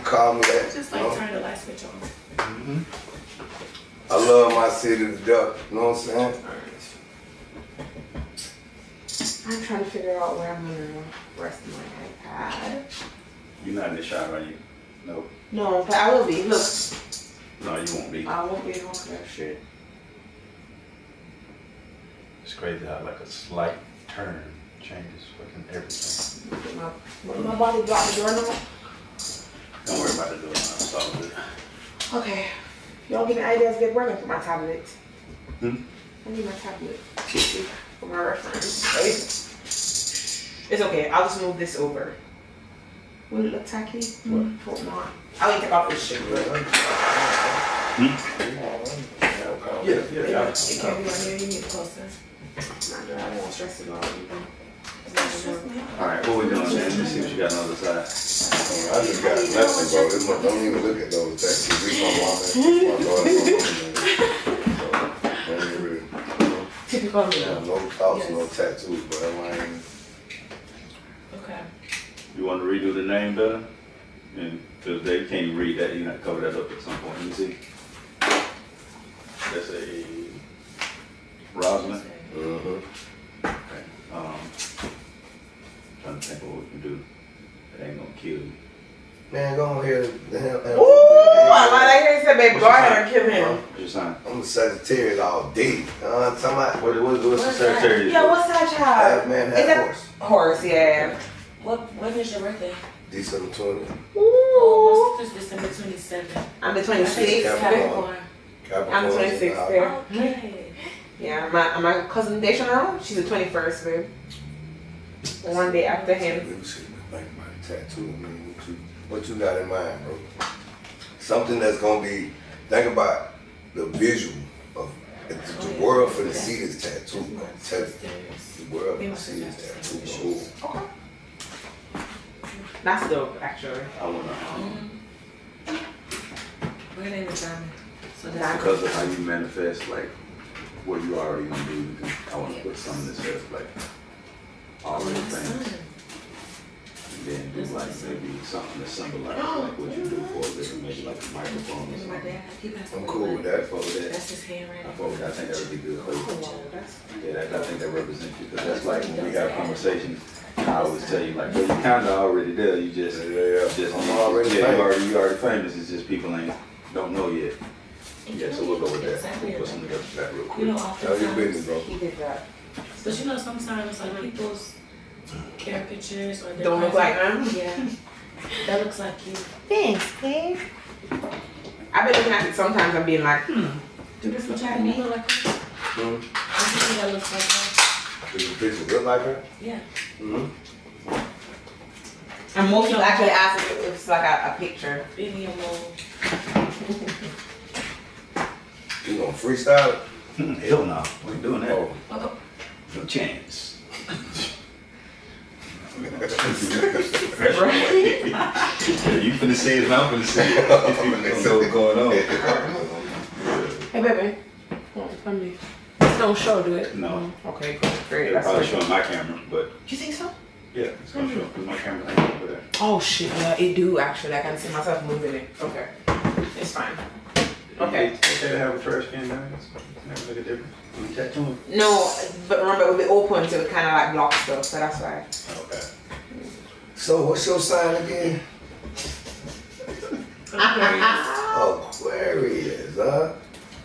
call me that. Just like turn the light switch on. Mm-hmm. I love my city to death. You know what I'm saying? I'm trying to figure out where I'm gonna rest my iPad. You're not in the shower, are you? No. No, but I will be. Look. No, you won't be. I won't be home for that shit. It's crazy how like a slight turn changes fucking everything. My body blocked the door now. Don't worry about it doing that. It's all good. Okay. Y'all give me ideas to get working for my tablet. Hmm? I need my tablet for my reference. It's okay. I'll just move this over. Will it look tacky? Hope not. I'll take off this shit. Yeah. It can't be right here. You need it closer. I don't want to stress it all. Alright, what we doing, man? Let's see what you got on the other side. I just got nothing, bro. This one, don't even look at those texts. These my mom and my daughter. Don't even really. Typical me. Yeah, no thoughts, no tattoos, but I ain't. Okay. You want to redo the name better? And because they can't even read that, you got to cover that up at some point. Let me see. That's a Rosalind. Mm-hmm. Okay. Trying to think of what we can do that ain't gonna kill you. Man, go on here. Ooh, I like that. He said, baby, go ahead and kill him. What's your sign? I'm a Sagittarius all day. What's What's the Sagittarius? Yeah, what's that child? Man, Is that that horse. horse? Yeah. When is your birthday? December 20th. Oh, my sister's December 27th. I'm the 26th. Capricorn. I'm the 26th. Okay. Yeah, my cousin Deshawn, she's the 21st, babe. One day after him. Let me see. Like my tattoo. I mean, what you got in mind, bro? Something that's gonna be. Think about the visual of the world for the see this tattoo. Bro. The world for the see this tattoo. Bro. Okay. That's dope, actually. I wanna Her name is Diamond. So that's because of how you manifest like what you already gonna do. I want to put something that says like already things. And then do like maybe something that symbolizes like what you do for a living, maybe like a microphone or my something. dad. He passed I'm away. cool with that. Fuck with that. That's his handwriting. I fuck with that. I think that would be good for you. Oh, Yeah, I think that represents you because that's like when we have conversations. I always tell you like, well, you kind of already there. You just, I'm already famous. you already famous. It's just people don't know yet. Yeah, so we'll go with that. Exactly. We'll put something together for that real You quick. know, Tell your business, oftentimes, bro. He did that. but you know, sometimes like people's caricatures or their Don't look like them? Yeah, that looks like you. Thanks, babe. I've been looking at it sometimes and being like, do this look like You me? look like her. I think that looks like her. Does the picture look like her? Yeah. Mm-hmm. And most people actually ask if it's like a picture. Baby and mold. You gonna freestyle it? Hell no, we ain't doing that. Oh. No chance. You finna say it, and I'm finna say it. That's what's going on. Hey, baby. Come here. This don't show, do it? No. Okay, cool. Great. It'll That's probably good. show on my camera, but You think so? yeah, it's gonna show because my camera ain't over there. Oh shit, yeah, it do actually. I can see myself moving it. Okay. It's fine. Okay. Okay to have a trash can down there? Never make a difference. We tattooing. No, but remember it will be open so it kind of like blocks stuff, so that's why. Okay. So what's your sign again? Aquarius, huh?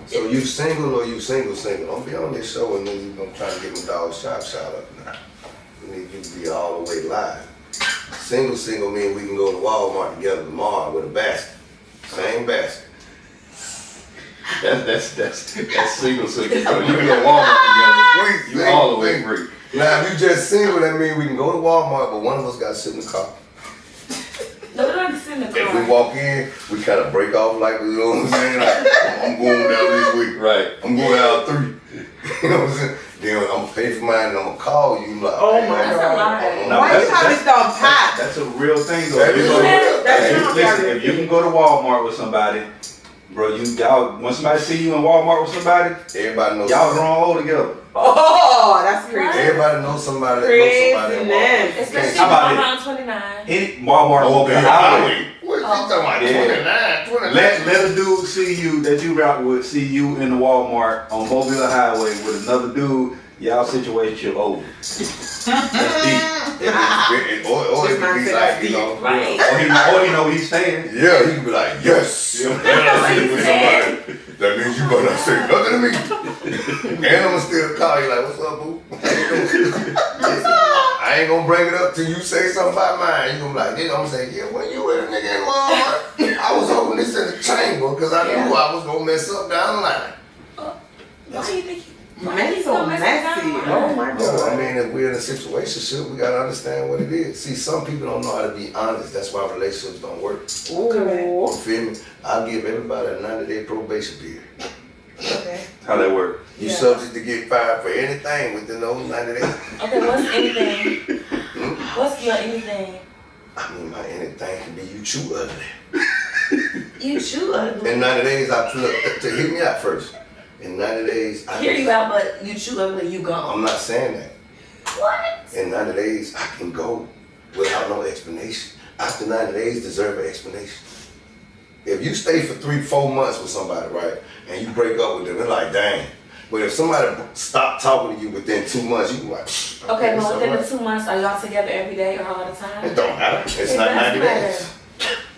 So you single or you single? Don't be on this show and then you gonna try to get my dog shot up now. We need you to be all the way live. Single mean we can go to Walmart together tomorrow with a basket. Same basket. That's single. So you can go Walmart together. You all the way free. Now if you just single, that means we can go to Walmart, but one of us got to sit in the car. No, we don't have to sit in the car. If we walk in, we kind of break off like, you know what I'm saying? Like, I'm going down this week. Right. I'm going out 3. You know what I'm saying? Then I'm going to pay for mine and I'm going to call you like, Oh hey, my That's a God. lie. No, Why you have this dog packed? That's a real thing though. That If you is go- real. That's Hey, not listen, real. if you can go to Walmart with somebody, bro, y'all when somebody see you in Walmart with somebody, Everybody knows y'all somebody. wrong all together. Oh, that's crazy. Everybody knows somebody that knows somebody at Walmart. Especially How about it? around 29. Any Walmart over the highway. What talking about Yeah. 29. Let a dude see you that you rock with, see you in the Walmart on Mobile Highway with another dude, y'all situation over. That's deep. Or it could be like, you know, Right. Or he know he's staying. yeah, he could be like, yes. Yeah. And I see with somebody. That means you better not say nothing to me. And I'm gonna still call you like, what's up, boo? I ain't gonna bring it up till you say something about mine. You gonna be like, then I'm gonna say, yeah, when you with a nigga in Walmart, I was holding this in the chamber because I knew I was gonna mess up down the line. Why do you think? Mental messy. Oh my No, god. I mean, if we're in a situation, we gotta understand what it is. See, some people don't know how to be honest. That's why relationships don't work. Ooh. You feel me? I'll give everybody a 90-day probation period. Okay. How that work? You Yeah. subject to get fired for anything within those 90 days. Okay, what's anything? What's your anything? I mean, my anything can be you chew ugly. You chew ugly. In 90 days, to hear me out first. In 90 days, Hear you out, but you chew ugly, you gone. I'm not saying that. What? In 90 days, I can go without no explanation. After 90 days, deserve an explanation. If you stay for 3-4 months with somebody, right, and you break up with them, it's like, dang. But if somebody stop talking to you within 2 months, you can be like, Okay, but it's within all the right. 2 months, are y'all together every day or all the time? It don't matter. It's It not does 90 matter. days.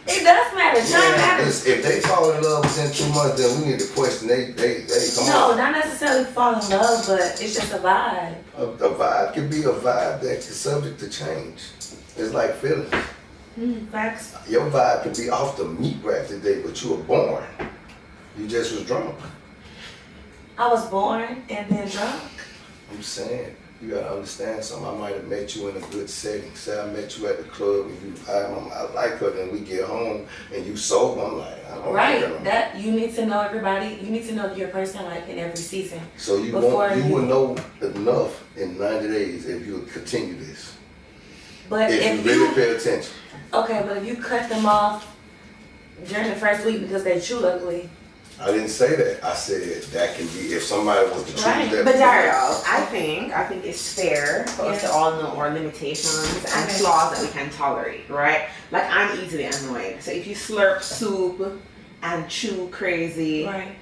It does matter. Time Yeah, matters. if they fall in love within 2 months, then we need to question. They come No, on. not necessarily fall in love, but it's just a vibe. A vibe can be a vibe that is subject to change. It's like feelings. Facts. Your vibe can be off the meat rack today, but you were born. You just was drunk. I was born and then drunk. I'm saying, you gotta understand something. I might have met you in a good setting. Say I met you at the club and you, I like her, then we get home and you sober. I'm like, I don't like her. Right. That you need to know everybody. You need to know your person like in every season. So you Before you you- will know enough in 90 days if you continue this. But If if you really you pay attention. okay, but if you cut them off during the first week because they chew ugly, I didn't say that. I said that can be if somebody was to choose Right. that. But Darriel, I think it's fair for us to all know our limitations and Okay. flaws that we can tolerate, right? Like I'm easily annoyed. So if you slurp soup and chew crazy, right?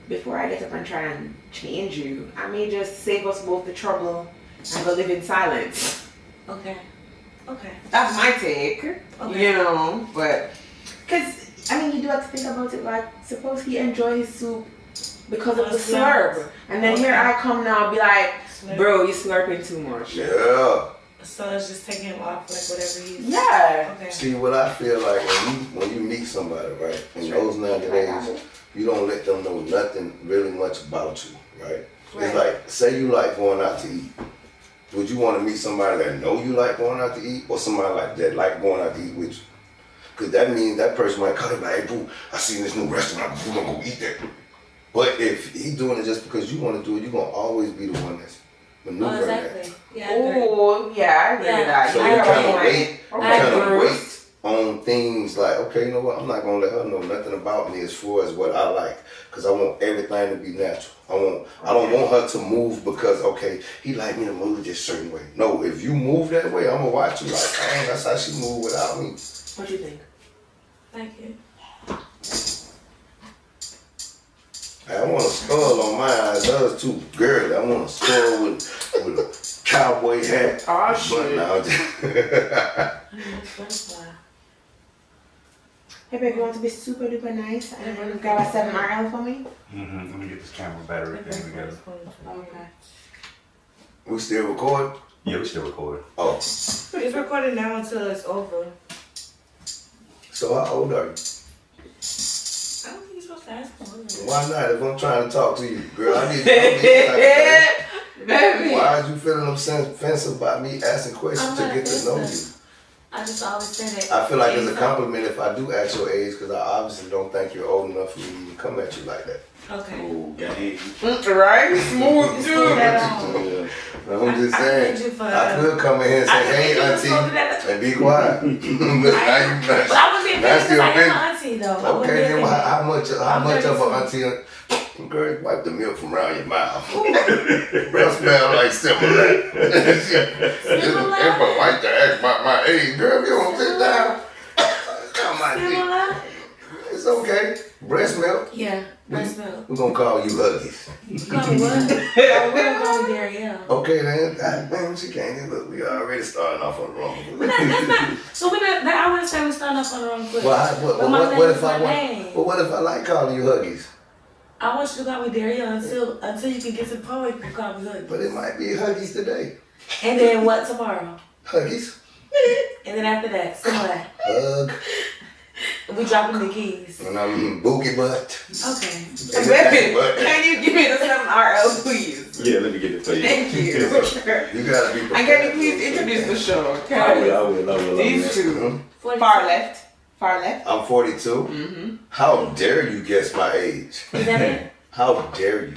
before I get up and try and change you, I may just save us both the trouble and go live in silence. Okay. Okay. That's my take, Okay. you know, but because I mean, you do have to think about it. Like, suppose he enjoy his soup because of the slurp, and then here I come now, be like, bro, you slurping too much. Yeah. So let's just take him off like whatever he's. Yeah. Okay. See what I feel like when you meet somebody, right? In those 90 days, you don't let them know nothing really much about you, right? Right. It's like, say you like going out to eat. Would you want to meet somebody that know you like going out to eat, or somebody like that like going out to eat with you? Because that means that person might come and be like, hey, boo, I seen this new restaurant, we're going to go eat there. But if he doing it just because you want to do it, you're going to always be the one that's Oh, maneuvering that. exactly. Yeah. I agree. Oh, yeah, I agree with that. So I you agree. kind of wait, I kind of agree. wait on things like, okay, you know what? I'm not gonna let her know nothing about me as far as what I like, because I want everything to be natural. I don't want her to move because okay, he like me to move this certain way. No, if you move that way, I'm gonna watch you like, dang, that's how she move without me. What do you think? Thank you. I want a skull on my eyes. Hers too girly. I want a skull with a cowboy hat. Oh, But shit. now, I mean, it's butterfly. Hey, baby, you want to be super duper nice and grab a 7RL for me? Mm-hmm. Let me get this camera battery thing together. Okay. we still record? Yeah, we still recording. Oh, It's recorded now until it's over. so how old are you? I don't think you're supposed to ask me. Why not? If I'm trying to talk to you, girl, I need to Baby. Why are you feeling offensive about me asking questions I'm to not get to know you? offensive. I just always say that. I feel like it's a compliment if I do ask your age because I obviously don't think you're old enough for me to even come at you like that. Okay. Oh, gang. Right? Smooth, dude. Yeah. I'm just I saying, need you for- I could come in here and I say, can hey, make you auntie, supposed to that. and be quiet. But But I wouldn't be That's offended because your I am opinion. an auntie though. I wouldn't Okay, be then offended. how much of an 32. auntie? Girl, wipe the milk from around your mouth. Breath smell like Similac. Everybody like to ask about my age. Girl, if you don't sit down. like this. Similar? It's okay. Breast milk. Yeah, breast milk. We're gonna call you Huggies. Call me what? Oh, we're gonna call me Darriel. Okay then. God, man, she can't get look. We already starting off on the wrong foot. But that's not. So we're not. I wouldn't say we starting off on the wrong foot. Well, what if I want? Well, what if I like calling you Huggies? I want you to call me Darriel until you can get to the point where you can call me Huggies. But it might be Huggies today. And then what tomorrow? Huggies. And then after that, some more. Hug. We dropping the keys. And I'm boogie butt. Okay. Butt. Can you give me the 7RL, please? Yeah, let me get it for you. Thank you. You gotta be prepared. And can you please introduce the show? I will. These two. Mhm. Far left. Far left. I'm 42. Mm-hmm. How dare you guess my age? Is that it? How dare you?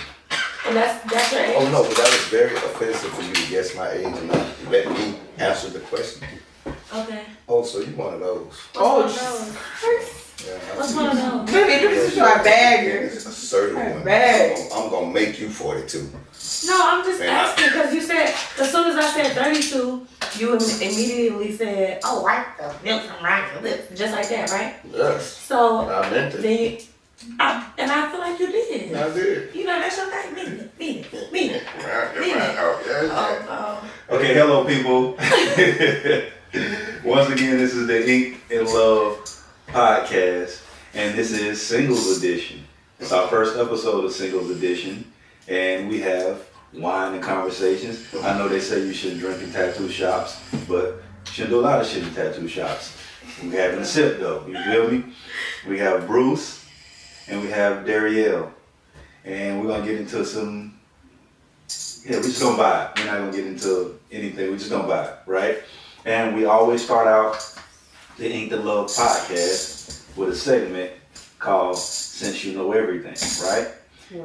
And that's your age? Oh no, but that was very offensive for you to guess my age and not let me answer the question. Okay. Oh, so you one of those? Oh, What's one of those? Yeah, I What's see. one of those? Baby, introduce you to our bagger. It's a certain I one. bet. I'm gonna make you 42. No, I'm just Man, asking because you said, as soon as I said 32, you immediately said, oh, right, the milk from right to lips. Just like that, right? Yes, So, I meant it. then you, and I feel like you did. I did. You know, that's your thing. Mean it. Oh, Okay, hello people. Once again, this is the Ink and Love podcast, and this is Singles Edition. It's our first episode of Singles Edition, and we have wine and conversations. I know they say you shouldn't drink in tattoo shops, but you shouldn't do a lot of shit in tattoo shops. We're having a sip though, you feel me? We have Bruce and we have Darriel, and we're gonna get into some. Yeah, we're just gonna vibe. We're not gonna get into anything. We're just gonna vibe, right? And we always start out the Ink and Love podcast with a segment called Since You Know Everything, right?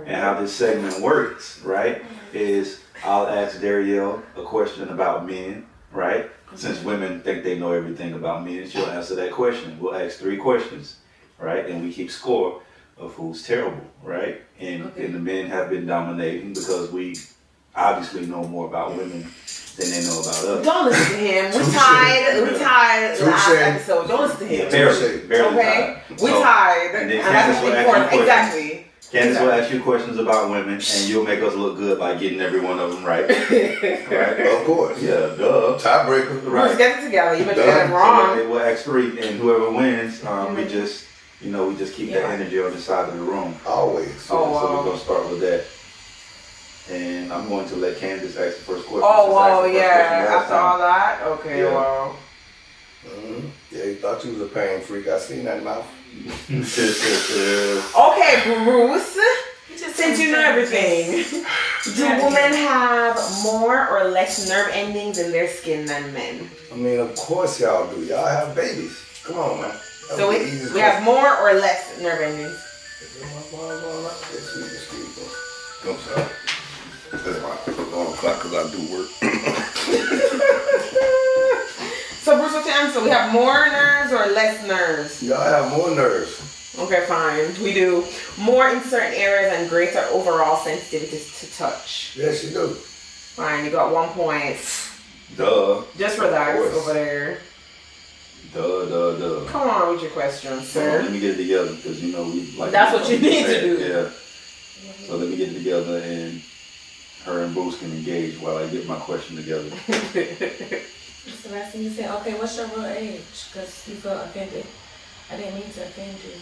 And how this segment works, right, is I'll ask Darriel a question about men, right? Since women think they know everything about men, she'll answer that question. We'll ask 3 questions, right? And we keep score of who's terrible, right? And the men have been dominating because we obviously know more about women than they know about us. Don't listen to him. We tied last episode. Don't listen to him. Barely okay? tied. We tied. And then And that's Candace will ask you important. questions. Exactly. Candace will ask you questions about women, and you'll make us look good by getting every one of them right. Right? of course. Yeah, duh. Tiebreaker. Let's get it together. You better Done. get it wrong. So we'll ask 3, and whoever wins, we just keep that energy on the side of the room. Always. So we're gonna start with that. And I'm going to let Candace ask the first question. Oh, Since I wow, asked the first yeah. question last After all that? Okay, Yeah. well. Mm-hmm. Yeah, you thought you was a pain freak. I seen that mouth. Okay, Bruce. Just Since you know everything, do women have more or less nerve endings in their skin than men? I mean, of course y'all do. Y'all have babies. Come on, man. That So was the easiest we have more or less nerve endings. I'm sorry. That's my alarm clock because I do work. So Bruce, what's your answer? We have more nerves or less nerves? Y'all have more nerves. Okay, fine. We do more in certain areas and greater overall sensitivity to touch. Yes, you do. Fine, you got 1 point. Duh. Just relax Of course. over there. Duh. Come on with your questions, sir. Let me get it together because we like. That's what you need to do. Yeah. So let me get it together and her and Bruce can engage while I get my question together. What's the last thing you said? Okay, what's your real age? Because you felt offended. I didn't mean to offend you.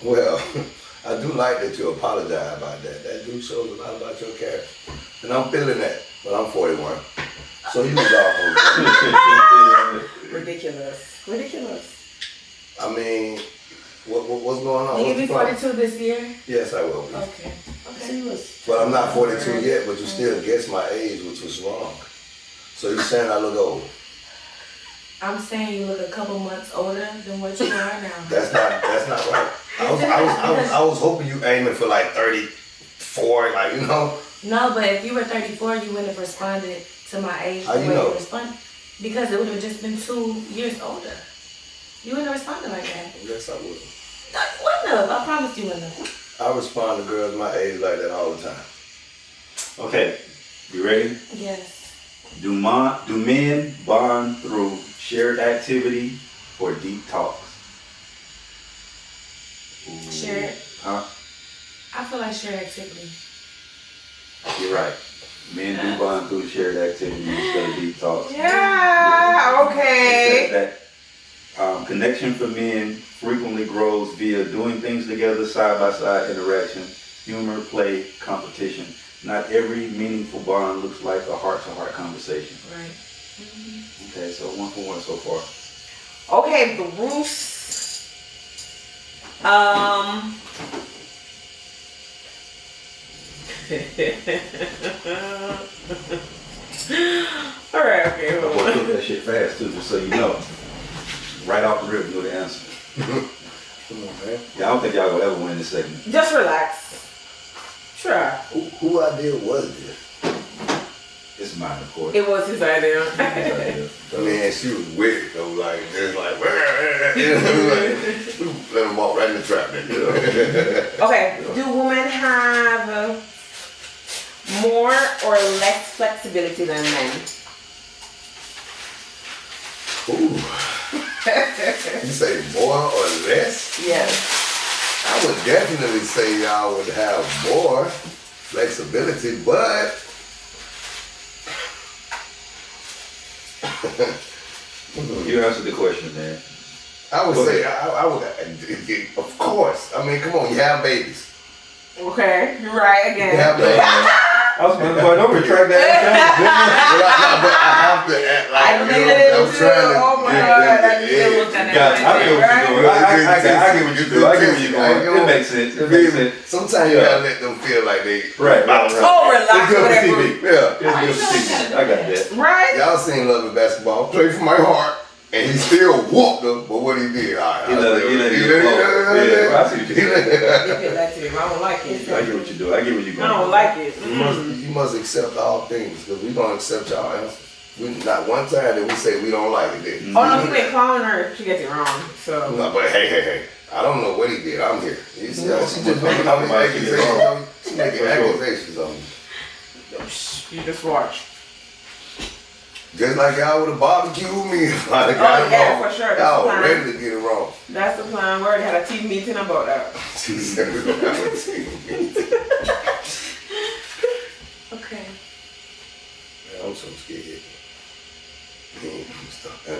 Well, I do like that you apologize about that. That do shows a lot about your character. And I'm feeling that. But I'm 41. So you was almost. Ridiculous. I mean, what's going on? Will you What's be the problem? 42 this year? Yes, I will be. Okay. But I'm not 42 yet, but you still guessed my age, which was wrong. So you're saying I look old. I'm saying you look a couple months older than what you are now. That's not right. I was hoping you aiming for like 34, like, you know. No, but if you were 34, you wouldn't have responded to my age How the you way know? you responded. Because it would have just been 2 years older. You wouldn't have responded like that. Yes, I would. You wouldn't have. I promise you wouldn't have. I respond to girls my age like that all the time. Okay, you ready? Yes. Do men bond through shared activity or deep talks? Shared. Huh? I feel like shared activity. You're right. Men do bond through shared activities instead of deep talks. Yeah, okay. It says that connection for men frequently grows via doing things together, side-by-side interaction, humor, play, competition. Not every meaningful bond looks like a heart-to-heart conversation. Right. Okay, so 1 for 1 so far. Okay, Bruce. Alright, okay, I hold boy on. took that shit fast too, just so you know. Right off the rip, you know the answer. Come on, man. Yeah, I don't think y'all gonna ever win this segment. Just relax. Try. Who idea was this? It's mine, of course. It was his idea. Man, she was with it though, like just like, let him walk right in the trap. Okay, do women have more or less flexibility than men? Ooh. You say more or less? Yes. I would definitely say y'all would have more flexibility, but You answered the question, man. I would say I would, of course. I mean, come on, you have babies. Okay, you're right again. You have babies. I was going to don't retract that. But I have to act like, I you knew know, it I'm too. trying to Oh my give God, them I the knew it was edge. gonna I feel what you're doing. I get what you're doing. I get what you're going. It makes sense. It makes sense. Sometimes you gotta let them feel like they Right. Oh, relax, It's good for whatever. TV. Yeah. It's good for TV. I got that. Right? Y'all seen Love and Basketball. Play for my heart. And he still whooped them, but what he did, all right. He let it go. Yeah, I see what you're saying. You did that to him. I don't like it. I get what you do. I get what you're going. I don't like it. You must accept all things, because we gonna accept y'all answers. We, not one time did we say we don't like it, did we? Oh no, he been clowning her. She gets it wrong. So. No, but hey. I don't know what he did. I'm here. You see how she just making all these Somebody get it accusations wrong. on you? She making accusations on you. You just watch. Just like y'all would have barbecued me. Oh yeah, for sure. That's the Y'all plan. ready to get it wrong. That's the plan. We already had a team meeting about that. She said we don't have a team. Okay. I'm so scared.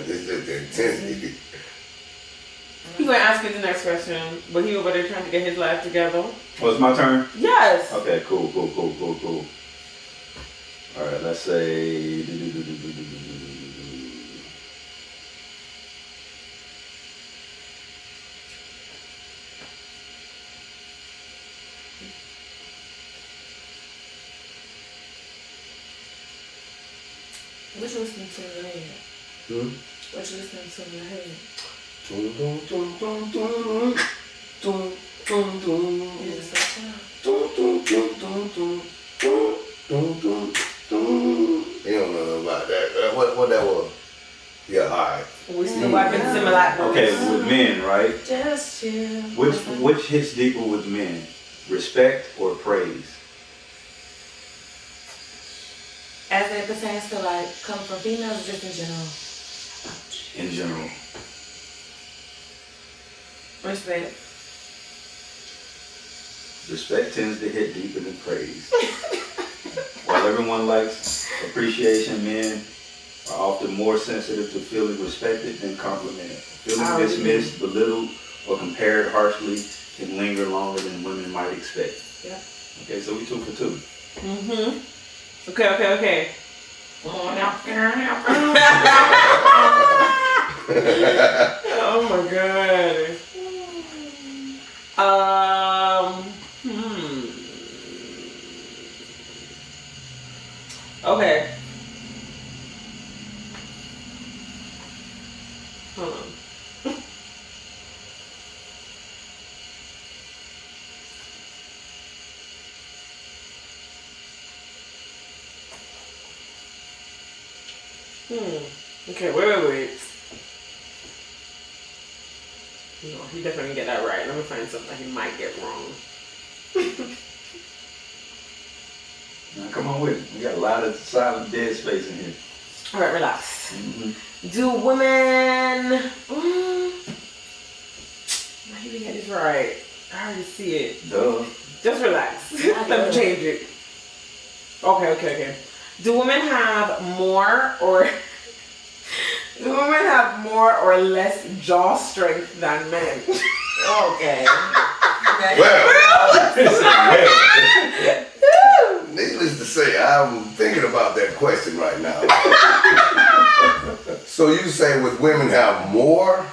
This is the intensity. He's gonna ask you the next question, but he over there trying to get his life together. Oh, it's my turn? Yes. Okay, cool. All right, let's say. What you listening to in your head? What you listening to in your head? Is it You don't know about that. What that was? Yeah, alright. We still watching similar. Okay, with men, right? just you? Which hits deeper with men? Respect or praise? As it pertains to like coming from females, or just in general? In general. Respect. Respect tends to hit deeper than praise. While everyone likes appreciation, men are often more sensitive to feeling respected than complimented. Feeling dismissed, belittled, or compared harshly can linger longer than women might expect. Yeah. Okay, so we 2 for 2. Mm-hmm. Okay. Oh, now. Oh my god. Okay. Hold on. Okay, wait. No, he definitely get that right. Let me find something he might get wrong. Now, come on with it. We got a lot of silent dead space in here. Alright, relax. Mm-hmm. Do women... How do we get this right? I already see it. Duh. Just relax. Let me change it. Okay. Do women have more or less jaw strength than men? Okay. Well, needless to say, I'm thinking about that question right now. So you say would women have more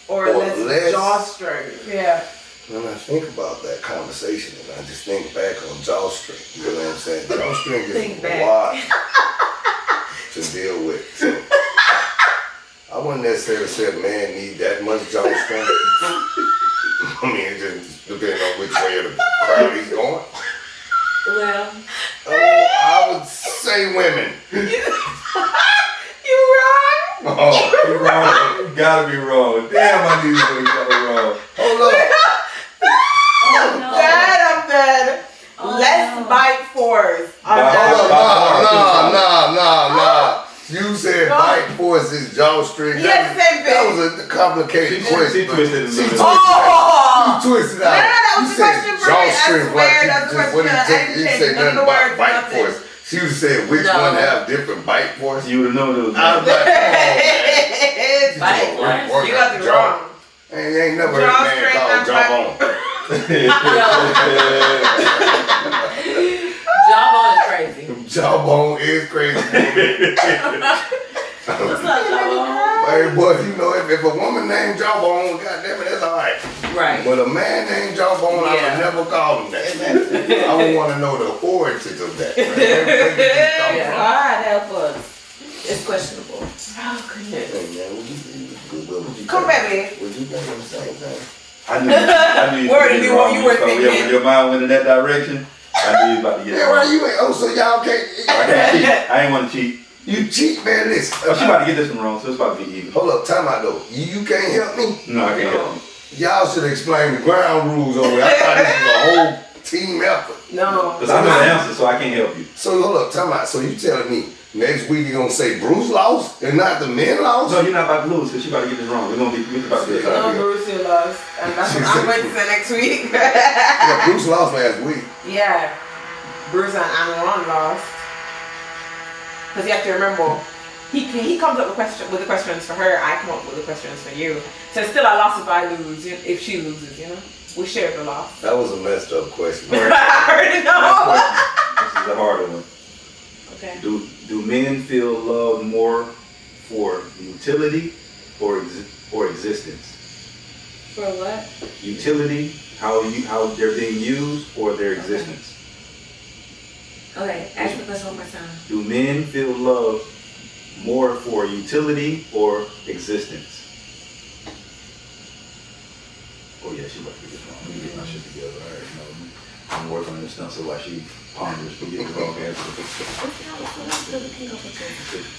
Or less jaw strength? Yeah. when I think about that conversation and I just think back on jaw strength, you know what I'm saying? Jaw strength is a lot to deal with. So I wouldn't necessarily say a man need that much jaw strength. I mean, it just depends on which way of the crowd he's going. Well, I would say women. You wrong? Oh, You wrong. You gotta be wrong. Damn, I knew you were wrong. hold up. oh no. Dead, I'm dead. Oh, Less no. bite force. Nah. You said bite force is jaw strength. Yeah, the same thing. That was a complicated question. She twisted it a little bit. Oh! You twisted out. that was You the said question for jaw me. I strength. swear Like, that's the just what question. did you say None of nothing the about words, bite nothing. force. She would have said which No. one have different bite force. You would have known it was I was like, oh, Bite man. force? You got it Jaw. wrong. Ain't never heard Jaw a man strength called and jawbone. Jawbone is crazy. Jawbone is crazy. What's up, Jawbone? Hey, boy, you know, if a woman named Jawbone, goddamn it, that's all right. Right. But a man named Jawbone, I Yeah. would never call him that. I would want to know the origins of that. Right? Where did this come Yeah. God help us. It's questionable. Oh, goodness. from? Hey, man, what you Come, think? baby. Would you think of the same thing? I knew Where you did wrong. you were So, thinking? when your mind went in that direction, I knew you was about to get it Yeah, wrong. right, you ain't. Oh, so y'all I can't. can't cheat. I ain't want to cheat. You cheat, man. Listen. Oh, she about to get this one wrong, so it's about to be even. Hold up, time out though. You can't help me? No, I can't help you. Y'all should explain the ground rules over there. I thought this was a whole team effort. No. Because I know the answer, so I can't help you. So hold up, time out. So you telling me next week you're gonna say Bruce lost and not the men lost? No, you're not about to lose, because she about to get this wrong. We're about to get this No, wrong. Bruce, you lost. And that's what I'm going to say next week. Yeah, Bruce lost last week. Yeah. Bruce and Ron lost. Because you have to remember, he comes up with the questions for her, I come up with the questions for you. So it's still a loss if I lose, if she loses, you know? We share the loss. That was a messed up question. I already know. This is a harder one. Okay. Do men feel love more for utility or existence? For what? Utility, how they're being used, or their existence. Okay, ask the question one more time. Do men feel love more for utility or existence? Oh yeah, she about to get this wrong. Let me get my shit together. All right, you know, I'm working on this stuff, so while she ponders, we get the wrong answer.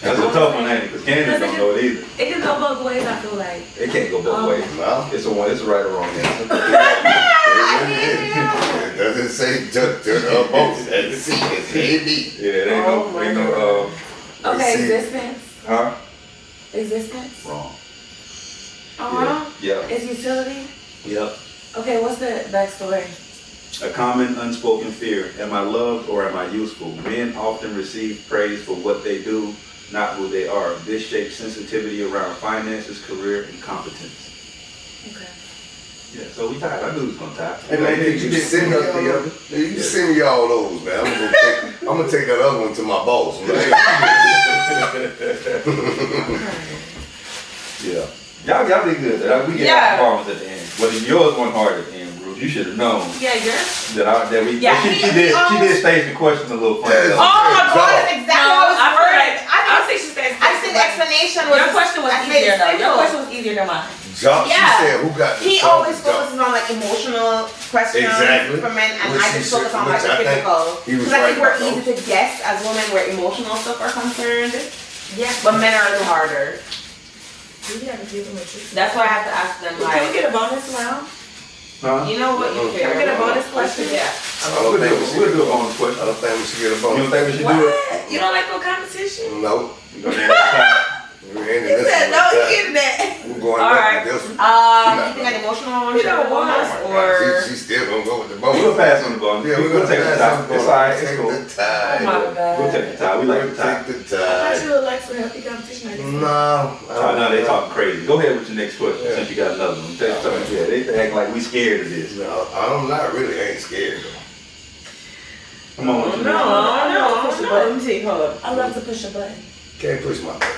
That's a tough one, ain't it? Because Candace don't know it either. It can go both ways, I feel like. It can't go both ways. No. It's a right or wrong answer. It doesn't say both. It's A-B. Yeah, it ain't no Okay, see. existence. huh? Existence. Wrong. Oh, Yeah. Is utility? Yep. Okay, what's the backstory? A common unspoken fear. Am I loved or am I useful? Men often receive praise for what they do, not who they are. This shapes sensitivity around finances, career, and competence. Okay. Yeah, so we tied. I knew it was gonna tie. Hey man, you send me all together. you send me all those, man. I'm gonna take that other one to my boss. Man. Yeah. Y'all did good. We get problems at the end. But if yours went hard at the end, Bruce, you should have known Yeah, yours? that we. Yeah, she did stage the question a little funny. Yeah. though. Oh my God, that's exactly how it's I feel worded. like, I think she said. I think the explanation was. Your question was I made easier it though. Your simple. question was easier than mine. Jump, Yeah. she said, who got the He jump always is jump. focuses on like emotional questions Exactly. for men, and Which I he just focus said- on like which I the think physical. he was Because I think right we're about easy to guess as women where emotional stuff are concerned, Yeah. but men are a little harder. We gotta give them a treat. That's why I have to ask them Can we like, get a bonus round? Huh? you know what, you Can we get a bonus question? Yeah. We'll do a bonus question. I don't think we should get a You bonus. don't think we should do it? What? You don't like no competition? No. You gonna have He said no, he getting that. We're going All back right. to this one. You think an emotional one should have a bonus, or She's still gonna go with the We'll bonus. pass on the bonus. Yeah, we'll take the tie. It's alright, it's Take cool. the tie. Oh my God. We'll take the tie. We like the tie. Take the I thought tie. you would like some healthy competition like this. Oh, no, they talking crazy. Go ahead with your next question Yeah. since you got another one. Yeah, they act like we scared of this. No, I'm not really ain't scared though. Come on, what you no. Let me see. Hold up. I love to push a button. Can't push my buttons.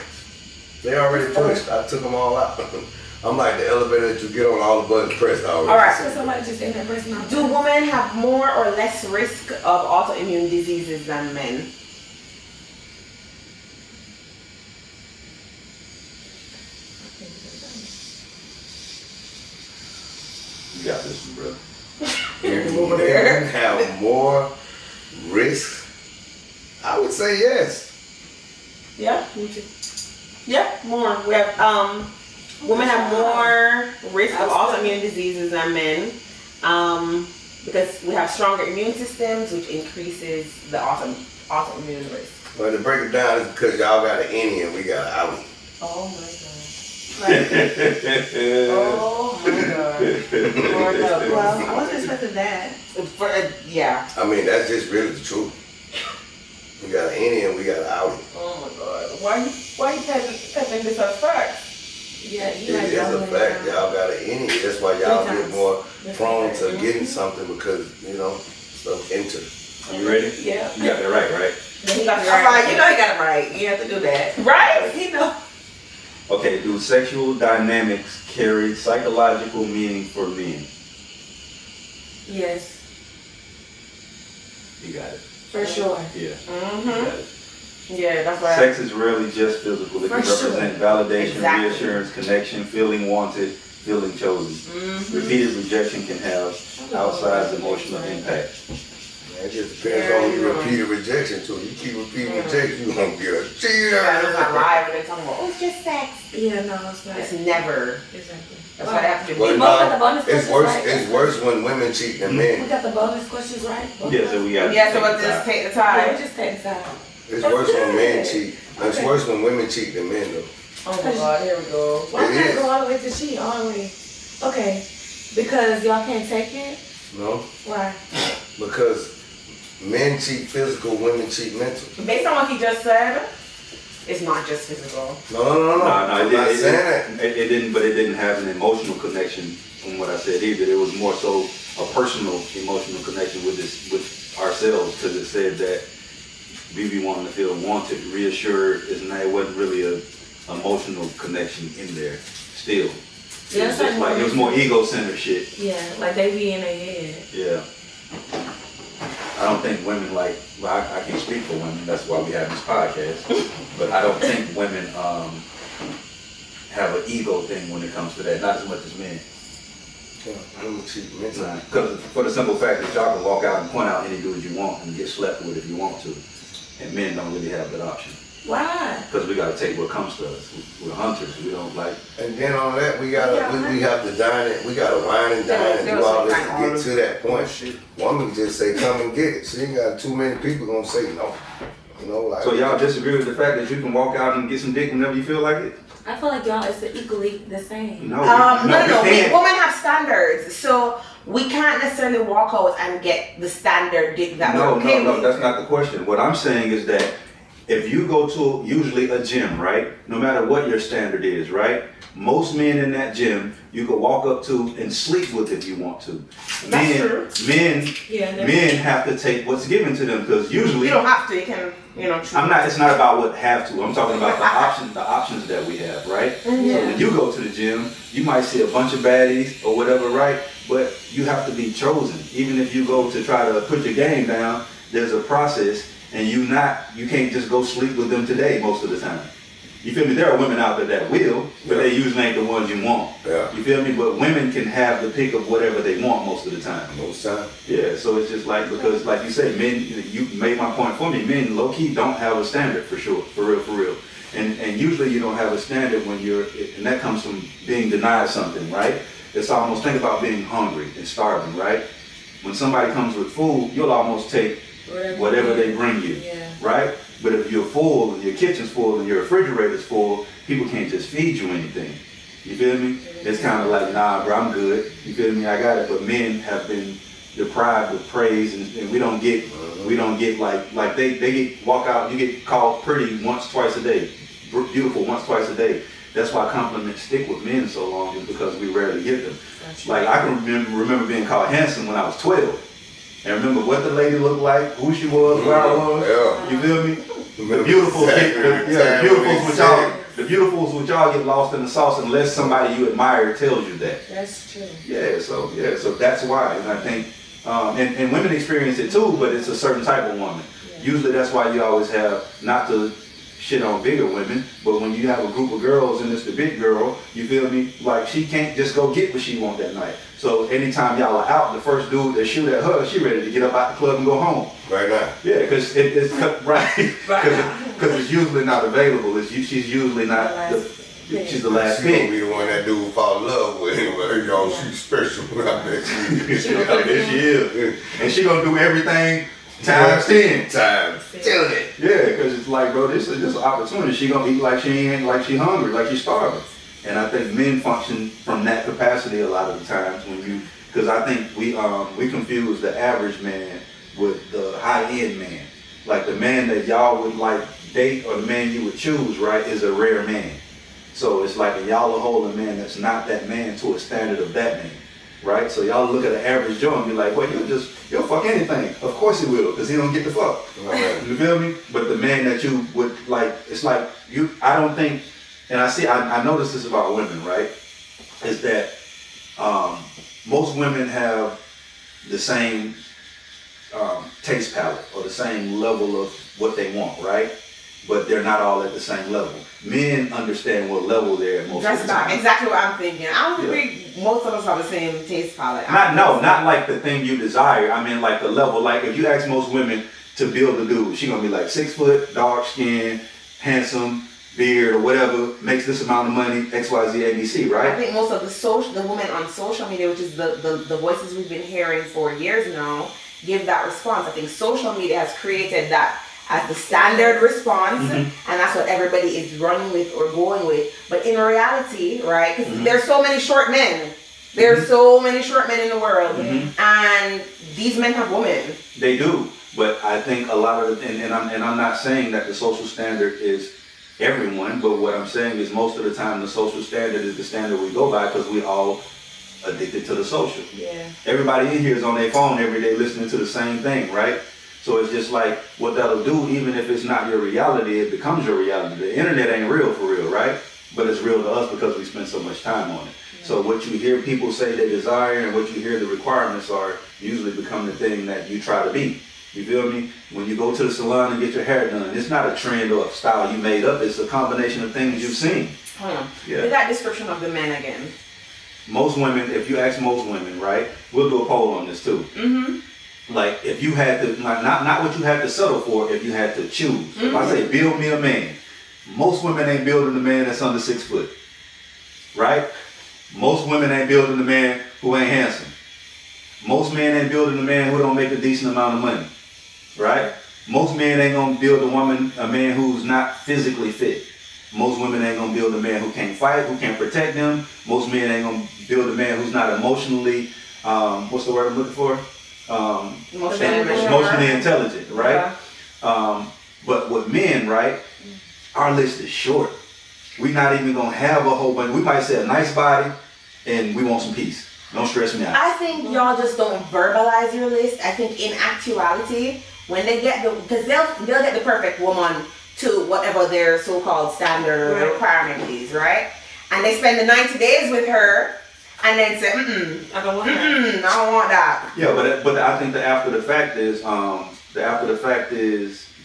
They already pushed. I took them all out. I'm like the elevator that you get on, all the buttons pressed already. All right. So somebody just in there pressing on. Do women have more or less risk of autoimmune diseases than men? You got this one, bro. Women have more risks. I would say yes. Yeah. Me too. Yeah, more. We have women have more risk of autoimmune diseases than men, because we have stronger immune systems, which increases the autoimmune risk. But to break it down, it's because y'all got an innie and we got an outie. Oh my God. Oh my God. Lord help. Well, I wasn't expecting that. Yeah. I mean, that's just really the truth. We got an innie and we got an outie. Oh my God. Why you peddling this as facts? Yeah, It is a fact. Y'all got an innie. That's why y'all get more prone to getting something because, stuff enters. You ready? Yeah. You got that right? You got it All right, right. you know he got it right. You have to do that. Right? He know. Okay, do sexual dynamics carry psychological meaning for men? Yes, You got it. for sure. Yeah. You Mm-hmm. got it. Yeah, that's right. Sex is rarely just physical. It can For sure. represent validation, Exactly. reassurance, connection, feeling wanted, feeling chosen. Mm-hmm. Repeated rejection can have outsized emotional impact. It just depends on who you repeated rejection to. You keep repeating rejection, you're going to get a cheater. Yeah, it's not lie when they talking about, oh, it's just sex. Yeah, no, it's not. It's never. Exactly. That's why they have to do. But We both got the bonus it's questions worse. right. It's worse when women cheat than We men. got the bonus questions right. Both Yeah, of so us? we got Yeah, so let's just take the Yeah, we time. just take this out. It's That's worse when men good. cheat. It's Okay. worse when women cheat than men, though. Oh my God, here we go. Why It can't is. it go all the way to cheat? All the way. Okay. Because y'all can't take it? No, Why? because men cheat physical, women cheat mental. Based on what he just said, it's not just physical. No. No, I'm not saying that. it didn't, but it didn't have an emotional connection from what I said either. It was more so a personal emotional connection with ourselves, because it said that we be wanting to feel wanted, reassured. It wasn't really a emotional connection in there. Still, Yeah, it was just like it was more ego-centered shit. Yeah, like they be in their head. Yeah. I don't think women I can't speak for women, that's why we have this podcast, but I don't think women have an ego thing when it comes to that, not as much as men. Yeah, women cheat mentally. Because for the simple fact that y'all can walk out and point out any dude you want and get slept with if you want to, and men don't really have that option. Why? Because we got to take what comes to us. We're hunters, we don't like... And then on that, we have to dine it. We gotta wine and dine and do all this to get to that point. Woman just say, come and get it. She ain't got too many people gonna say no. So y'all disagree with the fact that you can walk out and get some dick whenever you feel like it? I feel like y'all is equally the same. No, No. we can't. Women have standards, so we can't necessarily walk out and get the standard dick that we're okay No, with. that's not the question. What I'm saying is that if you go to usually a gym, right? No matter what your standard is, right? Most men in that gym, you could walk up to and sleep with if you want to. That's true. Men have to take what's given to them, because usually You don't have to. You can, choose. it's not about what have to. I'm talking about the options that we have, right? So when you go to the gym, you might see a bunch of baddies or whatever, right? But you have to be chosen. Even if you go to try to put your game down, there's a process, and you can't just go sleep with them today most of the time. You feel me? There are women out there that will, but they usually ain't the ones you want. Yeah. You feel me? But women can have the pick of whatever they want most of the time. Most time. Yeah, so it's just like, because like you say, men, you made my point for me, men low-key don't have a standard for sure, for real. And usually you don't have a standard when and that comes from being denied something, right? It's almost, think about being hungry and starving, right? When somebody comes with food, you'll almost take whatever they bring you, right? But if you're full and your kitchen's full and your refrigerator's full, people can't just feed you anything. You feel me? It's kind of like, nah, bro, I'm good. You feel me? I got it. But men have been deprived of praise, and we don't get like they get walk out. You get called pretty once, twice a day, beautiful once, twice a day. That's why compliments stick with men so long, is because we rarely get them. Like I can remember being called handsome when I was 12. And remember what the lady looked like, who she was, where I was. Yeah. You feel me? The beautifuls with y'all get lost in the sauce unless somebody you admire tells you that. That's true. So that's why. And I think, and women experience it too, but it's a certain type of woman. Yeah. Usually that's why you always have, not to shit on bigger women, but when you have a group of girls and it's the big girl, you feel me? Like she can't just go get what she want that night. So anytime y'all are out, the first dude that shoot at her, she ready to get up out the club and go home. Right now. Yeah, because it's right. Because it's usually not available. She's usually not. She's the last pick. She's gonna be the one that dude fall in love with. Anyway, y'all, she's special. I bet she is. And she gonna do everything times 10. Times 10. Yeah, because it's like, bro, this is an opportunity. She gonna eat like she ain't, like she hungry, like she's starving. And I think men function from that capacity a lot of the times because I think we confuse the average man with the high-end man. Like the man that y'all would like date or the man you would choose, right, is a rare man. So it's like y'all will hold a man that's not that man to a standard of that man, right? So y'all look at an average Joe and be like, well, you'll fuck anything. Of course he will, because he don't get the fuck. Right. You feel me? But the man that you would like, it's like I don't think. And I notice this about women, right? Is that most women have the same taste palette or the same level of what they want, right? But they're not all at the same level. Men understand what level they're at most of the time. That's exactly what I'm thinking. I don't think most of us have the same taste palette. Not like the thing you desire. I mean like the level. Like if you ask most women to build a dude, she's gonna be like 6 foot, dark skin, handsome, beard or whatever, makes this amount of money, XYZ, ABC, right? I think most of the women on social media, which is the voices we've been hearing for years now, give that response. I think social media has created that as the standard response, and that's what everybody is running with or going with. But in reality, right, because there's so many short men. There's so many short men in the world, and these men have women. They do, but I think a lot of and I'm not saying that the social standard is everyone, but what I'm saying is most of the time the social standard is the standard we go by because we all addicted to the social. Yeah. Everybody in here is on their phone every day listening to the same thing, right? So it's just like what that'll do, even if it's not your reality, it becomes your reality. The internet ain't real for real, right? But it's real to us because we spend so much time on it. Yeah. So what you hear people say they desire and what you hear the requirements are usually become the thing that you try to be. You feel me? When you go to the salon and get your hair done, it's not a trend or a style you made up. It's a combination of things you've seen. Hold on. Yeah. With that description of the men again. Most women, if you ask most women, right? We'll do a poll on this too. Like if you had to, not what you had to settle for, if you had to choose. If I say build me a man, most women ain't building a man that's under 6 foot. Right? Most women ain't building a man who ain't handsome. Most men ain't building a man who don't make a decent amount of money. Right? Most men ain't gonna build a man who's not physically fit. Most women ain't gonna build a man who can't fight, who can't protect them. Most men ain't gonna build a man who's not emotionally, what's the word I'm looking for? Emotionally intelligent, right? Yeah. But with men, right, our list is short. We're not even gonna have a whole bunch. We might say a nice body and we want some peace. Don't stress me out. I think y'all just don't verbalize your list. I think in actuality, when they get because they'll get the perfect woman to whatever their so-called standard requirement is, right? And they spend the 90 days with her and then say, I don't want that. I don't want that. Yeah, but I think the after the fact is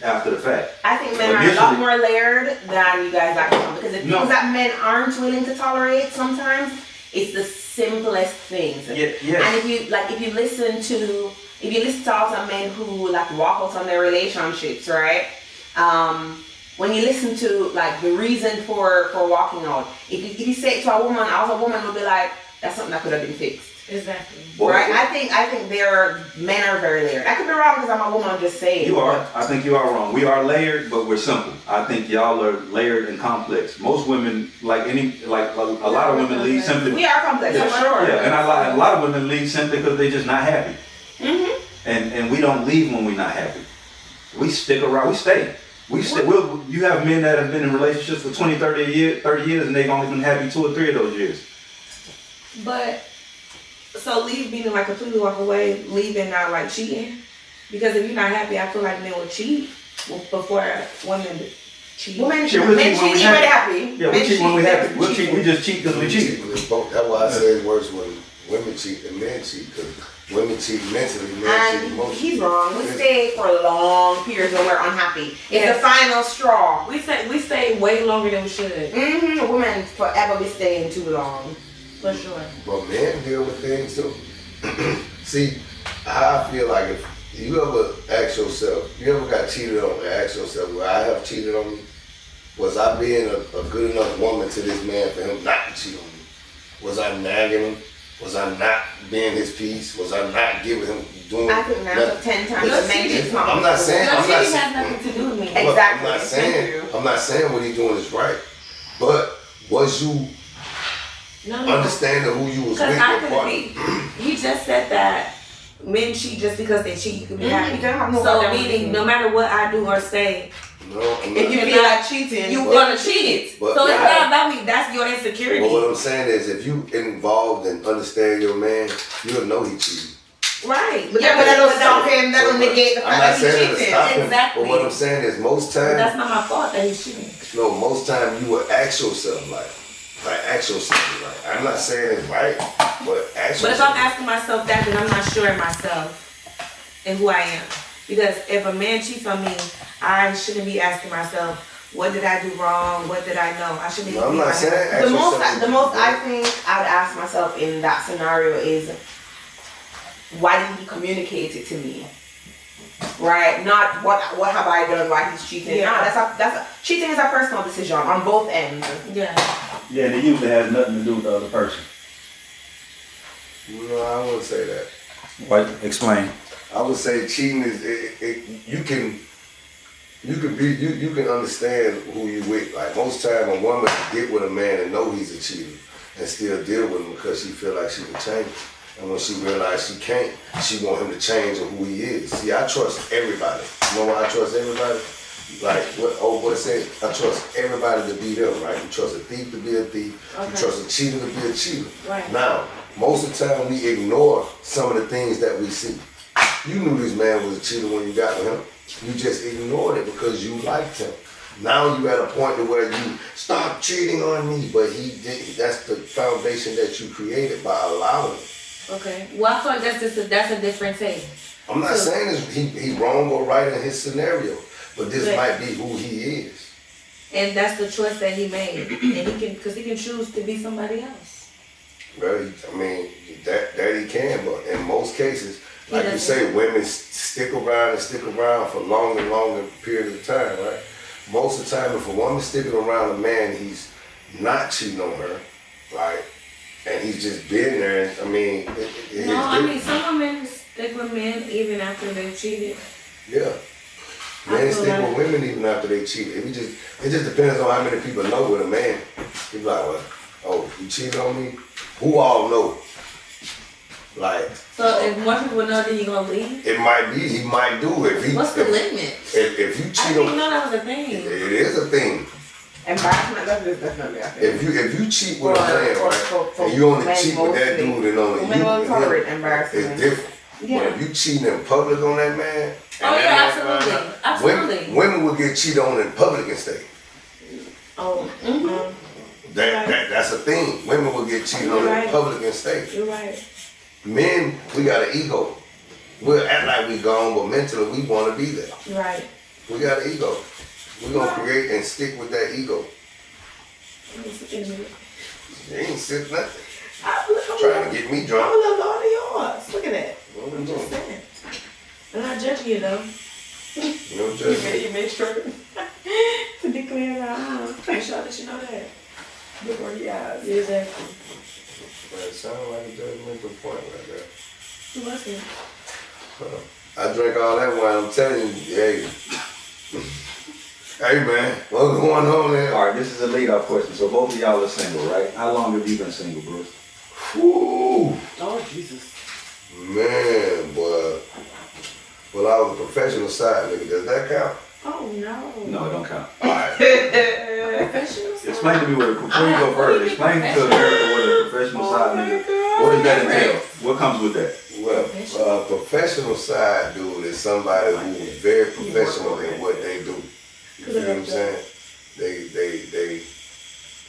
after the fact. I think men are a lot more layered than you guys like to know, because the things that men aren't willing to tolerate sometimes, it's the simplest things. Yes. And if you listen to all some men who like walk out on their relationships, right? When you listen to like the reason for walking out, if you say it to a woman, also a woman will be like, that's something that could have been fixed. Exactly. Boys, Right? I think men are very layered. I could be wrong because I'm a woman. I'm just saying. You are. I think you are wrong. We are layered, but we're simple. I think y'all are layered and complex. Most women, a lot of women leave simply. We are complex, Yeah, for sure. Yeah, and a lot of women leave simply because they're just not happy. Mm-hmm. And we don't leave when we're not happy. We stick around. We stay. You have men that have been in relationships for 20, 30 years, and they've only been happy 2 or 3 of those years. But, so leave meaning like completely walk away, leaving not like cheating? Because if you're not happy, I feel like men will cheat before women cheat. Men cheat cheat when they're happy. Yeah, we cheat when we're happy. We just cheat because we cheat. That's why I say it's worse when women cheat than men cheat. Because women cheat mentally, men cheat And emotionally. he's wrong. We stay for long periods when we're unhappy. It's Yes. the final straw. We stay way longer than we should. Mm-hmm. Women forever be staying too long. For sure. But men deal with things too. See, I feel like if you ever ask yourself, you ever got cheated on and ask yourself, will I have cheated on me? Was I being a good enough woman to this man for him not to cheat on me? Was I nagging him? Was I not being his piece? Was I not giving him doing I think 9 to 10 times Look, the men cheating- is not. I'm not saying- No, I'm not cheating has nothing to do with me. Look, Exactly. I'm not saying what he's doing is right. But was you No. understanding who you was with? Because I your could partner? be. He just said that men cheat just because they cheat. You can be Mhm, happy. you can have no So goddamn meaning, reason. no matter what I do or say, No, I'm If not. you feel like cheating, you But- gonna cheat. but- So it's yeah. not about me. That's your insecurity. But what I'm saying is, if you involved and understand your man, you'll know he cheated. Right. but that don't but stop him. That don't But negate the I'm fact not that saying he's to cheating. stop him. Exactly. But what I'm saying is, most But that's times, not my fault that he's cheating. no, most times you would ask yourself, ask yourself, I'm not saying it's right, but ask But if yourself. I'm asking myself that, then I'm not sure of myself and who I am. Because if a man cheats on me, I shouldn't be asking myself, what did I do wrong? What did I know? I shouldn't be. No, I'm not saying ask The most yourself. I think I would ask myself in that scenario is, why didn't he communicate it to me? Right? Not what have I done? Why he's cheating? Yeah. No, that's a cheating is a personal decision on both ends. Yeah. Yeah, and it usually has nothing to do with the other person. No, I wouldn't say that. What? Explain. I would say cheating is you can understand who you with. Like most time, a woman can get with a man and know he's a cheater and still deal with him because she feel like she can change. And when she realizes she can't, she want him to change on who he is. See, I trust everybody. You know why I trust everybody? Like what old boy said, I trust everybody to be them, right? You trust a thief to be a thief. Okay. You trust a cheater to be a cheater. Right. Now, most of the time we ignore some of the things that we see. You knew this man was a cheater when you got with him. You just ignored it because you liked him. Now you at a point to where you stop cheating on me, but he did. That's the foundation that you created by allowing it. Okay. Well, I feel like that's a different thing. I'm not So- saying he wrong or right in his scenario, but this Right. might be who he is. And that's the choice that he made, and because he can choose to be somebody else. Well, I mean, that he can, but in most cases, He like you doesn't. say, women stick around for longer period of time, right? Most of the time, if a woman's sticking around a man, he's not cheating on her, right? And he's just been there. I mean, No, I mean some women stick with men even after they've cheated. yeah. I Men feel stick like- with women even after they cheat. It just depends on how many people know with a man. He's like, well, oh, you cheated on me? Who all know? Like, So if more people know, then you gonna leave. it might be, he might do it. What's the limit? If you I cheat didn't on, know that was a it thing. is a thing. Embarrassment level is definitely a thing. If you cheat with a man, For right, and you only men cheat with that mostly. dude and only Women you will with tolerate him, embarrassment. it's different. Yeah. But if you cheating in public on that man, Oh, and yeah, that man absolutely. find out, Absolutely. Women will get cheated on in public and stay. Oh, That's a thing. Women will get cheated on You're in right. public and stay. you're right. Men, we got an ego. We'll act like we gone, but mentally we want to be there. You're right. We got an ego. We're going to create and stick with that ego. Let me see in a minute. You ain't sick nothing. I'm Trying to get me I'm drunk. a little low to yours. Look at that. What we I'm just doing? saying. I'm not judging you though. No judgment. You made sure to declare that. Make sure that you know that. Before you guys. Exactly. But it sound like a judgment good point right there. Who was it? I drink all that wine. I'm telling you, hey. Hey man, what's going on there? All right, this is a lead-off question. So both of y'all are single, right? How long have you been single, Bruce? Woo, Oh, Jesus. man, boy. Well, I was a professional side nigga. Does that count? Oh no. No, it don't count. All right. Professional. Explain to me what, before you go further, explain to America what a professional side nigga, what does that entail? What comes with that? Well, a professional side dude is somebody who is very professional in what they do. You feel what I'm saying?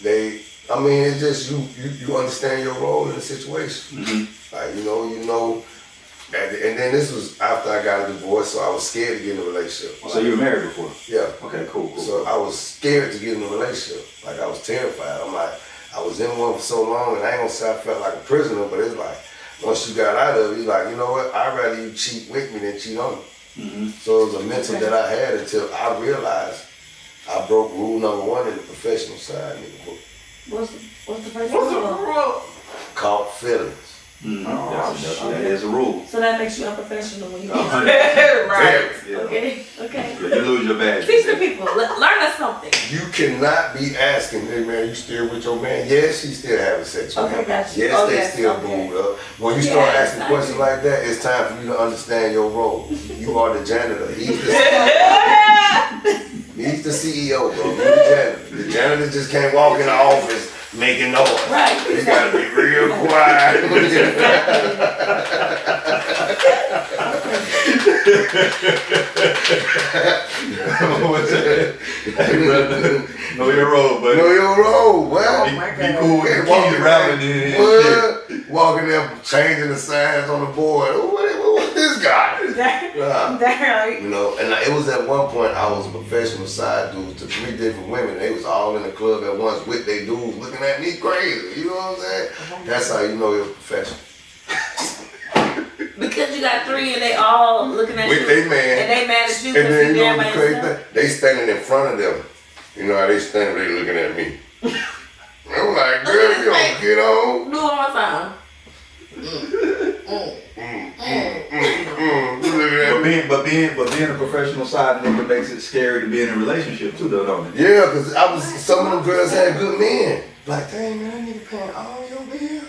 They. I mean, it's just you understand your role in the situation. Mm-hmm. Like you know. And then this was after I got a divorce, so I was scared to get in a relationship. So you were married before? Yeah. Okay, cool. So I was scared to get in a relationship. Like I was terrified. I'm like, I was in one for so long, and I ain't gonna say I felt like a prisoner, but it's like once you got out of it, you're like, you know what? I'd rather you cheat with me than cheat on me. Mm-hmm. So it was a mental that I had until I realized I broke rule number 1 in the professional side of the book. What's the first What's the rule? rule? Caught feelings. Mm-hmm. Oh, That is a rule. So that makes you unprofessional when you get Right. Yeah. Okay. Yeah, you lose your badge. Teach the people. Learn us something. You cannot be asking, hey man, you still with your man? Yes, she still having sex with Okay, him. gotcha. Yes, Oh, they yes, still okay. booed up. When you start Yes, asking I questions agree. like that, it's time for you to understand your role. You are the janitor. He's the CEO, bro. You're the janitor. The janitor just can't walk in the office making noise. Right. You gotta be real quiet. What's that? Hey, brother, know your role, buddy. Know your role, well. Be, my be God. cool with the keys rattling in and shit. What? Walking there, changing the signs on the board. What's this guy? Nah. You know, and it was at one point I was a professional side dude to 3 different women. They was all in the club at once with their dudes looking at me crazy. You know what I'm saying? That's how you know you're a professional. Because you got 3 and they all looking at With you. they man. And they mad at you And because then you you know there what by the crazy yourself. thing? They standing in front of them. You know how they standing, they looking at me. I'm like, girl, you don't get on. Do it one more time. You looking at me. But being a professional side nigga makes it scary to be in a relationship too, though, don't it? Yeah, because some of them girls had good men. Like, dang man, that nigga paying all your bills.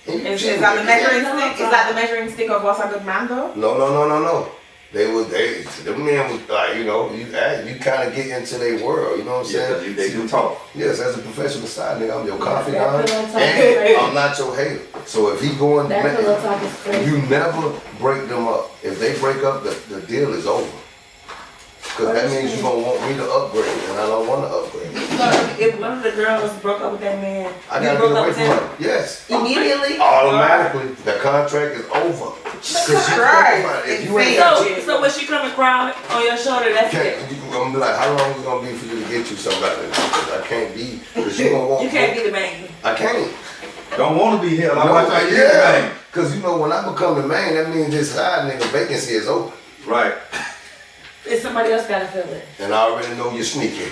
And you Is cheating that the with measuring me. stick? Is that the measuring stick of what's a good man though? No. Them men was like, you know, you kind of get into their world, you know what I'm Yeah, saying? because they do talk. Yes, as a professional side nigga, I'm your That confidant, pillow talk is and crazy. I'm not your hater. So if he going, That pillow talk is crazy. you never break them up. If they break up, the deal is over. Because that means you gonna want me to upgrade, and I don't want to upgrade. So if one of the girls broke up with that man, I you gotta broke get up away with from him her. Yes. immediately? Automatically, the contract is over. If you ain't got So when she come and cry on your shoulder, that's it. I'm gonna be like, how long is it gonna be for you to get you somebody? Because I can't be, because you gonna want. You can't be the man. I can't. Don't want to be held. I No, watch how you yeah. bang. Because you know, when I become the man, that means this side nigga vacancy is open. Right. If somebody else gotta feel it. And I already know you're sneaking.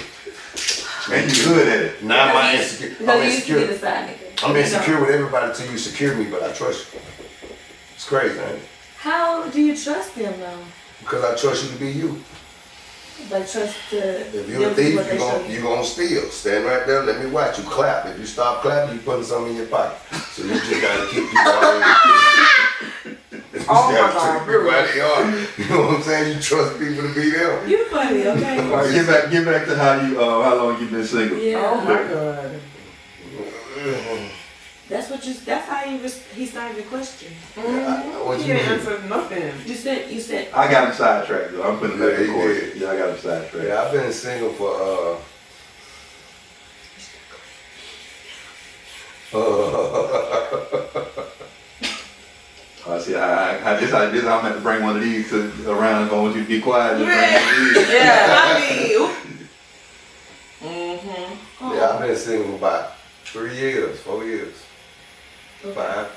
And you good at it. Now I'm Because insecure. you used to be the side nigga. I'm insecure with everybody till you secure me, but I trust you. It's crazy, man. How do you trust them though? Because I trust you to be you. Like trust to If you're a thief, you gonna steal. Stand right there, let me watch you clap. If you stop clapping, you putting something in your pocket. So you just gotta keep people out of Oh my gotta God, treat people how they are. You know what I'm saying? You trust people to be them. You funny, okay? All right, get back to how long you been single. Yeah. Oh my God. That's how he started the question. What He you didn't mean? answer nothing. You said I got him sidetracked though. I'm putting it back Yeah, in court. he did. Yeah, I got him sidetracked. Yeah, I've been single for See, this I'm going to bring one of these around and I want you to be quiet. And bring one of these. yeah, I mean, yeah, I've been single for about 3 years, 4 years, 5.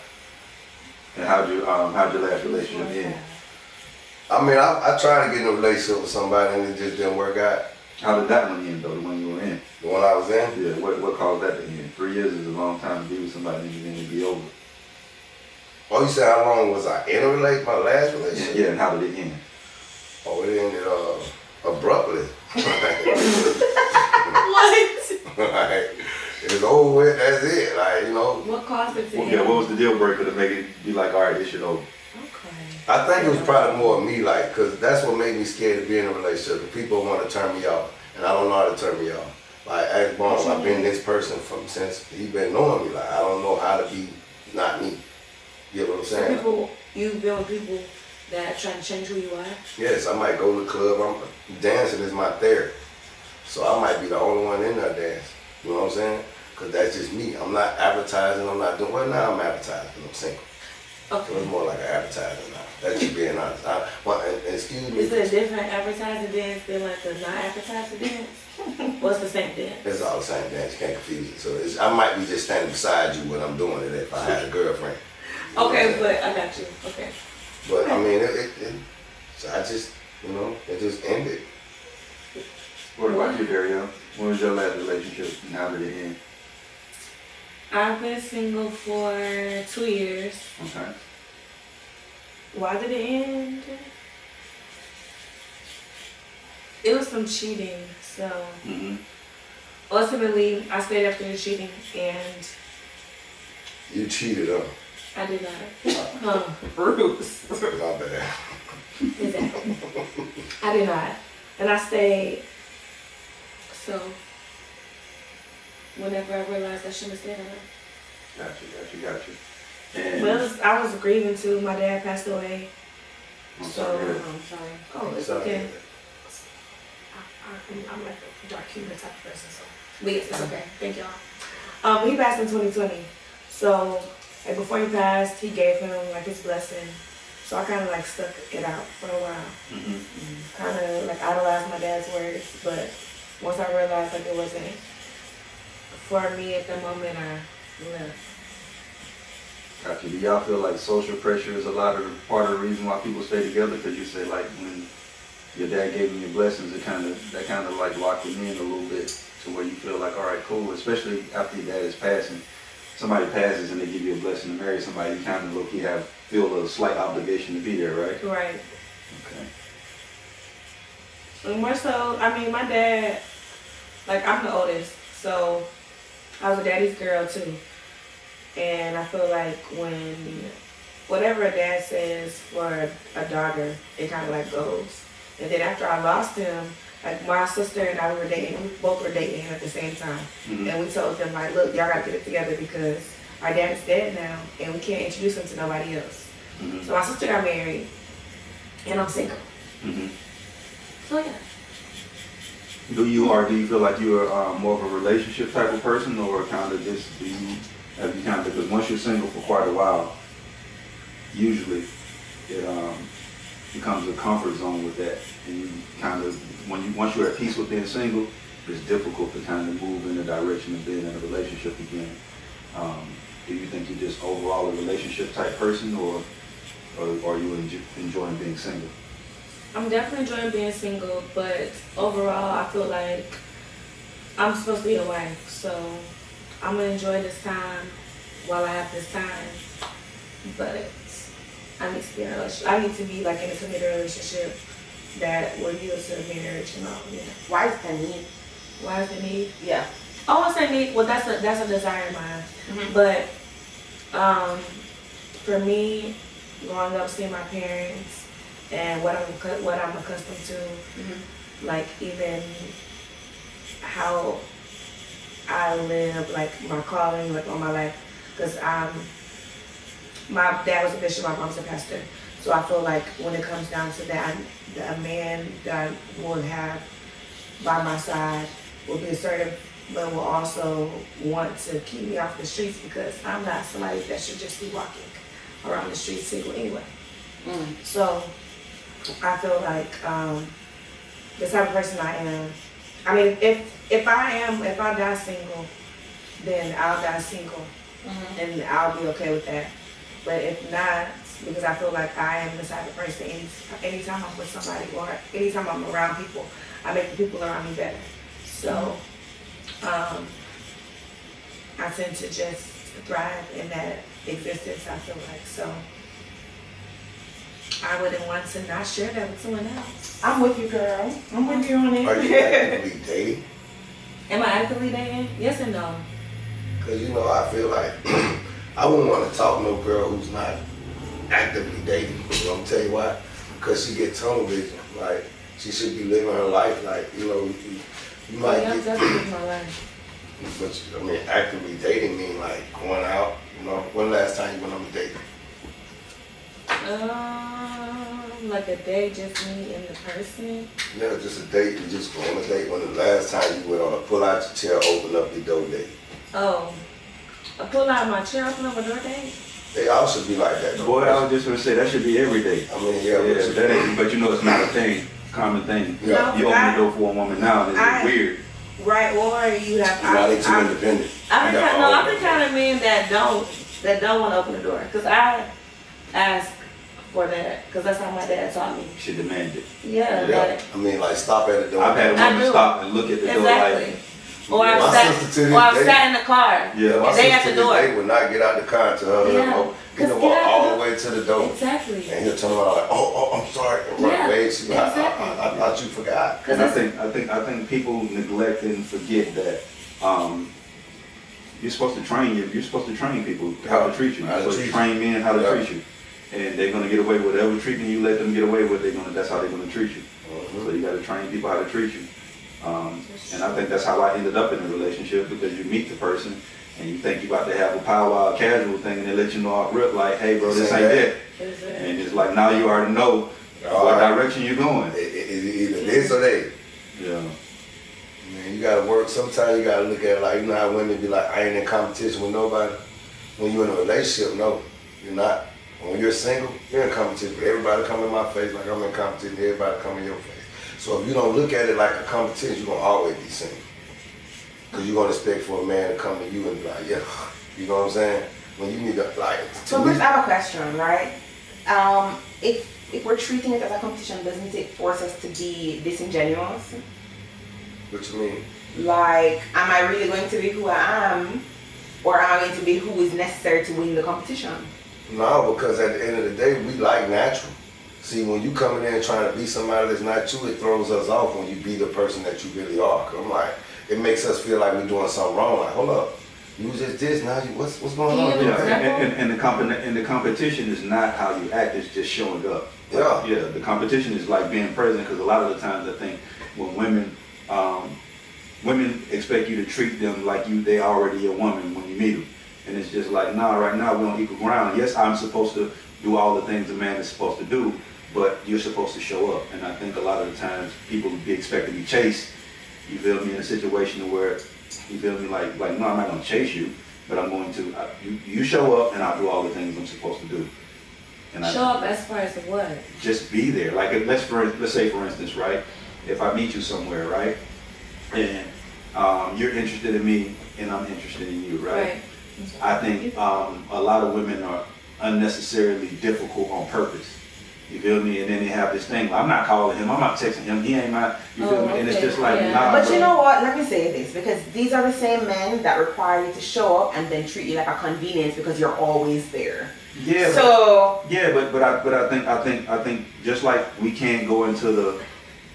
And how'd your last relationship end? I mean, I tried to get in a relationship with somebody and it just didn't work out. How did that one end though, the one you were in? The one I was in, Yeah, what caused that to end? 3 years is a long time to be with somebody and then it'd be over. Oh, you said how long was I in a relationship? My last relationship? Yeah, and how did it end? Oh, it ended abruptly. What? Like, it was over with. That's it. Like, you know. What caused it to Well, end? yeah, what was the deal breaker to make it be like, all right, this shit over? Okay. I think it was probably more of me, like, cause that's what made me scared to be in a relationship. If people want to turn me off, and I don't know how to turn me off. Like, as Bones, I've been this person since he been knowing me. Like, I don't know how to be not me. You know what I'm So saying? you've been with people that trying to change who you are? Yes, I might go to the club. Dancing is my therapy. So I might be the only one in there dancing. You know what I'm saying? Because that's just me. I'm not advertising. I'm not doing, well, now I'm advertising. I'm single. Okay. So it's more like an advertising now. That's just being honest. Excuse me. Is it a different advertising dance than like the non-advertising dance? What's the same dance? It's all the same dance. You can't confuse it. So I might be just standing beside you when I'm doing it if I had a girlfriend. You know Okay, what I'm saying? but I got you. Okay. But I mean, so I just, you know, it just ended. What about you, Darriel? When was your last relationship and how did it end? I've been single for 2 years. Okay. Why did it end? It was some cheating, so Mm-hmm. ultimately I stayed after the cheating and You cheated, huh? I did not. Bruce. My bad. Exactly. I did not. And I stayed. So whenever I realized I shouldn't have stayed on it. Got you. And Well, I was grieving too. My dad passed away. I'm So sorry to hear that. I'm sorry. Oh, it's Sorry. okay. I'm like a dark humor type of person, so. But yes, it's okay. Thank y'all. He passed in 2020. So, like before he passed, he gave him like his blessing. So I kind of like stuck it out for a while. Mm-hmm. Kind of like idolized my dad's words, but once I realized like it wasn't for me at the moment, I left. Got you. Do y'all feel like social pressure is part of the reason why people stay together? Because you say like when your dad gave you your blessings, that kind of like locked it in a little bit to where you feel like, all right, cool. Especially after your dad is passing, somebody passes and they give you a blessing to marry somebody, you kind of low-key feel a slight obligation to be there, right? Right. Okay. And more so, I mean, my dad, like I'm the oldest, so I was a daddy's girl too. And I feel like whatever a dad says for a daughter, it kind of like goes. And then after I lost him, like my sister and I were dating, we both were dating him at the same time. Mm-hmm. And we told them like, look, y'all gotta get it together because our dad is dead now and we can't introduce him to nobody else. Mm-hmm. So my sister got married and I'm single. Mm-hmm. So yeah. Do you feel like you're more of a relationship type of person, or kind of just because once you're single for quite a while, usually it becomes a comfort zone with that, and you kind of once you're at peace with being single, it's difficult to kind of move in the direction of being in a relationship again. Do you think you're just overall a relationship type person, or are you enjoying being single? I'm definitely enjoying being single, but overall, I feel like I'm supposed to be a wife, so I'm gonna enjoy this time while I have this time. But I need to be in a relationship. I need to be like in a committed relationship that will yield to the marriage and all. Yeah. Why is the need? Why is the need? Yeah. I won't say need. Well, that's a desire of mine. Mm-hmm. But for me, growing up, seeing my parents. And what I'm accustomed to, Mm-hmm. like even how I live, like my calling, like all my life, because my dad was a bishop, my mom's a pastor, so I feel like when it comes down to that, a man that I will have by my side will be assertive, but will also want to keep me off the streets because I'm not somebody that should just be walking around the streets single anyway. Mm. So I feel like the type of person I am. I mean, if I die single, then I'll die single, Mm-hmm. and I'll be okay with that. But if not, because I feel like I am the type of person, anytime I'm with somebody or anytime I'm around people, I make the people around me better. So I tend to just thrive in that existence, I feel like. So I wouldn't want to not share that with someone else. I'm with you, girl. I'm with you on it. Are you actively dating? Am I actively dating? Yes and no. Because, you know, I feel like I wouldn't want to talk to no girl who's not actively dating. You know, I'm tell you why? Because she get tunnel vision. Like, she should be living her life. Like, you know, you might I'm get... definitely living my life. But, I mean, actively dating mean like going out. You know, when last time you went on a date? Like a date, just me and the person. Yeah, just a date. You just go on a date. When the last time you went on a pull out your chair, open up your door date? Oh, I pull out my chair, open up a door date. They all should be like that. Though. Boy, I was just gonna say that should be every day. I mean, yeah, Yeah, but that ain't. But you know, it's not a thing, common thing. Yeah. You open the door for a woman now, and it's weird. Right, or you have. You're not too independent. I'm the kind of man that don't want to open the door, because I ask for that, because that's how my dad taught me. You should demand it. Yeah, Yeah. like, I mean, like stop at the door. I've had a woman stop and look at the door exactly. like. Or My I've sister to this sat day- in the car. Yeah, My and they at sister the door. They would not get out the car until her Yeah. husband get to Cause walk get out all the- the way to the door. Exactly. And he'll turn around like, oh, I'm sorry, and run Yeah, away. She be like, exactly. I thought you forgot. Cause And I think people neglect and forget that you're supposed to train people how to treat you. How to You're supposed treat to you. train men how to Yeah. treat you. And they're gonna get away with whatever treatment you let them get away with, that's how they're gonna treat you. So you gotta train people how to treat you. And I think that's how I ended up in a relationship, because you meet the person and you think you're about to have a powwow casual thing, and they let you know off rip like, hey bro, this ain't that. And it's like, now you already know what direction you're going. It's either this or that. Yeah. Man, you gotta work. Sometimes you gotta look at it like, you know how women be like, I ain't in competition with nobody. When you're in a relationship, no, you're not. When you're single, you're in competition with everybody come in my face like I'm in competition, everybody come in your face. So if you don't look at it like a competition, you're gonna always be single. Cause you're gonna expect for a man to come to you and be like, yeah, you know what I'm saying? When you need to, like, So Bruce, I have a question, right? If we're treating it as a competition, doesn't it force us to be disingenuous? what you mean? Like, am I really going to be who I am, or am I going to be who is necessary to win the competition? No, because at the end of the day, we like natural. See, when you coming in trying to be somebody that's not you, it throws us off when you be the person that you really are. 'Cause I'm like, it makes us feel like we're doing something wrong. Like, hold up, you was just this, now you, what's going on? Yeah, Yeah, and the competition is not how you act, it's just showing up. Yeah. Yeah, the competition is like being present, because a lot of the times I think when women expect you to treat them like they already a woman when you meet them. And it's just like, nah, right now we're on equal ground. Yes, I'm supposed to do all the things a man is supposed to do, but you're supposed to show up. And I think a lot of the times people be expected to be chased, you feel me, in a situation where, you feel me, like no, I'm not going to chase you, but I'm going to, you show up and I'll do all the things I'm supposed to do. And show up as far as what? Just be there. Like, let's say for instance, right, if I meet you somewhere, right, and you're interested in me and I'm interested in you, right? I think a lot of women are unnecessarily difficult on purpose. You feel me? And then they have this thing, I'm not calling him, I'm not texting him, he ain't my, you feel me? And it's just like, nah. But bro. you know what? Let me say this, because these are the same men that require you to show up and then treat you like a convenience because you're always there. Yeah. So But I think just like we can't go into the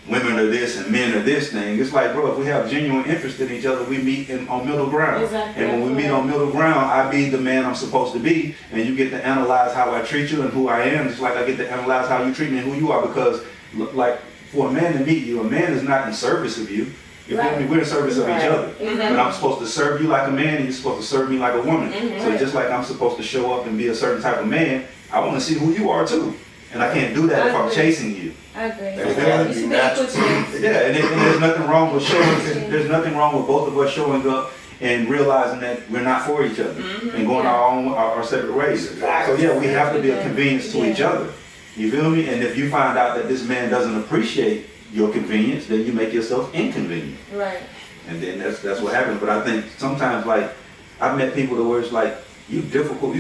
women are this and men are this thing. It's like, bro, if we have genuine interest in each other, we meet on middle ground. Exactly. And when we meet on middle ground, I be the man I'm supposed to be, and you get to analyze how I treat you and who I am, just like I get to analyze how you treat me and who you are. Because, like, for a man to meet you, a man is not in service of you. You feel me? We're in service of each other. But I'm supposed to serve you like a man, and you're supposed to serve me like a woman. So just like I'm supposed to show up and be a certain type of man, I want to see who you are too. And I can't do that if I'm chasing you. I agree. And it gotta be natural. Yeah, and there's nothing wrong with there's nothing wrong with both of us showing up and realizing that we're not for each other and going our separate ways. So yeah, we have to be a convenience to each other. You feel me? And if you find out that this man doesn't appreciate your convenience, then you make yourself inconvenient. Right. And then that's what happens. But I think sometimes, like, I've met people where it's like, you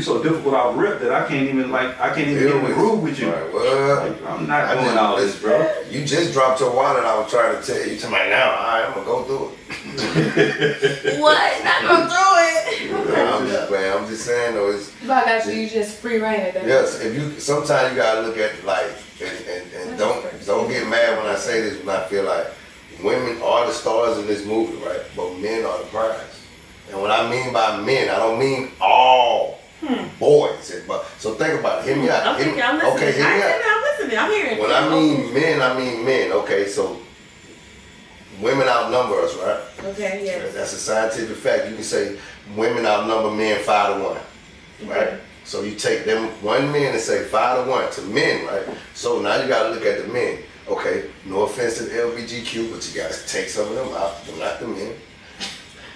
so difficult off rip that I can't even get in the groove with you. Right, what? Like, I'm not doing all this, bro. You just dropped your wallet. I was trying to tell you. To my now, all right, I'm gonna go through it. What? Not gonna do it. I'm just playing. I'm just just saying though is. But I got you. You just free reign at that. Yes, if you sometimes you gotta look at life and don't get mad when I say this when I feel like women are the stars in this movie, right? But men are the prize. And what I mean by men, I don't mean all boys. But so think about it. Hear me out. I'm listening. Okay, hear me out. I'm listening. I'm hearing. When I mean men. Okay, so women outnumber us, right? Okay, yes. That's a scientific fact. You can say women outnumber men 5-1, right? So you take them one man and say 5-1 to men, right? So now you gotta look at the men. Okay, no offense to the LBGQ, but you gotta take some of them out. They're not the men.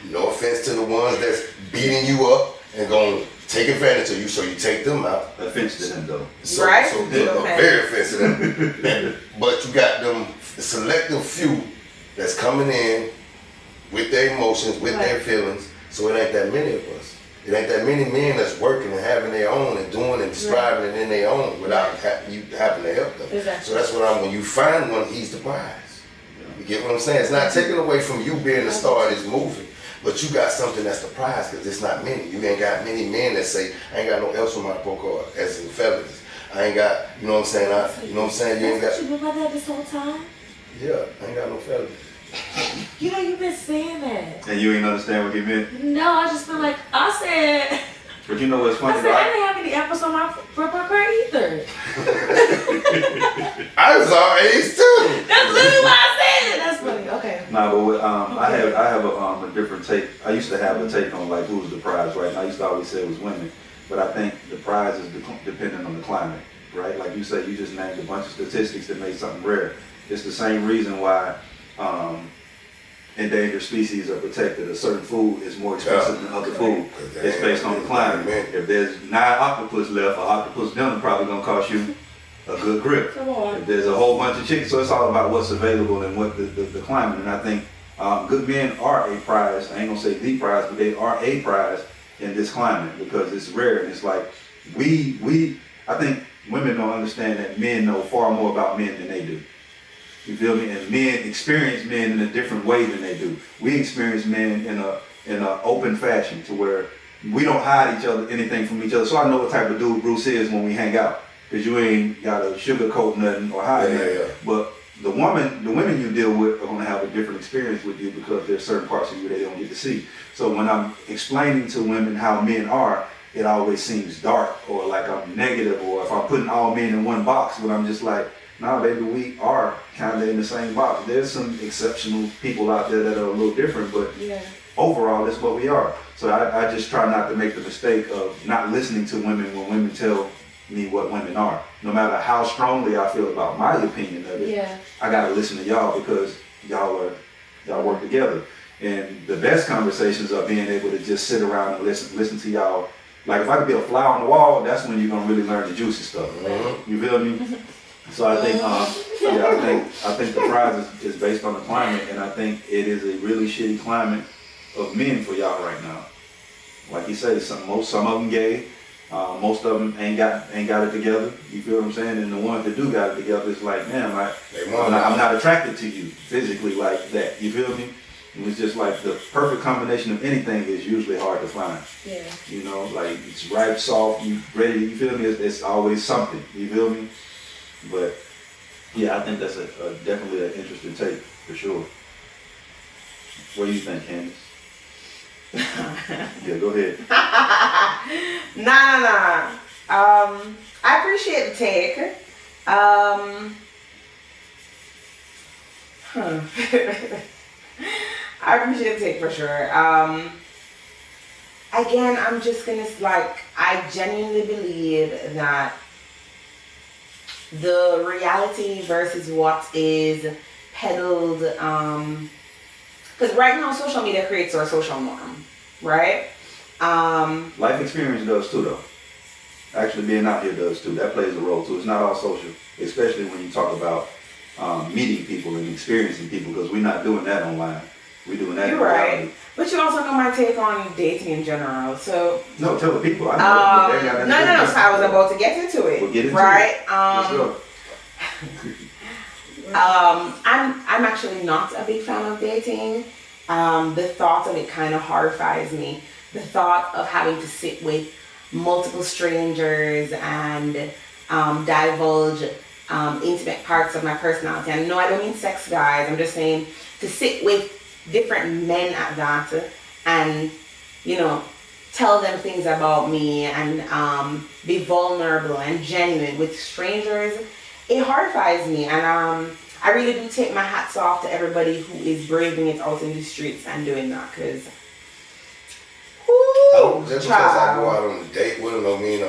No offense to the ones that's beating you up and gonna take advantage of you, so you take them out. Offense to them though. So, Right? So very offensive to them. But you got them selective few that's coming in with their emotions, with their feelings. So it ain't that many of us. It ain't that many men that's working and having their own and doing and striving and in their own without you having to help them. Exactly. So that's what when you find one, he's the prize. You get what I'm saying? It's not taken away from you being the star of this movie, but you got something that's the prize because it's not many. You ain't got many men that say, I ain't got no else on my report card, as in felonies. I ain't got, you know what I'm saying? You know what I'm saying? You ain't got. You been like that this whole time? Yeah, I ain't got no felonies. You know, you've been saying that. And you ain't understand what he meant? No, I just feel like, I said, But you know what's funny? I didn't have any apples on my report card either. I was all A's too. That's literally what I said. That's funny. Okay. Nah, but I have a different take. I used to have a take on like who's the prize, right? And I used to always say it was women, but I think the prize is dependent on the climate, right? Like you said, you just named a bunch of statistics that made something rare. It's the same reason why endangered species are protected. A certain food is more expensive than other food. It's based on the climate. If there's 9 octopus left, an octopus dinner probably gonna cost you a good grip. Come on. If there's a whole bunch of chicken, so it's all about what's available and what the climate. And I think good men are a prize. I ain't gonna say the prize, but they are a prize in this climate because it's rare and it's like I think women don't understand that men know far more about men than they do. You feel me? And men experience men in a different way than they do. We experience men in a open fashion to where we don't hide anything from each other. So I know what type of dude Bruce is when we hang out. Cause you ain't gotta sugarcoat nothing or hide nothing. But the women you deal with are gonna have a different experience with you because there's certain parts of you they don't get to see. So when I'm explaining to women how men are, it always seems dark or like I'm negative, or if I'm putting all men in one box, when I'm just like, nah, baby, we are kind of in the same box. There's some exceptional people out there that are a little different, but overall, that's what we are. So I just try not to make the mistake of not listening to women when women tell me what women are. No matter how strongly I feel about my opinion of it, I gotta listen to y'all because y'all work together. And the best conversations are being able to just sit around and listen to y'all. Like if I could be a fly on the wall, that's when you're gonna really learn the juicy stuff. You feel me? So I think, I think the prize is based on the climate, and I think it is a really shitty climate of men for y'all right now. Like you say, some of them gay, most of them ain't got it together. You feel what I'm saying? And the ones that do got it together, it's like, man, I'm not attracted to you physically like that. You feel me? And it's just like the perfect combination of anything is usually hard to find. Yeah. You know, like it's ripe, soft, you ready. You feel me? It's always something. You feel me? But yeah, I think that's definitely an interesting take for sure. What do you think, Candace? Yeah, go ahead. Nah. I appreciate the take. I appreciate the take for sure. Again, I'm just gonna I genuinely believe that the reality versus what is peddled, because right now social media creates our social norm, right? Life experience does too, though. Actually being out here does too. That plays a role too. It's not all social, especially when you talk about meeting people and experiencing people, because we're not doing that online. We're doing that. You're right. But you also know my take on dating in general, so. No, tell the people. I know. No. So I was about to get into it. We'll get into it. Let's go. I'm actually not a big fan of dating. The thought of it kind of horrifies me. the thought of having to sit with multiple strangers and divulge intimate parts of my personality. And no, I don't mean sex, guys. I'm just saying to sit with different men at that and, you know, tell them things about me and be vulnerable and genuine with strangers. It horrifies me, and I really do take my hats off to everybody who is braving it out in the streets and doing that, because just because I go out on a date with them don't mean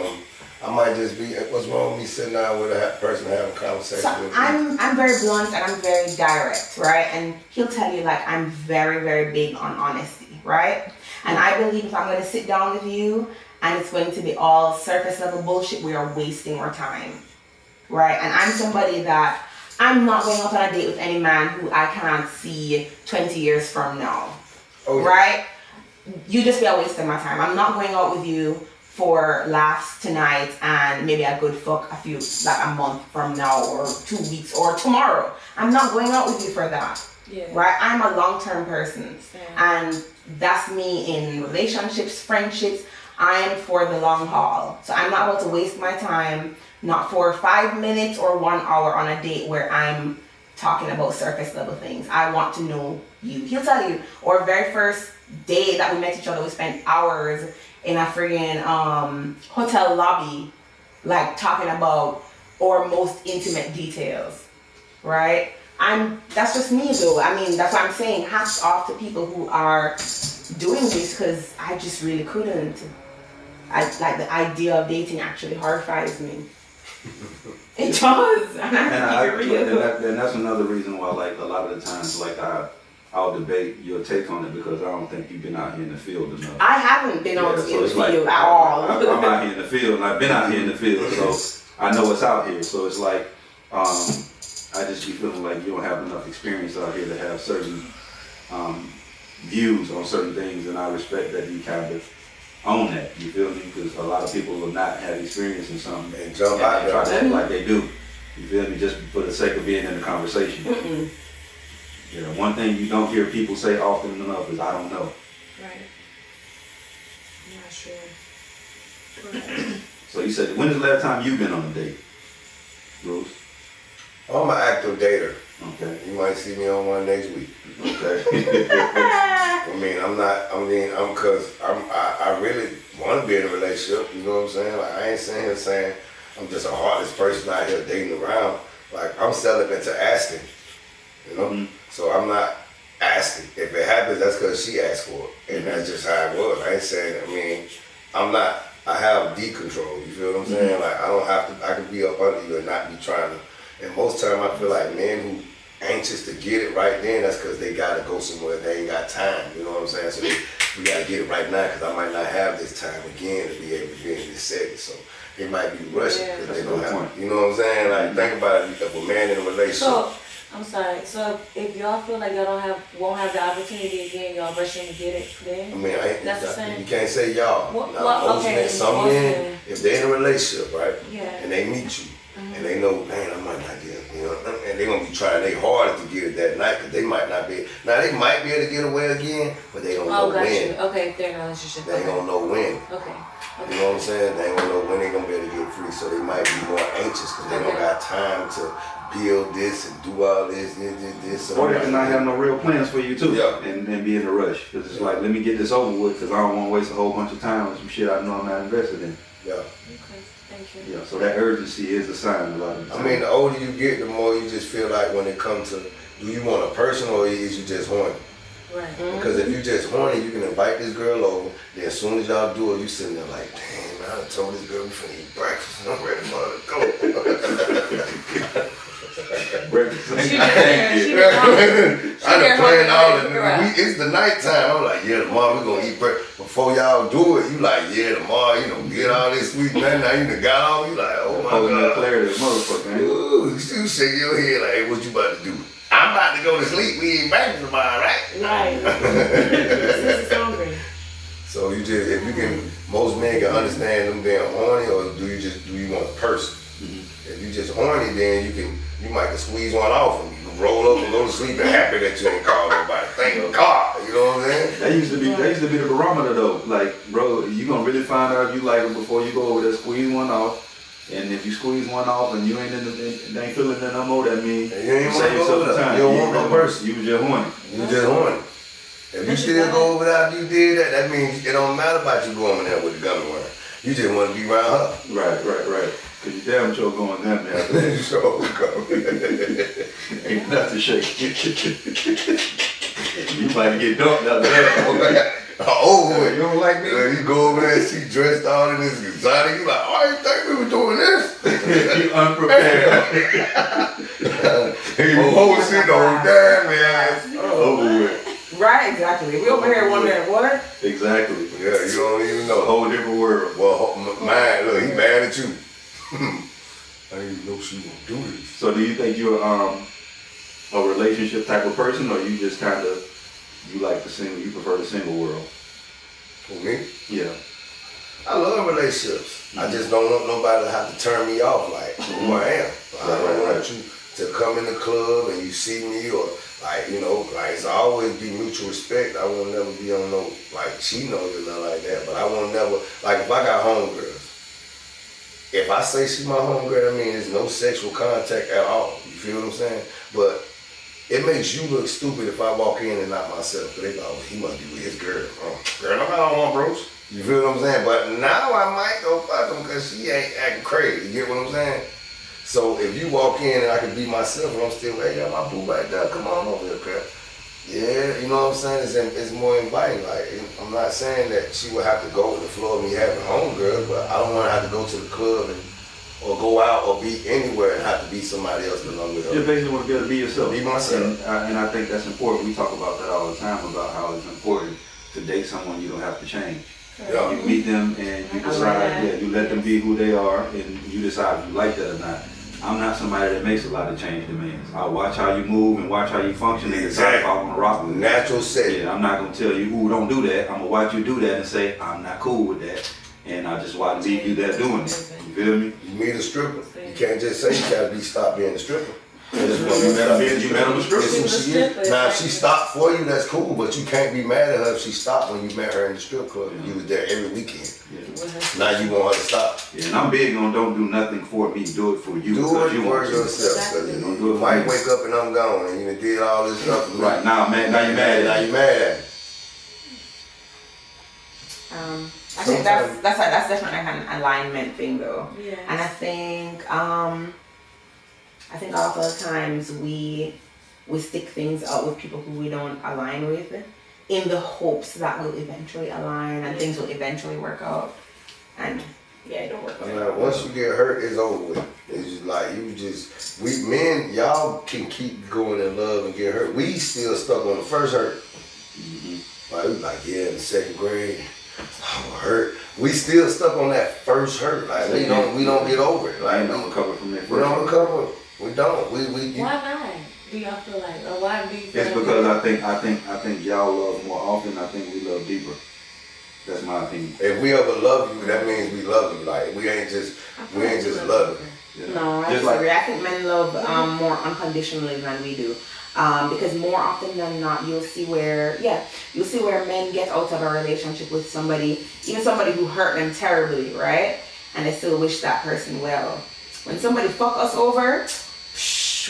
I might just be, what's wrong with me sitting down with a person having a conversation so with I'm very blunt and I'm very direct, right? And he'll tell you, like, I'm very, very big on honesty, right? And I believe if I'm going to sit down with you and it's going to be all surface level bullshit, we are wasting our time, right? And I'm somebody that I'm not going out on a date with any man who I cannot see 20 years from now, right? You just be a waste of my time. I'm not going out with you for laughs tonight and maybe a good fuck a month from now or 2 weeks or tomorrow. I'm not going out with you for that. Yeah. Right? I'm a long-term person. Yeah. And that's me in relationships, friendships. I am for the long haul. So I'm not about to waste my time, not for 5 minutes or 1 hour on a date where I'm talking about surface level things. I want to know you. He'll tell you, our very first day that we met each other, we spent hours in a friggin' hotel lobby, like talking about our most intimate details, right? That's just me though. I mean, that's what I'm saying. Hats off to people who are doing this, because I just really couldn't. Like the idea of dating actually horrifies me. It does, and and that's another reason why, like, a lot of the times, like, I'll debate your take on it, because I don't think you've been out here in the field enough. I haven't been out in the field at all. I'm out here in the field, and I've been out here in the field, so I know what's out here. So it's like, I just be feeling like you don't have enough experience out here to have certain views on certain things, and I respect that you kind of own that. You feel me? Because a lot of people will not have experience in something and jump out and try to act like they do. You feel me? Just for the sake of being in the conversation. Mm-mm. You know, one thing you don't hear people say often enough is, I don't know. Right. I'm not sure. Right. So you said, when is the last time you've been on a date, Bruce? I'm an active dater. Okay. You might see me on one next week. Okay. I really want to be in a relationship, you know what I'm saying? Like, I ain't sitting here saying I'm just a heartless person out here dating around. Like, I'm celibate to asking, you know? Mm-hmm. So I'm not asking. If it happens, that's because she asked for it. And that's just how it was. I ain't saying, I have D-control, you feel what I'm saying? Like, I don't have to, I can be up under you and not be trying to. And most time I feel like men who anxious to get it right then, that's because they gotta go somewhere, they ain't got time, you know what I'm saying? So we gotta get it right now, because I might not have this time again to be able to be in this setting. So they might be rushing because they don't have, you know what I'm saying? Like, think about it, if a man in a relationship. So, I'm sorry, so if y'all feel like y'all won't have the opportunity again, y'all rushing to get it then? I mean, that's the same. You can't say y'all. Some men, if they're in a relationship, right? Yeah. And they meet you, and they know, man, I might not get it, you know, and they're gonna be trying their hardest to get it that night, because they might not be. Now they might be able to get away again, but they don't know when. Okay, they're in a relationship. They don't know when. Okay. You know what I'm saying? They don't know when they're gonna be able to get free, so they might be more anxious because they don't got time to build this and do all this. Or they can not have no real plans for you too, and be in a rush. Because it's like, let me get this over with, because I don't want to waste a whole bunch of time on some shit I know I'm not invested in. Yeah. Okay, thank you. Yeah, so that urgency is a sign a lot of the time. I mean, the older you get, the more you just feel like when it comes to, do you want a person or is you just horny? Right. Because if you just horny, you can invite this girl over, then as soon as y'all do it, you sitting there like, damn, man, I done told this girl we finna eat breakfast and I'm ready for her to go. Breakfast. I done planned all the, it's the nighttime. I'm like, yeah, tomorrow we gonna eat breakfast. Before y'all do it, you like, yeah, tomorrow, you know, get all this sweet nothing. Now you done got all, you like, oh my God. Clarity, motherfucker, man. Ooh, you shake your head like, hey, what you about to do? I'm about to go to sleep. We ain't back tomorrow, right? Right. This is hungry. So you just, if you can, most men can understand them being horny, or do you want a person? Mm-hmm. If you just horny, then you might can squeeze one off and you can roll up and go to sleep and happy that you ain't called nobody. Thank God, you You know what I'm saying? That used to be the barometer though. Like, bro, you gonna really find out if you like them before you go over there, squeeze one off. And if you squeeze one off and you ain't ain't feeling that no more, that means you save yourself the time. You don't want no person. You was just horny. You just horny. If you still go over there after you did that, that means it don't matter about you going in there with the gummy worm. You just want to be around her. Right. Cause you damn sure going down there after that. So, Ain't nothing shaking. You might get dumped out there. Oh, you don't like me? You go over there and she dressed all in this exotic. You like, oh, you think we were doing this? You unprepared. Hey, you whole shit on damn man. Over with. Right, exactly. We over here wondering what? Exactly. Yeah, you don't even know. A whole different world. Well, mine, look, he mad at you. I didn't even know she was gonna do this. So do you think you're a relationship type of person, or you just kind of, you prefer the single world? For me? Yeah. I love relationships. I just don't want nobody to have to turn me off like who I am. I don't want you to come in the club and you see me or like, you know, like it's always be mutual respect. I won't never be on no like cheating on you or nothing like that. But I won't never, like if I got homegirls, if I say she my homegirl, I mean there's no sexual contact at all. You feel what I'm saying? But it makes you look stupid if I walk in and not myself. Cause they go, oh, he must be with his girl. Oh, girl, I don't want Bruce. You feel what I'm saying? But now I might go fuck him because she ain't acting crazy. You get what I'm saying? So if you walk in and I can be myself and I'm still, hey, got my boo right there. Come on over here, girl. Yeah, you know what I'm saying? It's more inviting. Like, I'm not saying that she would have to go with the flow of me having homegirls, but I don't want to have to go to the club or go out or be anywhere and have to be somebody else because I'm with her. You basically want to be able to be yourself. Be myself. And I think that's important. We talk about that all the time, about how it's important to date someone you don't have to change. Yeah. You meet them and you decide, you let them be who they are and you decide if you like that or not. I'm not somebody that makes a lot of change demands. I watch how you move and watch how you function and decide if I want to rock with you. Natural setting. Yeah, I'm not going to tell you, ooh, don't do that. I'm going to watch you do that and say, I'm not cool with that. And I just want to leave you there doing it. You feel me? You meet a stripper. You can't just say you gotta stop being a stripper. You met him a stripper. Now if she stopped for you, that's cool, but you can't be mad at her if she stopped when you met her in the strip club and you was there every weekend. Yeah. Now you want her to stop. Yeah, and I'm big on don't do nothing for me, do it for you. Do it you for yourself. Exactly. You might wake up and I'm gone and you did all this stuff. Right, now you mad at me. I think that's definitely like an alignment thing though. Yes. And I think a lot of times we stick things out with people who we don't align with in the hopes that we'll eventually align and things will eventually work out. And yeah, it don't work out. Once you get hurt, it's over with. It's just like we men, y'all can keep going in love and get hurt. We still stuck on the first hurt. Mm-hmm. Like we like, yeah, in the second grade, I'm hurt. We still stuck on that first hurt. Like we don't get over it. Like we don't recover from that. We don't recover. We don't. Why not? Do y'all feel like, or why do you feel it's like because I think y'all love more often. I think we love deeper. That's my opinion. If we ever love you, that means we love you. Like we ain't just loving. Yeah. No, I disagree. I think men love more unconditionally than we do. Because more often than not, you'll see where men get out of a relationship with somebody, even somebody who hurt them terribly, right? And they still wish that person well. When somebody fuck us over,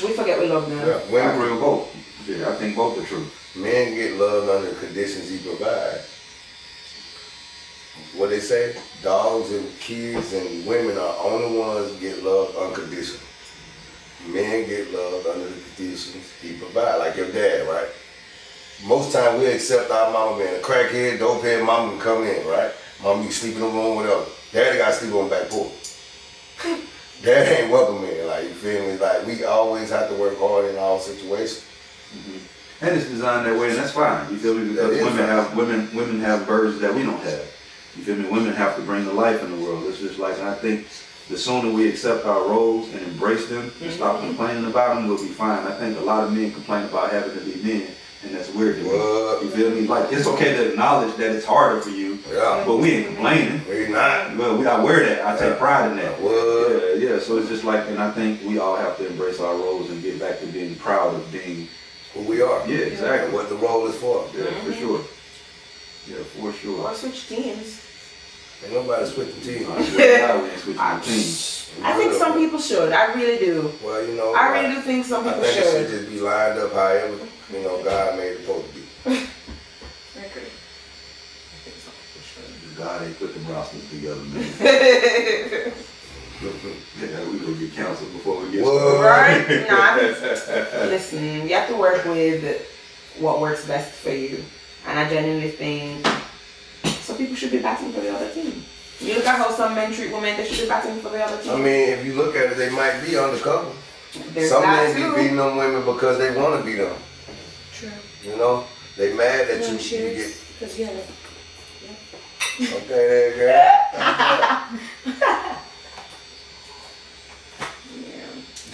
we forget we love them. Yeah, I agree with both. Yeah, I think both are true. Men get loved under the conditions he provides. What they say, dogs and kids and women are only ones who get loved unconditionally. Men get loved under the conditions he provides, like your dad, right? Most time we accept our mama being a crackhead, dopehead, mama can come in, right? Mama, you sleep in the room, whatever. Daddy got to sleep on the back porch. Dad ain't welcome in, like, you feel me? Like, we always have to work hard in all situations. Mm-hmm. And it's designed that way, and that's fine. You feel me? Because women have birds that we don't have. You feel me? Women have to bring the life in the world. It's just like, I think the sooner we accept our roles and embrace them and stop complaining about them, we'll be fine. I think a lot of men complain about having to be men, and that's weird to me. You feel me? Like, it's okay to acknowledge that it's harder for you, but we ain't complaining. We're not. Well, I wear that. I take pride in that. What? Yeah. So it's just like, and I think we all have to embrace our roles and get back to being proud of being who we are. Yeah, exactly. And what the role is for. Yeah, for sure. Yeah, for sure. Or switch teams. Ain't nobody switching teams. I swear to God, we ain't switching the teams. I think some people should. I really do. Well, you know, I really do think some I people think it should should. just be lined up however, you know, God made it supposed to be. I agree. I think some people should. God ain't put the rosters together, man. Yeah, we gonna get counseled before we get Whoa. started. Right? Nah, listen, you have to work with what works best for you. And I genuinely think some people should be batting for the other team. You look at how some men treat women, they should be batting for the other team. I mean, if you look at it, they might be undercover. There's Some that men too. be beating them women because they want to beat them. True. You know, they mad that you get. Because yeah. Okay, there, girl.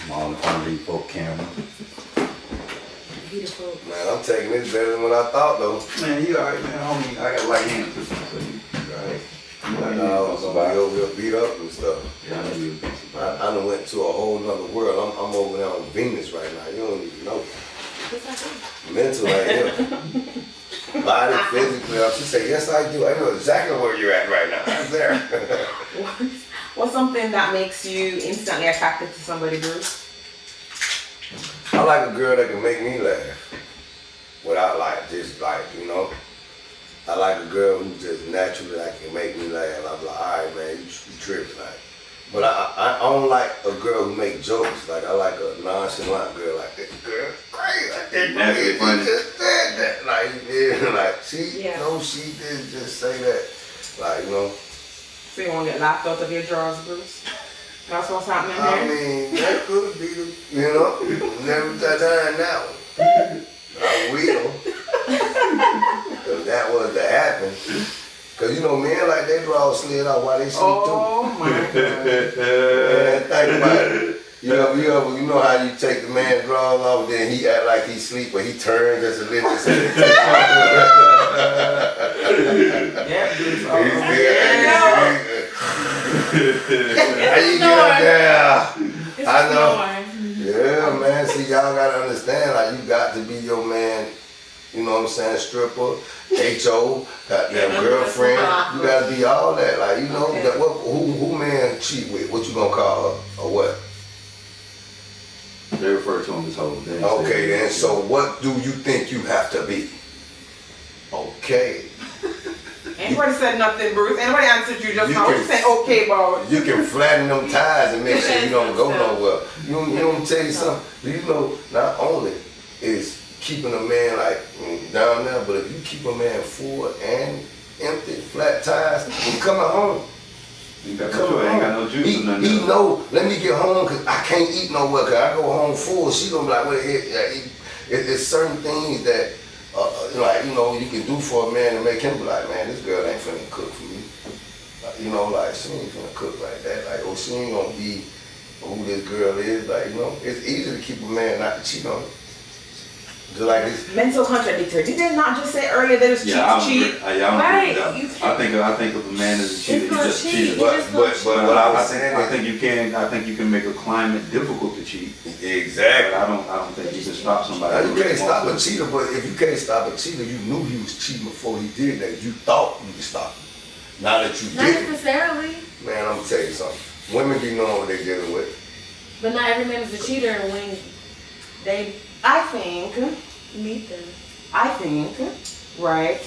I'm all in front of these folk camera. Beautiful. Man, I'm taking this better than what I thought though. Man, you alright, man. Homie, I got light hands too, so you alright. I know I was gonna be over here beat up and stuff. Yeah, I know you'll be I surprised. done went to a whole nother world. I'm over there on Venus right now. You don't even know. Mental right here. Body, physically. She said, yes, I do. I know exactly where you're at right now. I'm there. What's something that makes you instantly attracted to somebody, Bruce? I like a girl that can make me laugh. Without like, just like, you know. I like a girl who just naturally like can make me laugh. I'm like, all right, man, you tripping, like. But I don't like a girl who make jokes. Like I like a nonchalant girl, like this girl crazy. I didn't know Naturally funny. she just said that. Like yeah, like she Yeah. no, she did just say that. Like you know. So you won't get laughed out of your drawers, Bruce? That's what's happening I here? mean, that could be the, you know, never done that one. I will. Cause that was to happen. Cause you know, men like they draw slid out while they sleep Oh my God. too. Man, think about it. You know how you take the man drawers off, then he act like he sleep, but he turns just a little. Yeah, Bruce. How you doing, girl? I know. Yeah, man. See, y'all gotta understand, like you got to be your man. You know what I'm saying? Stripper, HO, goddamn girlfriend. You gotta be all that. Like you know, Okay. that who man cheat with? What you gonna call her or what? They refer to him as whole. Okay, then. So what do you think you have to be? Okay. Anybody said nothing, Bruce? Anybody answered you just You now? can- What you saying okay about? You can flatten them tires and make sure you don't go nowhere. You know, tell you something. Do you know not only is keeping a man like down there, but if you keep a man full and empty, flat tires, when coming home, You got no, ain't got no juice or nothing. he know, let me get home because I can't eat nowhere because I go home full. She gonna be like, well, it's certain things that, like, you know, you can do for a man to make him be like, man, this girl ain't finna cook for me. You know, like, she ain't finna cook like that. Like, oh, she ain't gonna be who this girl is. Like, you know, it's easy to keep a man not to cheat on her. Just like this. Mental contradictory. Did they not just say earlier that it's cheat to cheat? Right. I think if a man is a cheater, It's he not just cheating. cheated. But what I was saying I is, think you can make a climate difficult to cheat. But exactly. I don't think you can stop somebody. Now, who you can't really stop a wants to. cheater, but if you can't stop a cheater, you knew he was cheating before he did that. You thought you could stop him. Now that you Not didn't, necessarily. man, I'm gonna tell you something. Women be knowing what they're dealing with. But not every man is a cheater when they I think, meet them. right,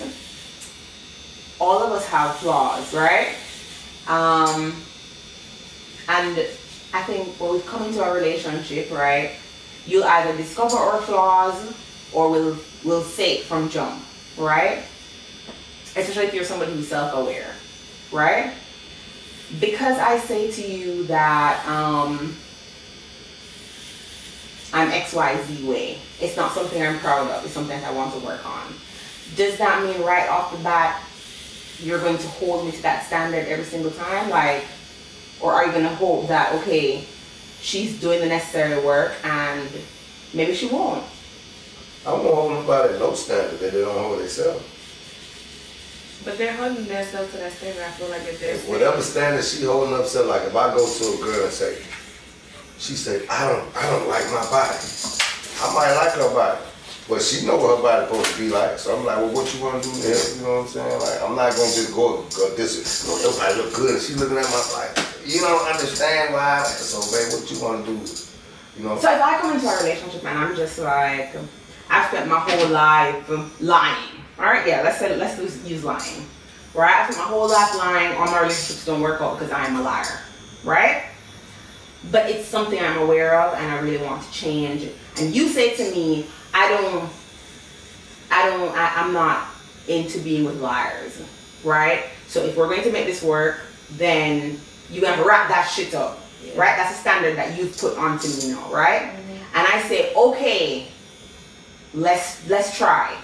all of us have flaws, right? And I think when we come into a relationship, right, you'll either discover our flaws or we'll say it from jump, right? Especially if you're somebody who's self-aware, right? Because I say to you that I'm XYZ way, it's not something I'm proud of, it's something I want to work on. Does that mean right off the bat you're going to hold me to that standard every single time? Like, or are you going to hope that, okay, she's doing the necessary work and maybe she won't? I won't hold nobody at no standard that they don't hold themselves. But they're holding themselves to that standard. I feel like if they're Whatever standard she holding up, so like if I go to a girl and she say, I don't like my body. I might like her body. But she know what her body supposed to be like. So I'm like, well, what you want to do there? You know what I'm saying? Like, I'm not going to just go this, your body look good. And she looking at my, like, you don't understand why. So, babe, what you want to do? You know? So if I come into a relationship and I'm just like, I've spent my whole life lying. All right, yeah, let's use lying. Right? I've spent my whole life lying. All my relationships don't work out because I am a liar. Right? But it's something I'm aware of and I really want to change. And you say to me, I'm not into being with liars, right? So if we're going to make this work, then you're going to wrap that shit up, right? That's a standard that you've put onto me now, right? Mm-hmm. And I say, okay, let's try,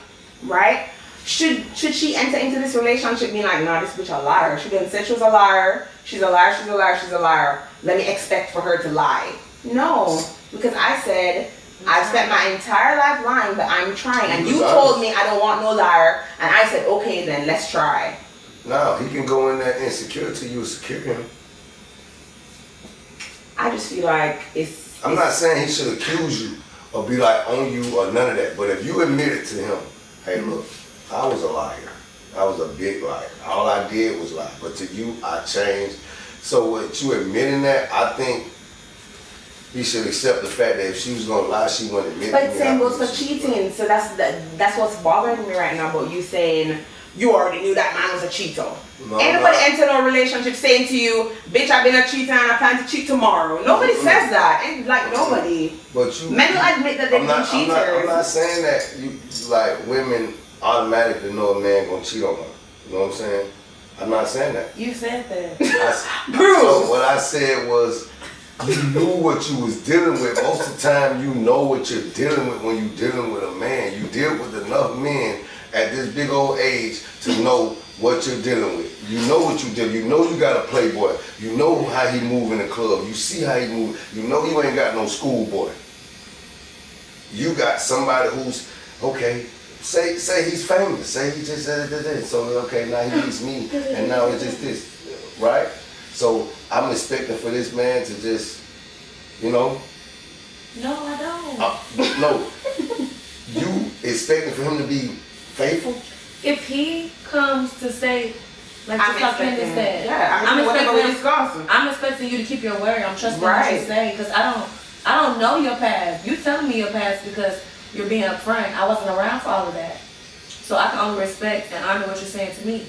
right? Should she enter into this relationship being like, nah, this bitch a liar? She didn't say she was a liar. She's a liar, she's a liar, she's a liar. Let me expect for her to lie. No, because I said, I've spent my entire life lying, but I'm trying. And you told me I don't want no liar. And I said, okay, then let's try. No, he can go in there insecure till you secure him. I just feel like I'm not saying he should accuse you or be like on you or none of that. But if you admit it to him, hey, look, I was a liar. I was a big liar. All I did was lie. But to you, I changed. So with you admitting that, I think he should accept the fact that if she was gonna lie, she wouldn't admit it. But same goes for cheating. So that's what's bothering me right now about you saying you already knew that man was a cheater. No, ain't nobody entered a relationship saying to you, bitch, I've been a cheater and I plan to cheat tomorrow. Nobody says that. Ain't like nobody. But you men will admit that they've been cheaters. I'm not saying that you like women automatically know a man gonna cheat on her. You know what I'm saying? I'm not saying that. You said that. Bruce. So what I said was, you knew what you was dealing with. Most of the time, you know what you're dealing with when you're dealing with a man. You deal with enough men at this big old age to know what you're dealing with. You know what you do. You know you got a playboy. You know how he move in the club. You see how he move. You know you ain't got no schoolboy. You got somebody who's, okay, say he's famous. Say he just said this. So, okay, now he needs me. And now it's just this, right? So I'm expecting for this man to just, you know. No, I don't. No. You expecting for him to be faithful? If he comes to say, like Candace said, yeah, I'm expecting you to keep your word. I'm trusting what you say because I don't know your past. You telling me your past because you're being upfront. I wasn't around for all of that, so I can only respect and honor what you're saying to me.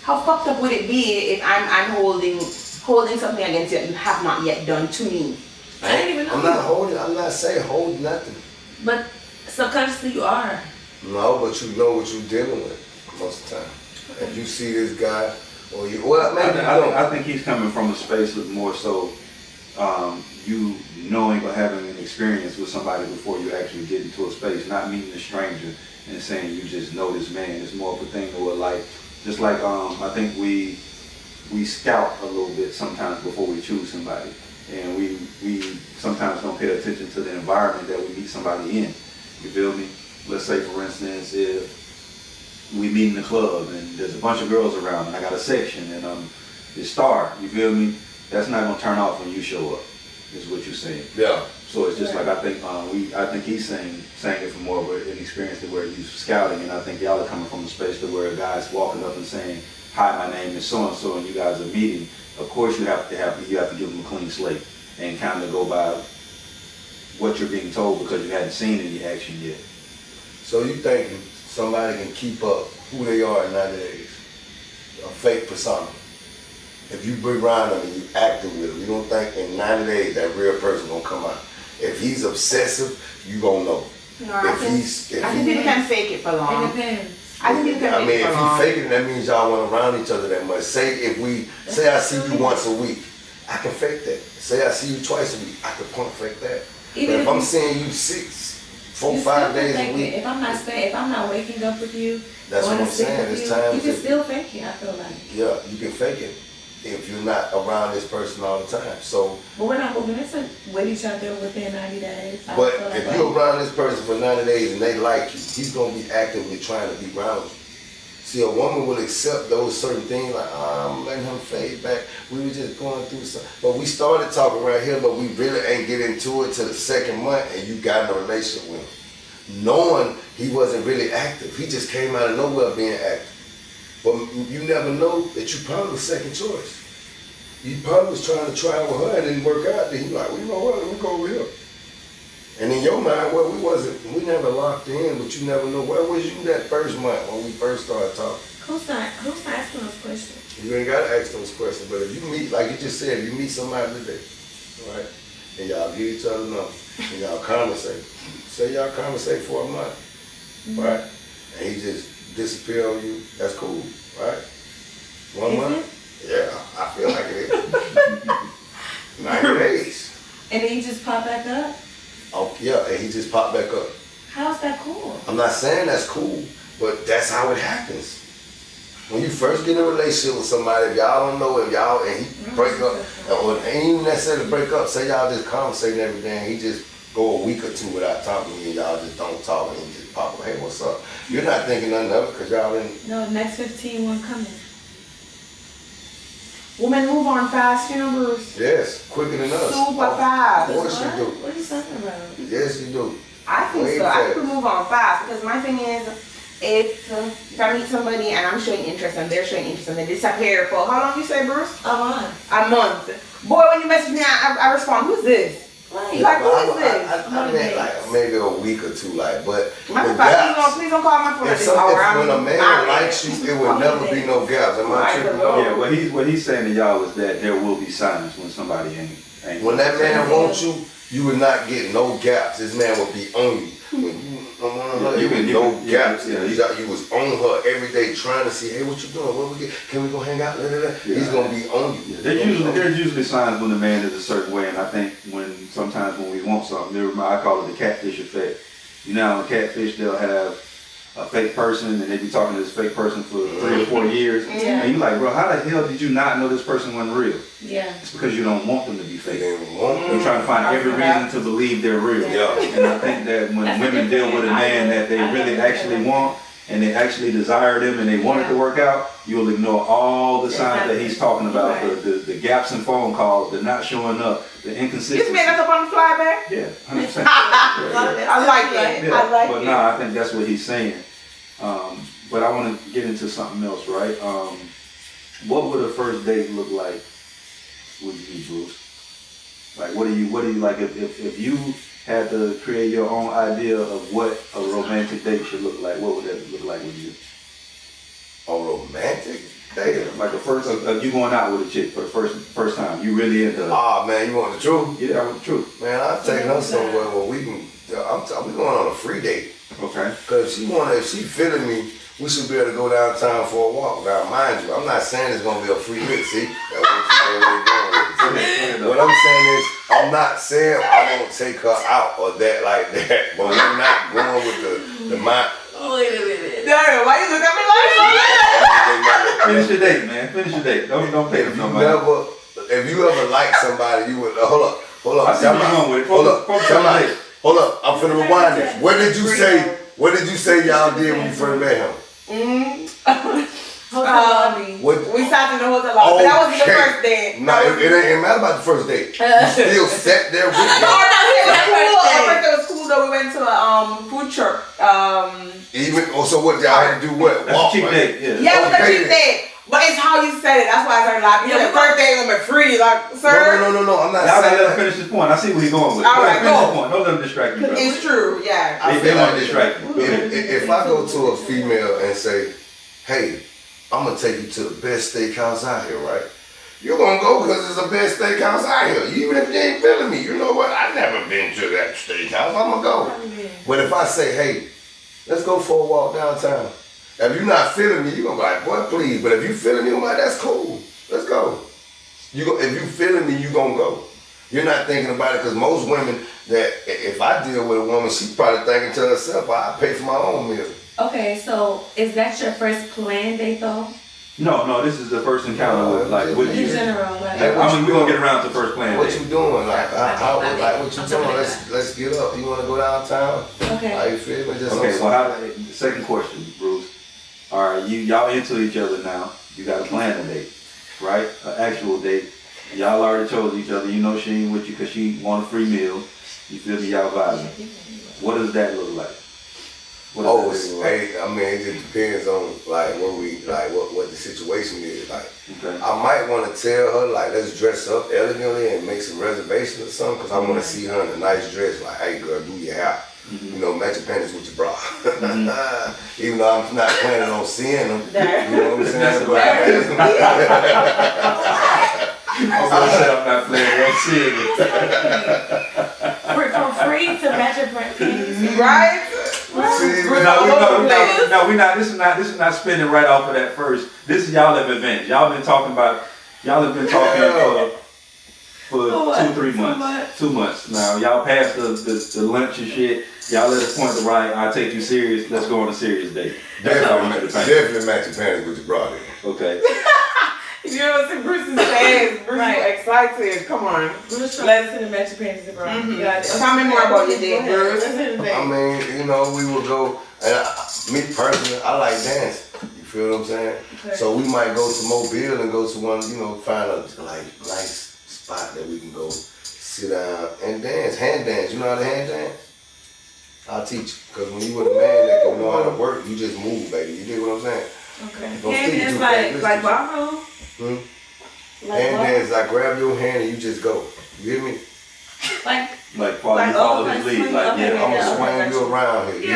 How fucked up would it be if I'm holding something against you that you have not yet done to me? I didn't even know. I'm not saying hold nothing. But subconsciously you are. No, but you know what you're dealing with most of the time. If you see this guy, or you, well, maybe I think he's coming from a space of more so you knowing or having an experience with somebody before you actually get into a space, not meeting a stranger and saying you just know this man. It's more of a thing where like, just like I think we scout a little bit sometimes before we choose somebody, and we sometimes don't pay attention to the environment that we meet somebody in. You feel me? Let's say for instance, if we meet in the club and there's a bunch of girls around and I got a section and it's star, you feel me? That's not gonna turn off when you show up, is what you're saying. Yeah. So it's just like I think he's saying it from more of an experience to where he's scouting, and I think y'all are coming from a space to where a guy's walking up and saying, "Hi, my name is so and so," and you guys are meeting. Of course, you have to give him a clean slate and kind of go by what you're being told because you hadn't seen any action yet. So you thinking somebody can keep up who they are in 90 days? A fake persona. If you bring around them and you acting with them, you don't think in 90 days that real person gonna come out. If he's obsessive, you gonna know. No, I think people can fake it for long. It depends. I think people can fake it for long. If he faking, that means y'all went around each other that much. Say I see you once a week, I can fake that. Say I see you twice a week, I can pump fake that. Even but if I'm seeing you 4, 5 days a week, if I'm not waking up with you, that's what I'm saying. It's time you can still fake it. I feel like. Yeah, you can fake it if you're not around this person all the time. So. But we're not moving with each other within 90 days. But if you're around this person for 90 days and they like you, he's gonna be actively trying to be around you. See, a woman will accept those certain things like, I'm letting him fade back. We were just going through something. But we started talking right here, but we really ain't get into it till the second month and you got in a relationship with him. Knowing he wasn't really active. He just came out of nowhere being active. But you never know that you probably was second choice. You probably was trying to try with her and it didn't work out. Then you like, well, you know what, let me go over here. And in your mind, well, we never locked in, but you never know. Where was you that first month when we first started talking? Who's not asking those questions? You ain't gotta ask those questions, but if you meet, like you just said, if you meet somebody today, right, and y'all give each other number, and y'all conversate, say y'all conversate for a month, right, and he just disappear on you, that's cool, right? 1 month? Yeah, I feel like it is. 90 days. And then you just pop back up? Oh, yeah, and he just popped back up. How's that cool? I'm not saying that's cool, but that's how it happens. When you first get in a relationship with somebody, if y'all don't know, if y'all, and he break up, or ain't even necessarily break up, say y'all just conversating every day, and he just go a week or two without talking to you, and y'all just don't talk, and he just pop up, hey, what's up? You're not thinking nothing of it, because y'all didn't. No, next 15 won't coming. Women move on fast, you know, Bruce. Yes, quicker than us. Super fast. Of course you do. What are you talking about? Yes, you do. I think Way so. I fast. think we move on fast because my thing is, if I meet somebody and I'm showing interest and they're showing interest and they disappear for how long you say, Bruce? A month. A month. Boy, when you message me, I respond. Who's this? Right. Like, who is this? I meant like maybe a week or two, like, but Matter the of fact, gaps, please don't call my phone at if this hour. when a man likes you, it would never be no gaps. Am I Right, tripping? hello. Yeah, what he's saying to y'all is that there will be signs when somebody ain't. When that man wants you, you would not get no gaps. This man would be on you. When you you get can- no you can- gaps. yeah, You was on her every day trying to see, hey, what you doing? What we get? Can we go hang out? He's gonna be on you. There's usually signs when the man is a certain way, and I think sometimes when we want something, I call it the catfish effect. You know, a catfish, they'll have a fake person, and they be talking to this fake person for 3 or 4 years, Yeah. and you like, bro, how the hell did you not know this person wasn't real? Yeah. It's because you don't want them to be They fake. didn't want You're you. trying to find every reason to believe they're real. Yeah. And I think that when That's a women deal with a man that they really actually want, and they actually desire them, and they want it to work out, you'll ignore all the signs that he's talking about, the gaps in phone calls, the not showing up, the You inconsistency. just made us up on the fly back? Yeah, 100%. I like it. Yeah, I like but it. no, I think that's what he's saying. But I want to get into something else, right? What would a first date look like with you, Bruce? Like, what do you like? If you had to create your own idea of what a romantic date should look like, what would that look like with you? A romantic date? Like a first, you going out with a chick for the first time, you really into her. Ah, man, you want the truth? Yeah, I want the truth. Man, I'll take her somewhere where we can. We going on a free date. Okay. Cause if she feeling me, we should be able to go downtown for a walk. Now, mind you, I'm not saying it's gonna be a free date. See, that's what I'm saying is, I'm not saying I won't take her out or that like that, but we're not going with the mind. Wait a minute. Darriel, why you look at me like that? Finish your date, man. Finish your date. Don't pay them no money. If you ever like somebody, you would hold up. I see where you're going with it. Hold up. I'm finna rewind this. What did you say y'all did when you first met him? Hotel We sat in the hotel lobby, but that wasn't the first date. No, it ain't matter about the first date. You still sat there with No, him. it was cool. At first it was cool though. We went to a food truck. So what y'all had to do? What? That's a cheap date. Yeah. Yeah, it was a Okay, cheap date. But it's how you said it. That's why I started laughing. You know, the first date gonna be free, like, sir. No. I'm not Y'all gotta saying let him that. finish his point. I see where he's going with it. All right, Finish go. his point. Don't let him distract you, bro. It's true, yeah. They want to distract you. If I go to a female and say, hey, I'm gonna take you to the best steakhouse out here, right? You're gonna go because it's the best steakhouse out here. Even if you ain't feeling me, you know what? I've never been to that steakhouse. I'm gonna go. But if I say, hey, let's go for a walk downtown. If you're not feeling me, you're gonna be like, boy, please. But if you feeling me, I'm like, that's cool. Let's go. If you feeling me, you gonna go. You're not thinking about it because most women that if I deal with a woman, she's probably thinking to herself, I pay for my own meal. Okay, so is that your first planned date though? No, this is the first encounter with In you. general, like. Hey, I mean, we're gonna get around to first plan. What you doing? Like what you doing? Let's get up. You wanna go downtown? Okay. How you feel? Just Okay, well, second question, Bruce. All right, y'all into each other now. You got to plan a date, right? An actual date. Y'all already chose each other. You know she ain't with you because she want a free meal. You feel me? Y'all vibing. What does that look like? Hey, I mean, it just depends on like what the situation is. Like, Okay. I might want to tell her like, let's dress up elegantly and make some reservations or something, because I want to see her in a nice dress. Like, hey girl, do your hair. You know, match your panties with your bra. Even though I'm not planning on seeing them. You know what I'm saying? I'm gonna say I'm not planning on seeing it. From free to match your panties. Right? No, we not. This is not spinning right off of that first. This is y'all have events. Y'all have been talking for 2-3 months. 2 months. Now y'all passed the lunch and shit. Y'all at a point to right. I'll take you serious. Let's go on a serious date. Definitely match your panties with your bra then. Okay. You ever see Bruce's face? Bruce is excited. Come on. Bruce trying to match your panties and bra. Tell me more about your date, Bruce. I mean, you know, we would go, and me personally, I like dancing. You feel what I'm saying? Okay. So we might go to Mobile and go to one, you know, find a like nice spot that we can go sit down and dance, hand dance. You know how to hand dance? I'll teach you. Because when you with a man that can know how to work, you just move, baby. You dig what I'm saying? Okay. Hand dance like ballroom? Hand dance, I grab your hand and you just go. You hear me? Like follow his lead. Like, yeah, I'm gonna swing you around here. Yeah.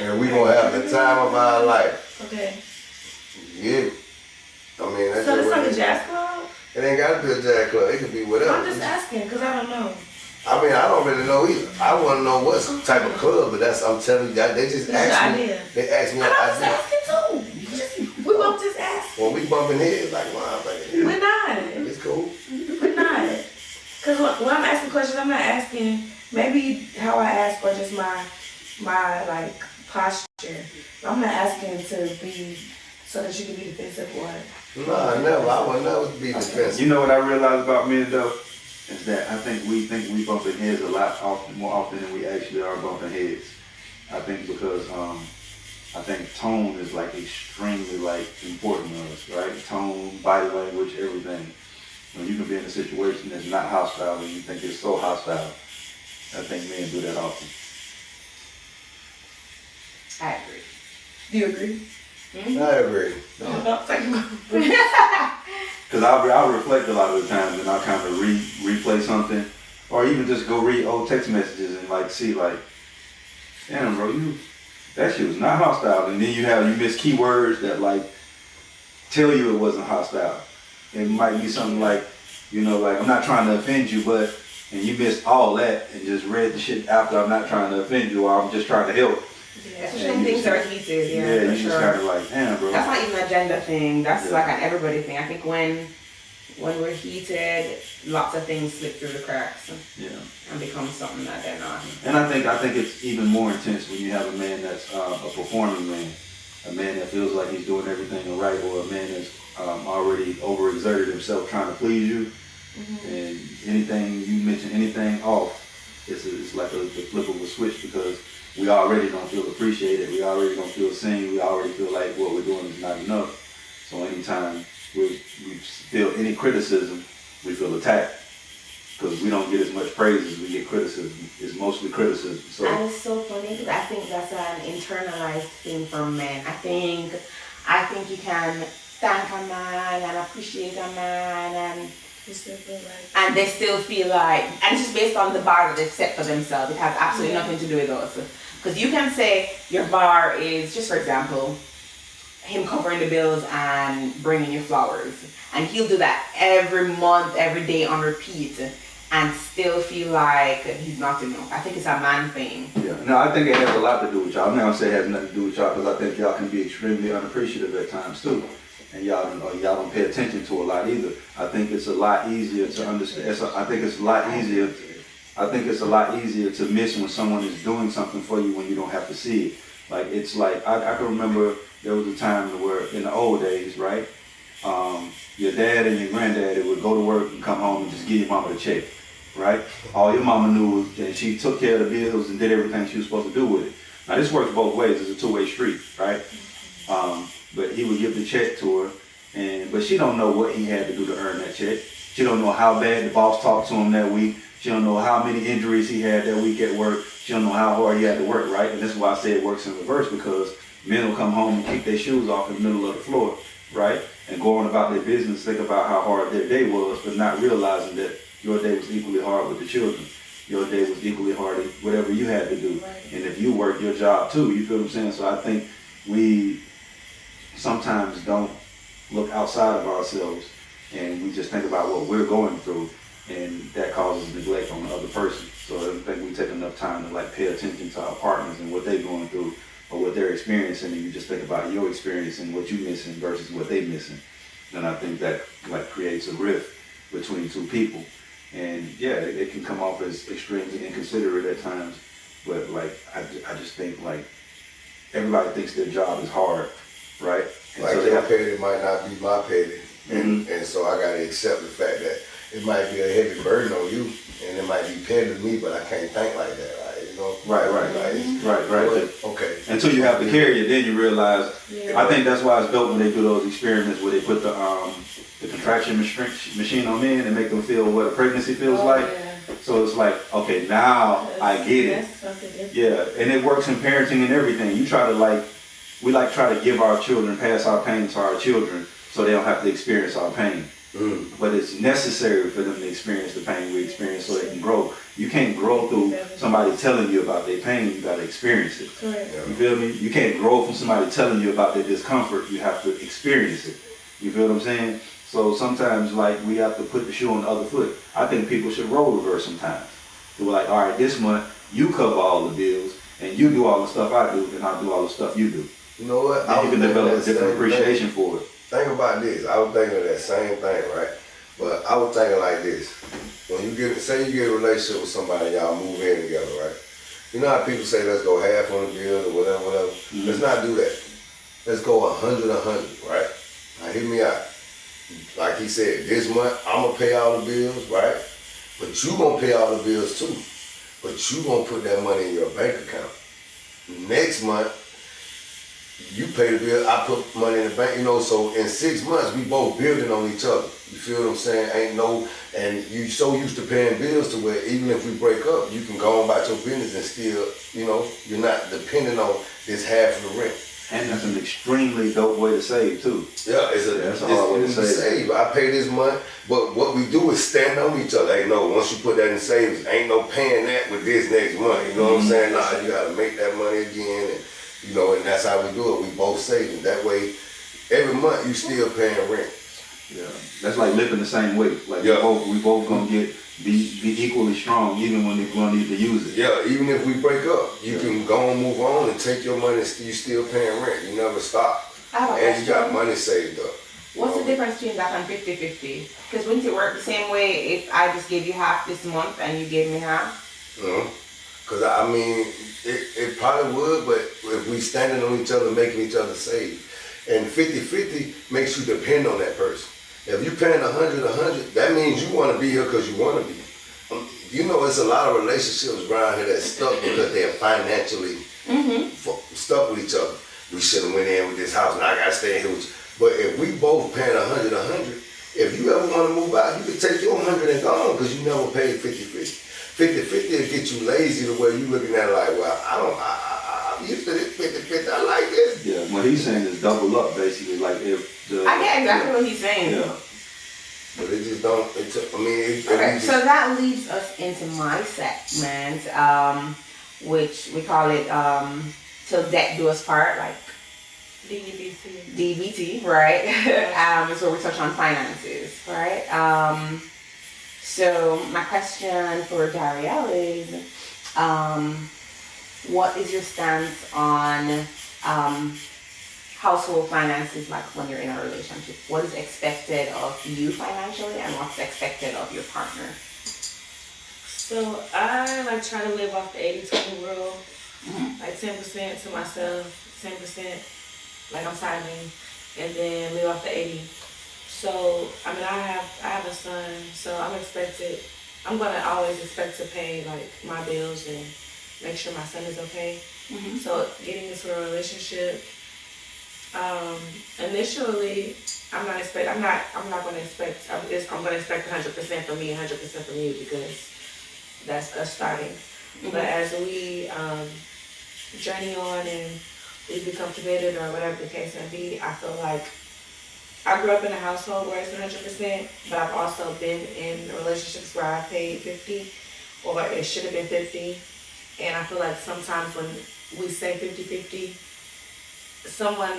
And we gonna have the time of our life. Okay. Yeah. I mean, that's so it's like a jazz club? It ain't gotta be a jazz club. It could be whatever. I'm just asking because I don't know. I mean, I don't really know either. I want to know what type of club, but I'm telling you, they just asked me. They asked me. I was asking too. We both just asked. Well, we bumping heads like, wow, we're not. It's cool. We're not. Because when I'm asking questions, I'm not asking maybe how I ask or just my like posture. I'm not asking to be so that you can be defensive or. No, never. I would never be defensive. You know what I realized about men though? Is that I think we bumping heads a lot more often than we actually are bumping heads. I think because I think tone is like extremely like important to us, right? Tone, body language, everything. When you can be in a situation that's not hostile and you think it's so hostile, I think men do that often. I agree. Do you agree? Mm-hmm. I agree. Because I'll reflect a lot of the times and I'll kind of replay something or even just go read old text messages and like see like, damn bro, that shit was not hostile. And then you miss keywords that like tell you it wasn't hostile. It might be something like, you know, like I'm not trying to offend you, but, and you missed all that and just read the shit after I'm not trying to offend you or I'm just trying to help. Especially when things are heated, yeah, you just kind of like, damn, bro. That's not even a gender thing. That's like an everybody thing. I think when we're heated, lots of things slip through the cracks. Yeah. And become something that they're not. And I think it's even more intense when you have a man that's a performing man, a man that feels like he's doing everything right, or a man that's already overexerted himself trying to please you. Mm-hmm. And anything you mention, anything off, it's like the flip of a switch because we already don't feel appreciated. We already don't feel seen. We already feel like what we're doing is not enough. So anytime we feel any criticism, we feel attacked because we don't get as much praise as we get criticism. It's mostly criticism. So that is so funny because I think that's an internalized thing from men. I think you can thank a man and appreciate a man and they still feel like, and it's just based on the bar that they've set for themselves. It has absolutely nothing to do with us. Because you can say your bar is, just for example, him covering the bills and bringing you flowers. And he'll do that every month, every day on repeat and still feel like he's not enough. I think it's a man thing. Yeah, no, I think it has a lot to do with y'all. I'm not going to say it has nothing to do with y'all because I think y'all can be extremely unappreciative at times too. And y'all don't pay attention to a lot either. I think it's a lot easier to understand. I think it's a lot easier to miss when someone is doing something for you when you don't have to see it. Like it's like I can remember there was a time where in the old days, right? Your dad and your granddaddy would go to work and come home and just give your mama the check, right? All your mama knew was that she took care of the bills and did everything she was supposed to do with it. Now this works both ways. It's a two-way street, right? But he would give the check to her, but she don't know what he had to do to earn that check. She don't know how bad the boss talked to him that week. She don't know how many injuries he had that week at work. She don't know how hard he had to work, right? And this is why I say it works in reverse, because men will come home and kick their shoes off in the middle of the floor, right? And go on about their business, think about how hard their day was, but not realizing that your day was equally hard with the children. Your day was equally hard at whatever you had to do. And if you work your job too, you feel what I'm saying? So I think we sometimes don't look outside of ourselves, and we just think about what we're going through, and that causes neglect on the other person. So I don't think we take enough time to like pay attention to our partners and what they're going through or what they're experiencing, and you just think about your experience and what you're missing versus what they're missing. And I think that like creates a rift between two people. And yeah, it can come off as extremely inconsiderate at times, but like I just think like everybody thinks their job is hard, right? And like so your petty might not be my petty, and so I gotta accept the fact that it might be a heavy burden on you, and it might be petty to me, but I can't think like that, right? You know? Right. Okay. Until you have to carry it, then you realize. Yeah. I think that's why it's dope when they do those experiments where they put the contraction machine on men and make them feel what a pregnancy feels like. Yeah. So it's like, okay, now I get it. Yeah, and it works in parenting and everything. You try to we try to give our children, pass our pain to our children so they don't have to experience our pain. But it's necessary for them to experience the pain we experience so they can grow. You can't grow through somebody telling you about their pain, you gotta experience it. Correct. You feel me? You can't grow from somebody telling you about their discomfort, you have to experience it. You feel what I'm saying? So sometimes we have to put the shoe on the other foot. I think people should role reverse sometimes. They were like, all right, this month you cover all the bills and you do all the stuff I do and I'll do all the stuff you do. You know what? And you can develop a different appreciation for it. Think about this. I was thinking of that same thing, right? But I was thinking like this. When say you get a relationship with somebody, y'all move in together, right? You know how people say, let's go half on the bills or whatever. Let's not do that. Let's go 100, right? Now hear me out. Like he said, this month, I'm going to pay all the bills, right? But you going to pay all the bills too. But you going to put that money in your bank account. Next month, you pay the bill, I put money in the bank, so in 6 months, we both building on each other. You feel what I'm saying? And you so used to paying bills to where even if we break up, you can go on about your business and still, you're not depending on this half of the rent. And that's an extremely dope way to save too. Yeah, it's a hard way to save. I pay this month, but what we do is stand on each other. Once you put that in savings, ain't no paying that with this next month. You know what I'm saying? Nah, you gotta make that money again, and that's how we do it. We both saving. That way, every month you still paying rent. Yeah, that's like living the same way. We both gonna be equally strong, even when they're gonna need to use it. Yeah, even if we break up, you can go and move on and take your money. You still paying rent. You never stop, and you got money saved up. What's the difference between that and 50-50? Because wouldn't it work the same way if I just gave you half this month and you gave me half? Because it probably would, but if we standing on each other, making each other save. And 50-50 makes you depend on that person. If you're paying 100, that means you want to be here because you want to be. It's a lot of relationships around here that's stuck because they're financially stuck with each other. We should have went in with this house, now I got to stay here with you. But if we both paying 100, if you ever want to move out, you can take your 100 and go on because you never paid 50-50. 50-50 will get you lazy to where you looking at it like, well, I'm used to this 50-50, I like this. Yeah, what he's saying is double up basically, I get exactly what he's saying. Yeah. But it just don't, okay, so that leads us into my segment, which we call it Till Death Do Us Part, like DBT, right? So we touch on finances, right? So my question for Darriel is, what is your stance on household finances, like when you're in a relationship? What is expected of you financially and what's expected of your partner? So I try to live off the 80-20 rule, 10% to myself, 10% I'm saving, and then live off the 80. So I have a son, so I'm gonna always expect to pay my bills and make sure my son is okay. So getting into a relationship, initially, I'm not going to expect. I'm going to expect 100% from me, 100% from you, because that's us starting. But as we journey on and we become committed or whatever the case may be, I feel like I grew up in a household where it's 100%, but I've also been in relationships where I paid 50, or it should have been 50. And I feel like sometimes when we say 50-50, someone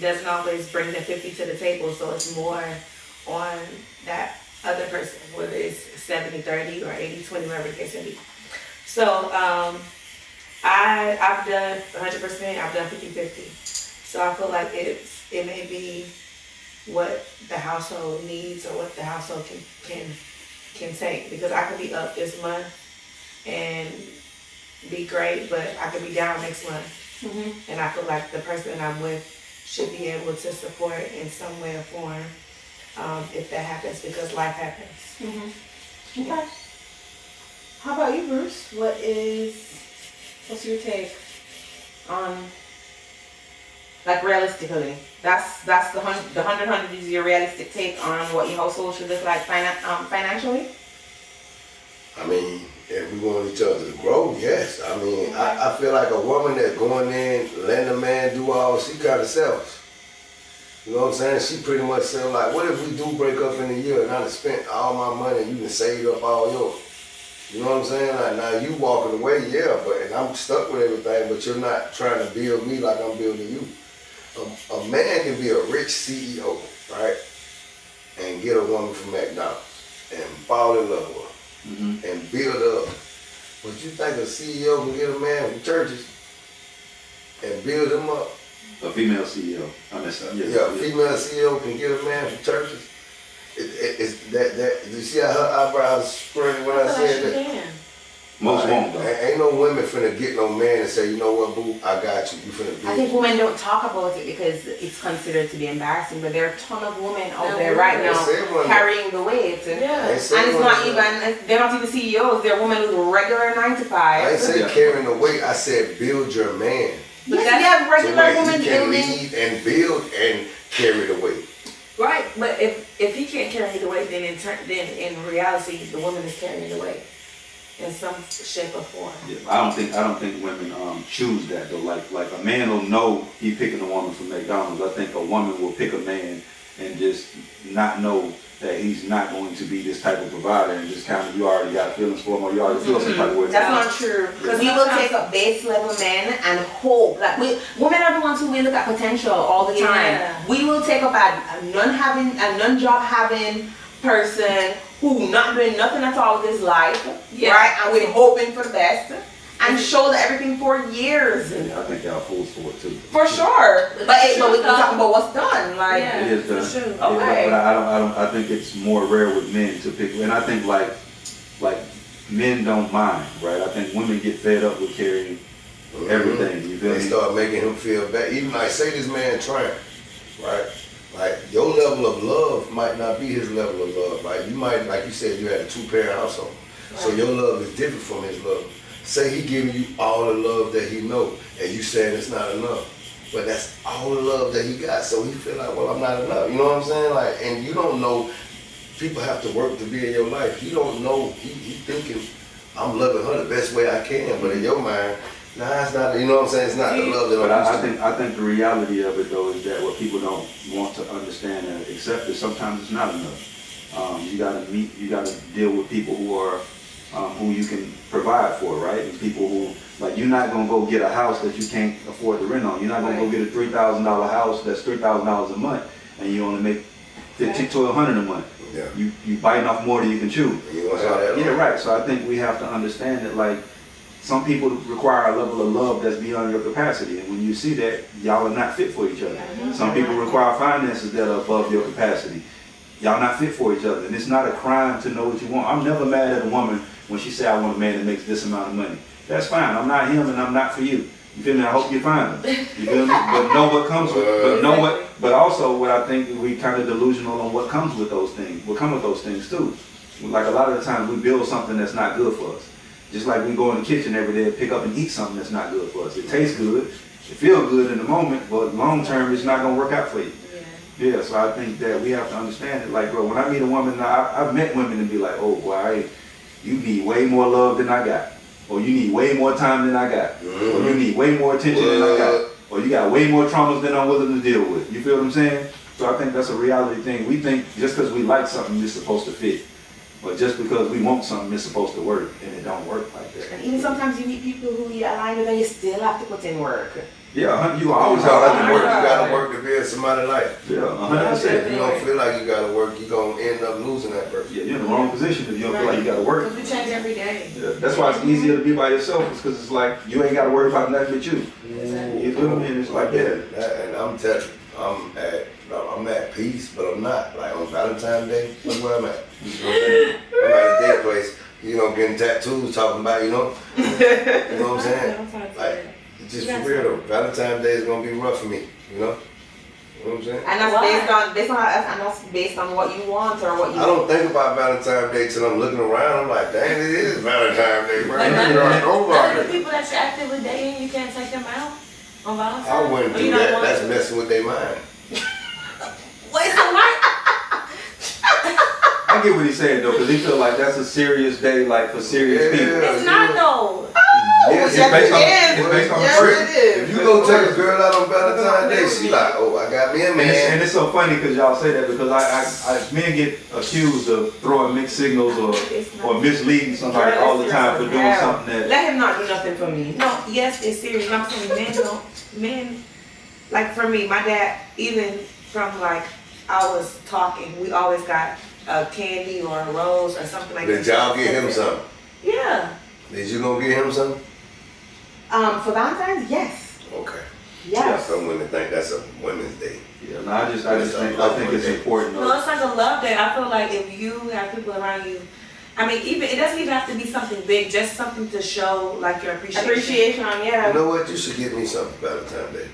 doesn't always bring the 50 to the table, so it's more on that other person, whether it's 70-30 or 80-20, whatever the case may be. So I've done 100%, I've done 50-50. So I feel like it may be what the household needs or what the household can take, because I could be up this month and be great, but I could be down next month. And I feel like the person I'm with should be able to support in some way or form if that happens, because life happens. Okay. How about you, Bruce? What's your take on, like, realistically? That's the 100 is your realistic take on what your household should look like financially? I mean, if we want each other to grow, yes. I mean, I feel like a woman that's going in, letting a man do all, she kind of selfish. You know what I'm saying? She pretty much said, like, what if we do break up in a year and I done spent all my money and you done saved up all yours? You know what I'm saying? Like, now you walking away, yeah, and I'm stuck with everything, but you're not trying to build me like I'm building you. A man can be a rich CEO, right? And get a woman from McDonald's and fall in love with her. And build up. But you think a CEO can get a man from churches and build him up? A female CEO. A female CEO can get a man from churches. It's that. You see how her eyebrows sprung when I said that? Most won't, though. Ain't no women finna get no man and say, you know what, boo, I got you. You finna be. I think women don't talk about it because it's considered to be embarrassing, but there are a ton of women out there right now carrying the weight. Yeah. And it's not even, they're not even CEOs, they're women with regular 9 to 5. I ain't say carrying the weight, I said build your man. But yes, you have regular women he can building. lead and build and carry the weight. Right, but if he can't carry the weight, then in reality, the woman is carrying the weight in some shape or form. Yeah, I don't think women choose that though. Like a man will know he picking a woman from McDonald's. I think a woman will pick a man and just not know that he's not going to be this type of provider, and just kind of, you already got feelings for him, or you already feel some type of way. That's not true. Because we will take a base level man and hope. Like women are the ones who will look at potential all the time. Yeah. We will take up a non-job having person who not doing nothing at all with his life, right? And we're hoping for the best. And show that everything for years. Yeah, I think y'all fools for it too. For sure. But we can talk about what's done. Like, it is done. Sure. Okay. But I think it's more rare with men to pick, and I think like men don't mind, right? I think women get fed up with carrying everything. You feel me? They start making him feel bad. Even like, say this man trying, right? Like, your level of love might not be his level of love. Like, you might, like you said, you had a 2-parent household. Right. So your love is different from his love. Say he giving you all the love that he know, and you saying it's not enough. But that's all the love that he got, so he feel like, well, I'm not enough. You know what I'm saying? Like, and you don't know, people have to work to be in your life. You don't know, he thinking, I'm loving her the best way I can, but in your mind, nah, it's not, you know what I'm saying? It's not the love that I'm used to. I think the reality of it though is that what people don't want to understand and accept is sometimes it's not enough. You gotta deal with people who are who you can provide for, right? And people who, like, you're not gonna go get a house that you can't afford to rent on. You're not gonna go get a $3,000 house that's $3,000 a month, and you only make $50 to $100 a month. Yeah. You biting off more than you can chew. You gonna have that yeah, right. So I think we have to understand that, like, some people require a level of love that's beyond your capacity, and when you see that, y'all are not fit for each other. Some people require finances that are above your capacity. Y'all not fit for each other, and it's not a crime to know what you want. I'm never mad at a woman when she say, I want a man that makes this amount of money. That's fine. I'm not him and I'm not for you. You feel me? I hope you find him. You feel me? But know what comes with, but also what I think we kind of delusional on what comes with those things. What come with those things too. Like, a lot of the times we build something that's not good for us. Just like we go in the kitchen every day and pick up and eat something that's not good for us. It tastes good, it feels good in the moment, but long term it's not gonna work out for you. Yeah, so I think that we have to understand it. Like, bro, when I meet a woman, I've met women and be like, oh, boy, you need way more love than I got. Or you need way more time than I got. Or you need way more attention than I got. Or you got way more traumas than I'm willing to deal with. You feel what I'm saying? So I think that's a reality thing. We think just because we like something, it's supposed to fit. But just because we want something, it's supposed to work. And it don't work like that. And even sometimes you meet people who you align with and you still have to put in work. Yeah, you always have have to work. You gotta work to be in somebody's life. Yeah, 100%. If you don't feel like you gotta work, you're gonna end up losing that person. Yeah, you're in the wrong position if you don't feel like you gotta work. Because we change every day. Yeah, that's why it's easier to be by yourself, because it's like you ain't gotta worry about nothing but you. Exactly. You feel me? And it's like that. And I'm telling you, I'm at peace, but I'm not. Like on Valentine's Day, look where I'm at. You know what I'm saying? I'm at a date place, getting tattoos, talking about, you know what I'm saying? Like, it's just for real though. Valentine's Day is gonna be rough for me, you know? You know what I'm saying? And that's based on what you want or what you I don't think about Valentine's Day till I'm looking around. I'm like, dang, it is Valentine's Day, bro. Like, None of the people that you're actively dating, you can't take them out on Valentine's? I wouldn't do that. That's messing with their mind. Wait, so what? I get what he's saying though, because he feel like that's a serious day, like for serious people. It's not though. Yes, it's based on the trip. If you go take a girl out on Valentine's Day, she like, oh, I got me a man. And it's so funny because y'all say that, because men get accused of throwing mixed signals or misleading somebody all the time for doing something that. Let him not do nothing for me. No, yes, it's serious. I'm saying men, like for me, my dad, even from like I was talking, we always got a candy or a rose or something like that. Did y'all get him something? Yeah. Did you go get him something? For Valentine's, yes. Okay. Yes. Some women think that's a women's day. Yeah, no, I think it's important. No, it's like a love day. I feel like if you have people around you, I mean, it doesn't even have to be something big, just something to show like your appreciation. Yeah. You know what? You should get me something for Valentine's Day.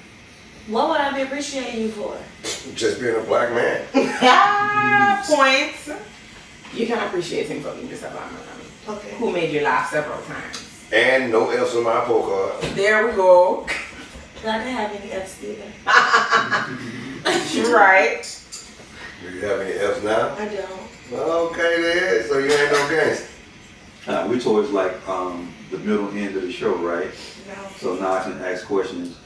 What would I be appreciating you for? Just being a black man. Points. You can appreciate him for being just a black man. Okay. Who made you laugh several times. And no F's on my report card. There we go. I didn't have any F's either. You're right. Do you have any F's now? I don't. Okay then, so you ain't no gangster. We're towards like the middle end of the show, right? No. So now I can ask questions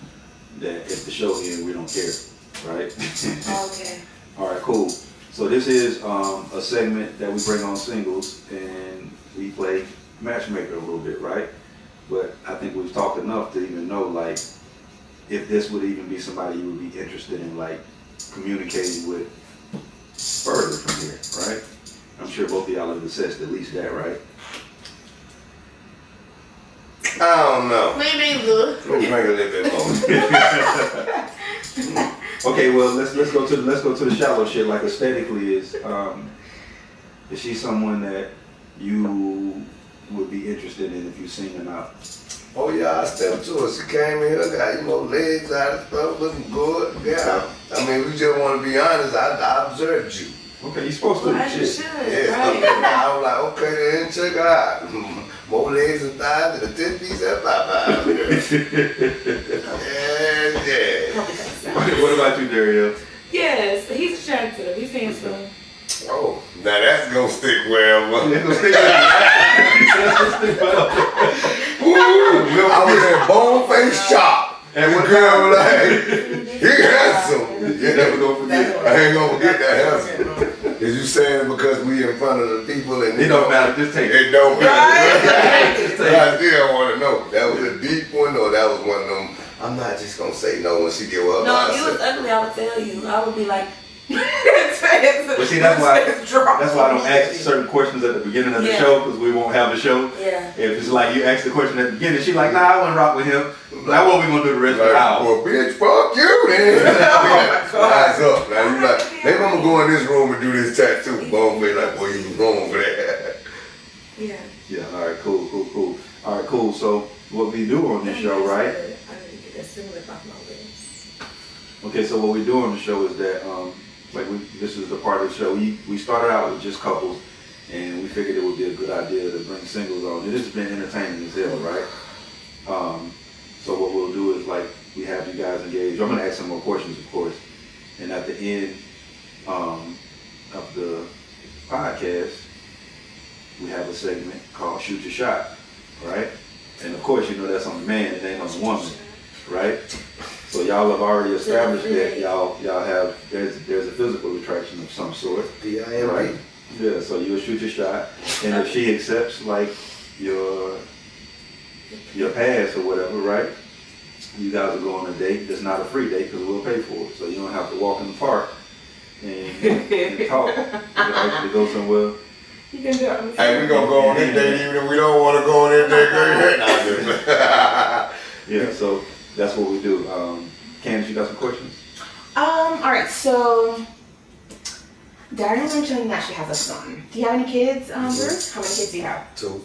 that if the show ends, we don't care, right? Okay. All right, cool. So this is a segment that we bring on singles and we play matchmaker a little bit, right? But I think we've talked enough to even know like if this would even be somebody you would be interested in like communicating with further from here, right? I'm sure both of y'all have assessed at least that, right? I don't know. Maybe look. Let me drink a little bit more. Okay, well let's go to the shallow shit. Like aesthetically, is she someone that you would be interested in if you seen them out? Oh yeah, I stepped to her. She came in here, got legs out and stuff, looking good. Yeah. I mean, we just want to be honest. I observed you. Okay, you're supposed to. As you should, Yeah. right? I was like, okay, then check her out. More legs and thighs than a 10-piece at Popeye. Yeah. What about you, Darriel? Yes, he's attractive. He's handsome. Oh, now that's gonna stick well. I was in Boneface shop, and the girl was like, "He handsome." You never gonna forget. I ain't gonna forget that handsome. Is you saying it because we in front of the people and It don't matter. Just take it. It don't matter. Just take it. I still want to know. That was a deep one, or that was one of them. I'm not just gonna say no when she give up. No, if you was ugly, I would tell you. I would be like. But see, that's why I don't ask certain questions at the beginning of the show, because we won't have the show. Yeah. If it's like you ask the question at the beginning, she like, nah, I wouldn't rock with him. Now what we gonna do the rest of the hour? Well, bitch, fuck you then. Rise up. Now you like, maybe I'm gonna go in this room and do this tattoo. Boneface like, boy, you was wrong for that. Yeah. Yeah. All right. Cool. All right. Cool. So what we do on this show, right? Okay. So what we do on the show is that, this is the part of the show. We started out with just couples, and we figured it would be a good idea to bring singles on. It has been entertaining as hell, right? So what we'll do is like we have you guys engaged. I'm gonna ask some more questions, of course, and at the end of the podcast, we have a segment called Shoot Your Shot, right? And of course, you know that's on the man, it ain't on the woman, right? So y'all have already established that y'all have there's a physical attraction of some sort, right? Yeah, so you'll shoot your shot, and if she accepts like your pass or whatever, right? You guys will go on a date. That's not a free date because we'll pay for it, so you don't have to walk in the park and talk. You actually go somewhere. You can do it. Hey, we gonna go on this date even if we don't want to go on this date. Yeah, so that's what we do. Candace, you got some questions? All right, so Darriel mentioned that she has a son. Do you have any kids, Bruce? How many kids do you have? 2.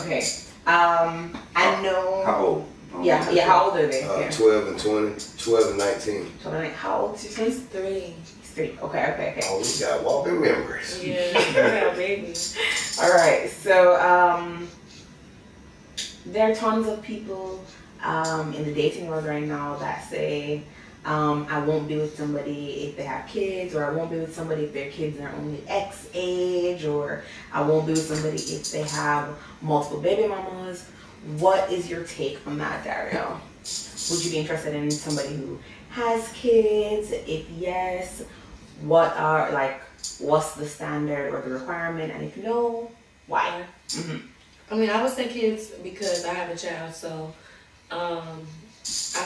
Okay. I know. How old? Yeah. How old are they? 12 and 20, 12 and 19. So like, how old is your son? He's 3. He's 3. Okay. Oh, we got walking memories. Yeah, he's a baby. All right. So there are tons of people in the dating world right now that say, I won't be with somebody if they have kids, or I won't be with somebody if their kids are only X age, or I won't be with somebody if they have multiple baby mamas. What is your take on that, Darriel? Would you be interested in somebody who has kids? If yes, what's the standard or the requirement? And if no, why? Mm-hmm. I mean, I would say kids because I have a child, so I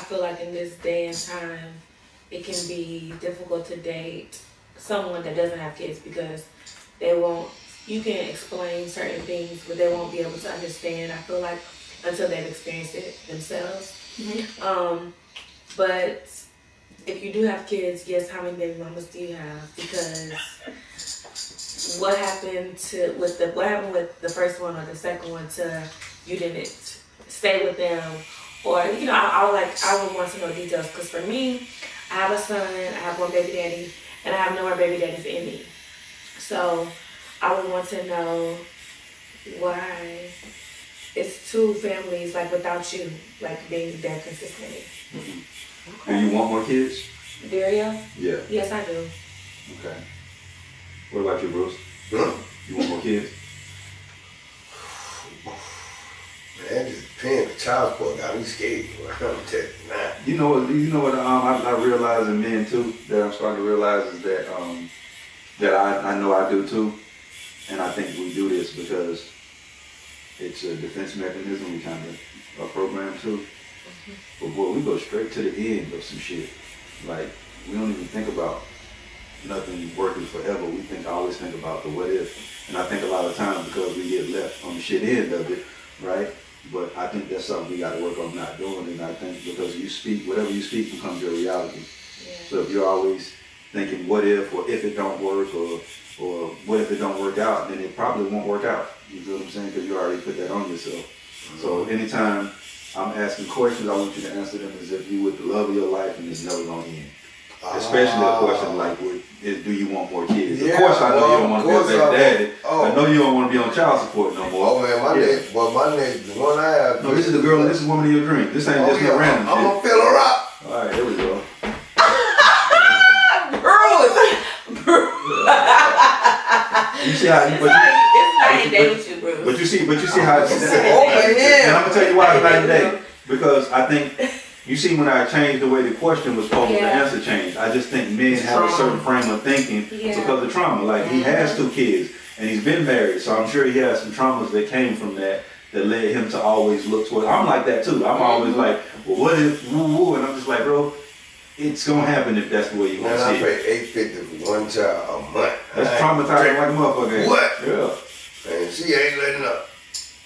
feel like in this day and time, it can be difficult to date someone that doesn't have kids because you can explain certain things, but they won't be able to understand, I feel like, until they've experienced it themselves. Mm-hmm. But if you do have kids, yes, how many baby mamas do you have? Because what happened with the first one or the second one to you didn't stay with them? Or, you know, I would want to know details because for me, I have a son, I have one baby daddy, and I have no more baby daddies in me. So I would want to know why it's 2 families, like, without you, like, being there consistently. Mm-hmm. Do you want more kids? Darriel? Yeah. Yes, I do. Okay. What about you, Bruce? Huh? You want more kids? Man, just paying the child support got me scared. I'm telling you now. You know what I realize in men too, that I'm starting to realize is that that I know I do too, and I think we do this because it's a defense mechanism we kind of are programmed to. Mm-hmm. But boy, we go straight to the end of some shit. Like, we don't even think about nothing working forever. We always think about the what if. And I think a lot of times because we get left on the shit end of it, right? But I think that's something we got to work on not doing. And I think because whatever you speak becomes your reality. Yeah. So if you're always thinking what if, or if it don't work, or what if it don't work out, then it probably won't work out. You feel what I'm saying? Because you already put that on yourself. Mm-hmm. So anytime I'm asking questions, I want you to answer them as if you would the love of your life and it's never going to end. Especially a question like, do you want more kids? Yeah, of course I know you don't want to be a baby daddy. I know you don't want to be on child support no more. Oh man, my next, the one I have. No, this is the girl, this is woman of your dream. This ain't just no random shit. I'm going to fill her up. All right, here we go. You see how it's night and day with you, bro. But you see how it's over here. And I'm gonna tell you why it's night and day. Because I think you see when I changed the way the question was posed, the answer changed. I just think men have a certain frame of thinking because of trauma. Like he has 2 kids and he's been married, so I'm sure he has some traumas that came from that led him to always look toward. I'm like that too. I'm always like, well, what if? Woo, and I'm just like, bro. It's gonna happen if that's the way you want to see it. I pay $850 for one child a month. That's traumatizing like a motherfucker. What? Yeah. And she ain't letting up.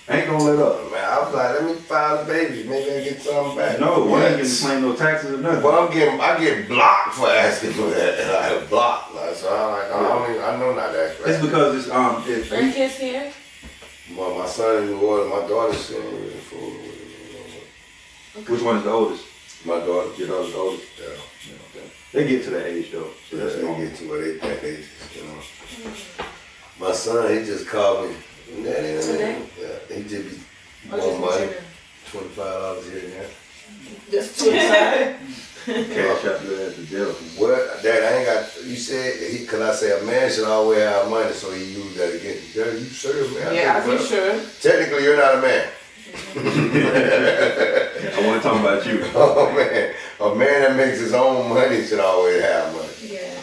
Ain't gonna let up. Man, I was like, let me file the baby. Maybe I get something back. No, you ain't getting claim no taxes or nothing. Well, I get blocked for asking for that. And I have blocked. So I'm like, I know not that. It's because it's Are your kids here? Well, my son is in Florida. My daughter's in Florida. Okay. Which one is the oldest? My daughter. Your daughter's the oldest? Yeah. Okay. They get to that age though. So Yeah, that's they normal. get to where they think they, you know. My son, he just called me. Today? Yeah, he just be Or more just money, in $25 here and there. Just to the side. Cash out you at the deal. What? Dad, I ain't got. You said cause I say a man should always have money, so he used that against you. Dad, you sure, man? Yeah, I think sure. Technically, you're not a man. I want to talk about you. Oh man, a man that makes his own money should always have money. Yeah.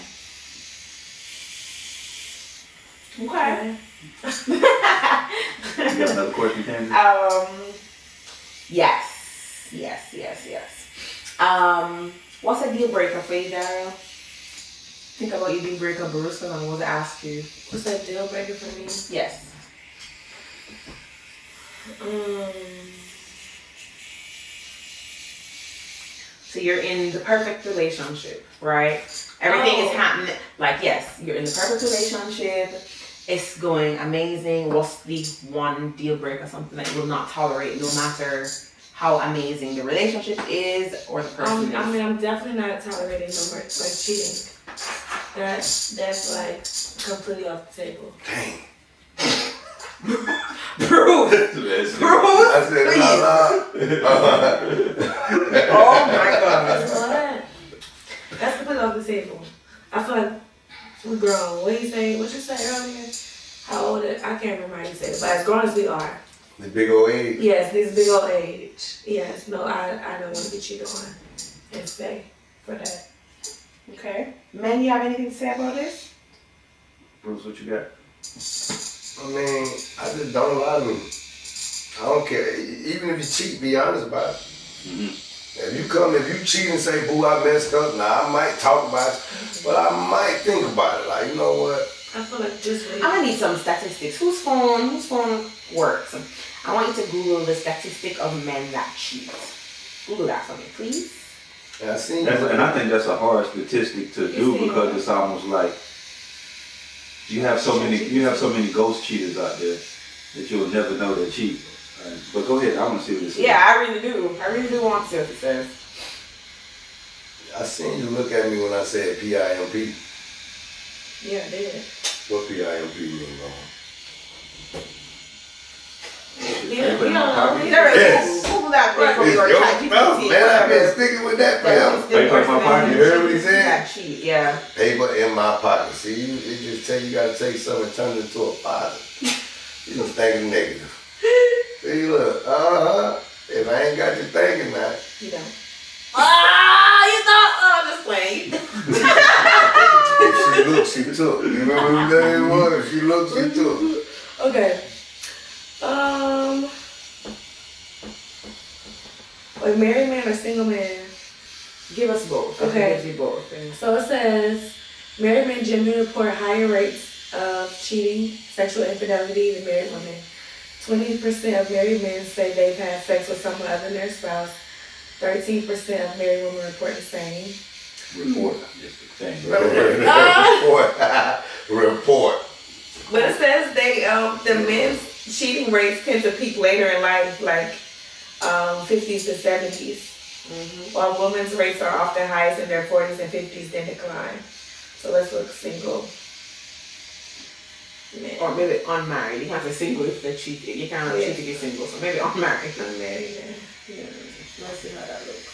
Okay. You got another question, Candy? Yes. What's a deal breaker for you, Darriel? Think about your deal breaker, Bruce, because I'm going to ask you. What's that deal breaker for me? Yes. So you're in the perfect relationship, right? Everything is happening. Like, yes, you're in the perfect relationship. It's going amazing. What's the one deal breaker, something that you will not tolerate no matter how amazing the relationship is or the person is? I mean, I'm definitely not tolerating no more, like cheating. That's like completely off the table. Dang. Bruce! I said it out loud. Oh my God. What? That's completely off the table. I feel like we're grown. What you say earlier? How old? I can't remember how you said it, but as grown as we are. The big old age. Yes, this big old age. Yes, no, I don't want to be cheated on and stay for that. Okay. Men, you have anything to say about this? Bruce, what you got? I mean, I just don't lie to me. I don't care. Even if you cheat, be honest about it. Mm-hmm. If you cheat and say, boo, I messed up, now I might talk about it, but I might think about it. Like, you know what? I feel like just I'm gonna need some statistics. Whose phone works? I want you to Google the statistic of men that cheat. Google that for me, please. Yeah, I seen And I think that's a hard statistic to do because it's almost like you have so many ghost cheaters out there that you'll never know they're cheating. But go ahead, I want to see what this says. Yeah, I really do want to see what it says. I seen you look at me when I said PIMP. yeah, I did. What PIMP mean, bro? Yeah, Google that It's for your your ChatGPT. stuff, man. I've been sticking with that forever. Paper in my pocket. You heard what he said? That cheat, yeah. Paper in my pocket. See, it just tell you gotta take something and turn it into a positive. You just thinking negative. See, look, if I ain't got you thinking now. You don't. You thought, just playing. If she looked, she took. You remember who that it was? If she looked, she took. Okay. Like married man or single man? Give us both. Okay. Give you both. So it says married men generally report higher rates of cheating, sexual infidelity than married women. 20% of married men say they've had sex with someone other than their spouse. 13% of married women report the same. Report. Just the thing. Report. But it says the men's cheating rates tend to peak later in life, like 50s to 70s. While women's rates are often highest in their 40s and 50s, then decline. So let's look single men. Or maybe unmarried. You can't say single if they're cheating. You can't cheat to get single. So maybe unmarried. Unmarried men. Yeah. Let's see how that looks.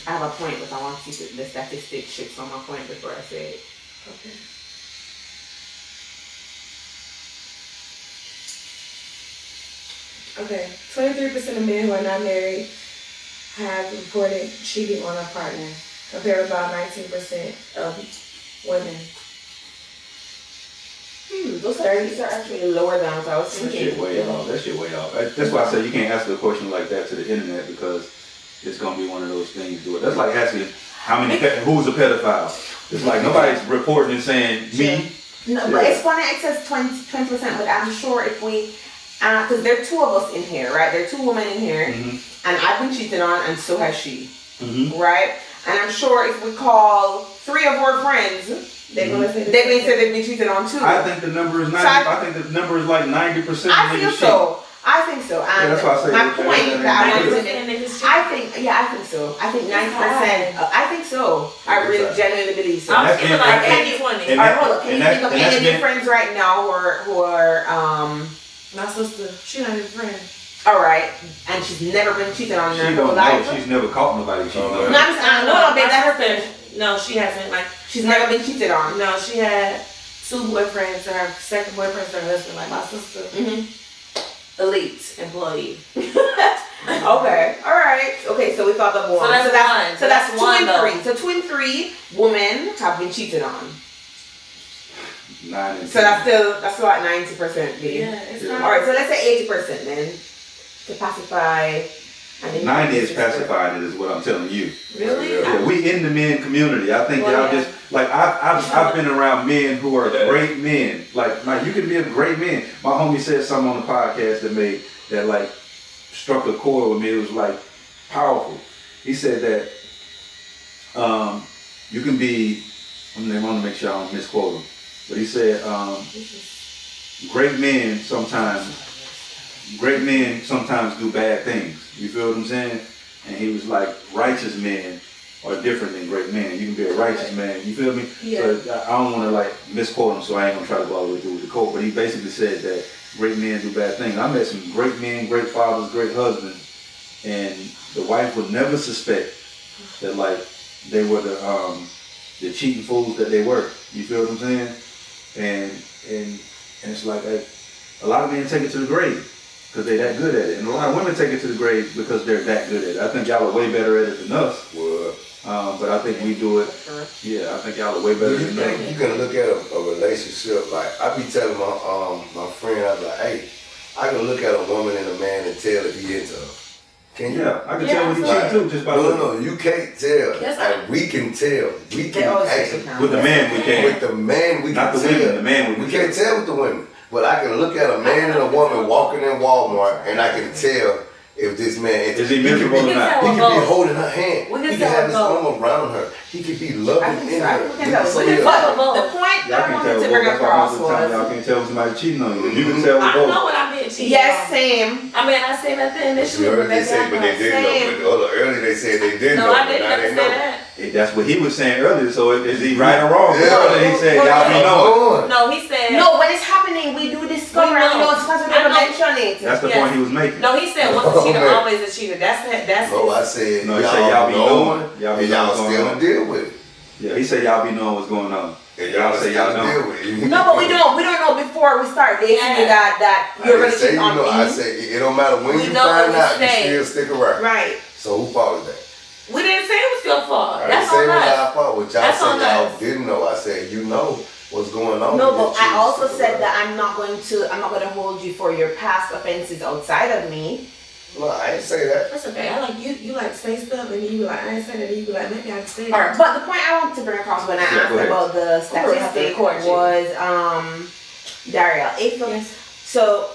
I have a point, but I want to see the statistics shifts on my point before I say it. Okay. Okay, 23% of men who are not married have reported cheating on a partner, compared to about 19% of women. Those statistics are actually lower than what I was That thinking. shit way off. That shit way off. That's why I say you can't ask a question like that to the internet because it's gonna be one of those things. Do it. That's like asking who's a pedophile. It's like nobody's reporting and saying me. No, but it's funny. It says 20%, but I'm sure if we, because there are two of us in here, right? There are two women in here, and I've been cheated on, and so has she, right? And I'm sure if we call 3 of our friends, they're gonna say they've been cheated on too. I think the number is 90. I think the number is like 90%. I feel so. I think so. And that's why I say my point that I wanted to make, I I think so. I think 90%. I think so. I really genuinely believe so. I'm feeling like and 80-20. All right, hold up. Can you think of any of your friends right now who are My sister, she not even friend. all right, and she's never been cheated on in She her don't whole know. life? She's never caught nobody cheating on her. No, no, babe, that's her friend. No, she hasn't. Like, She's never been cheated on. no, she had 2 boyfriends, and her second boyfriend's her husband. Like, my sister, elite employee. Okay, all right. Okay, so we thought of one. So that's one. So that's That's 2 one, and though. 3. So 2 and 3 women have been cheated on. 9 and 10. So that's about 90%, babe. Yeah, it's not. All right, so let's say 80% then to pacify. And then 90 is pacifying it, is what I'm telling you. Really? Yeah, we in the men community. I think Well, y'all yeah. just like I've been around men who are great men. Like you can be a great man. My homie said something on the podcast that like struck a chord with me. It was like powerful. He said that you can be. I'm gonna make sure I don't misquote him, but he said great men sometimes do bad things. You feel what I'm saying? And he was like, righteous men are different than great men. You can be a righteous man. You feel me? Yeah. So I don't want to like misquote him, so I ain't gonna try to go all the way through with the quote. But he basically said that great men do bad things. I met some great men, great fathers, great husbands, and the wife would never suspect that like they were the cheating fools that they were. You feel what I'm saying? And it's like a lot of men take it to the grave because they're that good at it, and a lot of women take it to the grave because they're that good at it. I think y'all are way better at it than us. But I think we do it. Yeah, I think y'all are way better Do you than us. think you can look at a relationship, like I be telling my friend, I be like, hey, I can look at a woman and a man and tell if he into her. Can you? Yeah, I can tell when you cheat too, just by looking. No, you can't tell. Yes, Like, we can tell. We They can always say actually. they can. With the man, we can. With the man, we Not can the tell. women, the man, we We can. can't tell with the women. But I can look at a man and a woman walking in Walmart and I can tell if this man Is he miserable or not? He can be holding her hand. We can He can tell have his both. arm around her. He can be loving in her. We can tell. So, We can yeah. tell. both. The point Y'all I can wanted tell to both. bring That's why across most of the time y'all was can't tell when somebody's cheating on you. You can tell with I know both. when I'm being cheated yes, on. same. I mean, I say nothing initially, You but heard they baby, say, I but they know. didn't know. But earlier they said they didn't know. No, I but didn't now ever they say know. that. That's what he was saying earlier. So is he right or wrong? Yeah. Earlier he said y'all be knowing. No, he said. No, when it's happening, we do discover. We know. We know it's supposed to I know. mention it. That's the Yes. point he was making. No, he said once a cheater, man. always a cheater. That's No, I said No, he said y'all be knowing. Y'all be and y'all knowing what's still going on. deal with it. Yeah, he said y'all be knowing what's going on. And y'all say still y'all know. deal with it. No, but we don't know before we start dating Yeah. that I you're didn't gonna say cheat you on know. I me. said it don't matter when We you know find what we out, you say. still stick around. right. So who fault is that? We didn't say it was your fault. I didn't That's say on it was us. our fault. What y'all That's said on y'all us. didn't know. I said you know what's going on. No, You but just I choose also to said stick that I'm not going to hold you for your past offenses outside of me. around. No, I ain't say that. That's okay. I like you. You like to say stuff, and then you be like, I ain't saying that. And you be like, maybe I can say that. Alright, but the point I want to bring across when I Yeah, asked go ahead. about the We're gonna have to statistic record you. was Darriel. If Yes. so,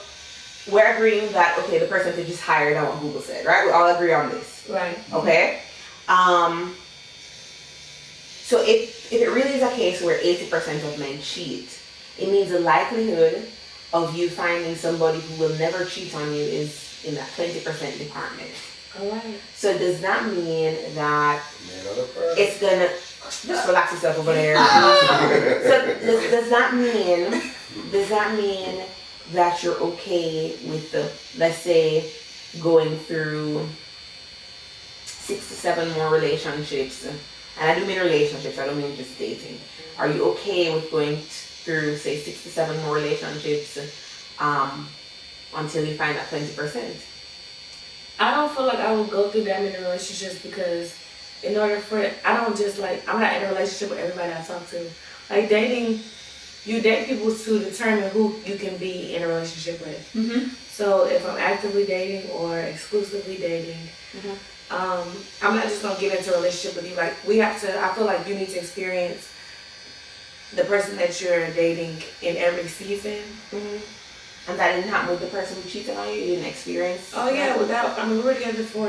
we're agreeing that okay, the percentage is higher than what Google said, right? We all agree on this. Right. Okay. So if it really is a case where 80% of men cheat, it means the likelihood of you finding somebody who will never cheat on you is in that 20% department. All right. So does that mean that Man, other person. it's gonna just relax yourself over there? So does that mean that you're okay with the, let's say, going through 6 to 7 more relationships? And I do mean relationships, I don't mean just dating. Are you okay with going through, say, 6 to 7 more relationships until you find that 20%? I don't feel like I would go through that many relationships because in order for I don't just like I'm not in a relationship with everybody I talk to. Like dating, you date people to determine who you can be in a relationship with. Mm-hmm. So if I'm actively dating or exclusively dating, I'm not just gonna get into a relationship with you. Like we have to. I feel like you need to experience the person that you're dating in every season. Mm-hmm. And that didn't happen with the person who cheated on you? You didn't experience? Oh yeah, without. I mean, we were together for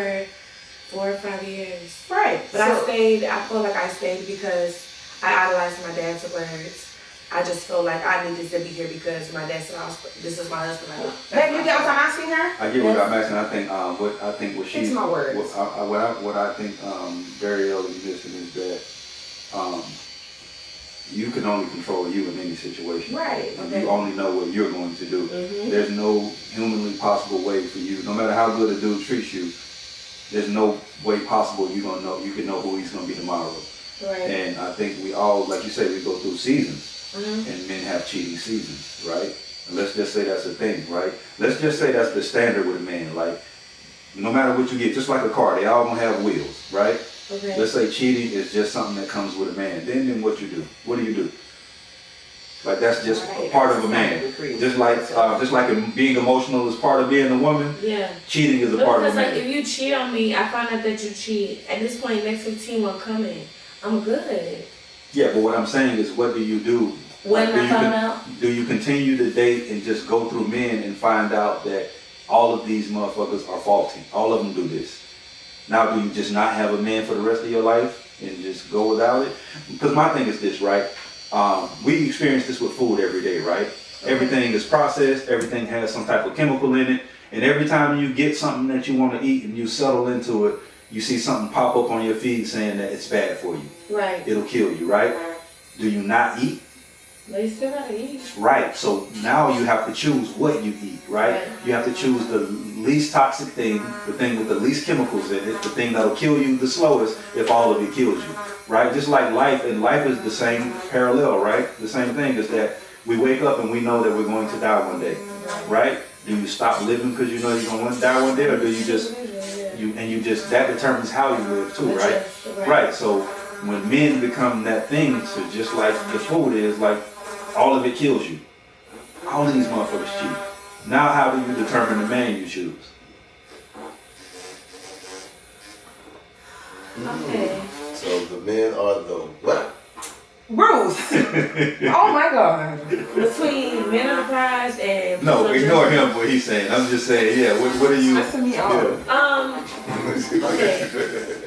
4 or 5 years. Right. But I feel like I stayed because I idolized my dad's words. I just feel like I needed to be here because my dad said this is my husband. Like, Babe, you get what I'm asking her? I get what I'm asking. I think what she. It's my words. What I think Darriel is missing is that you can only control you in any situation. Right. And you only know what you're going to do. There's no humanly possible way for you, no matter how good a dude treats you, there's no way possible you can know who he's gonna be tomorrow. Right. And I think we all, like you say, we go through seasons, and men have cheating seasons, right? And let's just say that's a thing, right? Let's just say that's the standard with a man. Like, no matter what you get, just like a car, they all gonna have wheels, right? Okay. Let's say cheating is just something that comes with a man. Then what you do? What do you do? Like, that's just a part of a man. Just like being emotional is part of being a woman. Yeah. Cheating is a part of a Because man. like if you cheat on me, I find out that you cheat. At this point, next 15 won't come in. I'm good. Yeah, but what I'm saying is, what do you do? When Like, I found out. do you continue to date and just go through men and find out that all of these motherfuckers are faulty? All of them do this. Now, do you just not have a man for the rest of your life and just go without it? Because my thing is this, right? We experience this with food every day, right? Okay. Everything is processed, everything has some type of chemical in it, and every time you get something that you want to eat and you settle into it, you see something pop up on your feed saying that it's bad for you. Right. It'll kill you, right? Do you not eat? But you still gotta eat. Right. So now you have to choose what you eat, right? You have to choose the least toxic thing, the thing with the least chemicals in it, the thing that'll kill you the slowest if all of it kills you, right? Just like life, and life is the same parallel, right? The same thing is that we wake up and we know that we're going to die one day, right? Do you stop living because you know you're going to die one day, or do you just, that determines how you live too, right? Right. So when men become that thing, so just like the food is, like, all of it kills you. All of these motherfuckers cheat. Now how do you determine the man you choose? Okay. So the men are the what? Bruce! Oh my God. Between men on the prize and No, children. ignore him what he's saying. I'm just saying, yeah, what are you? Listen me up. Okay.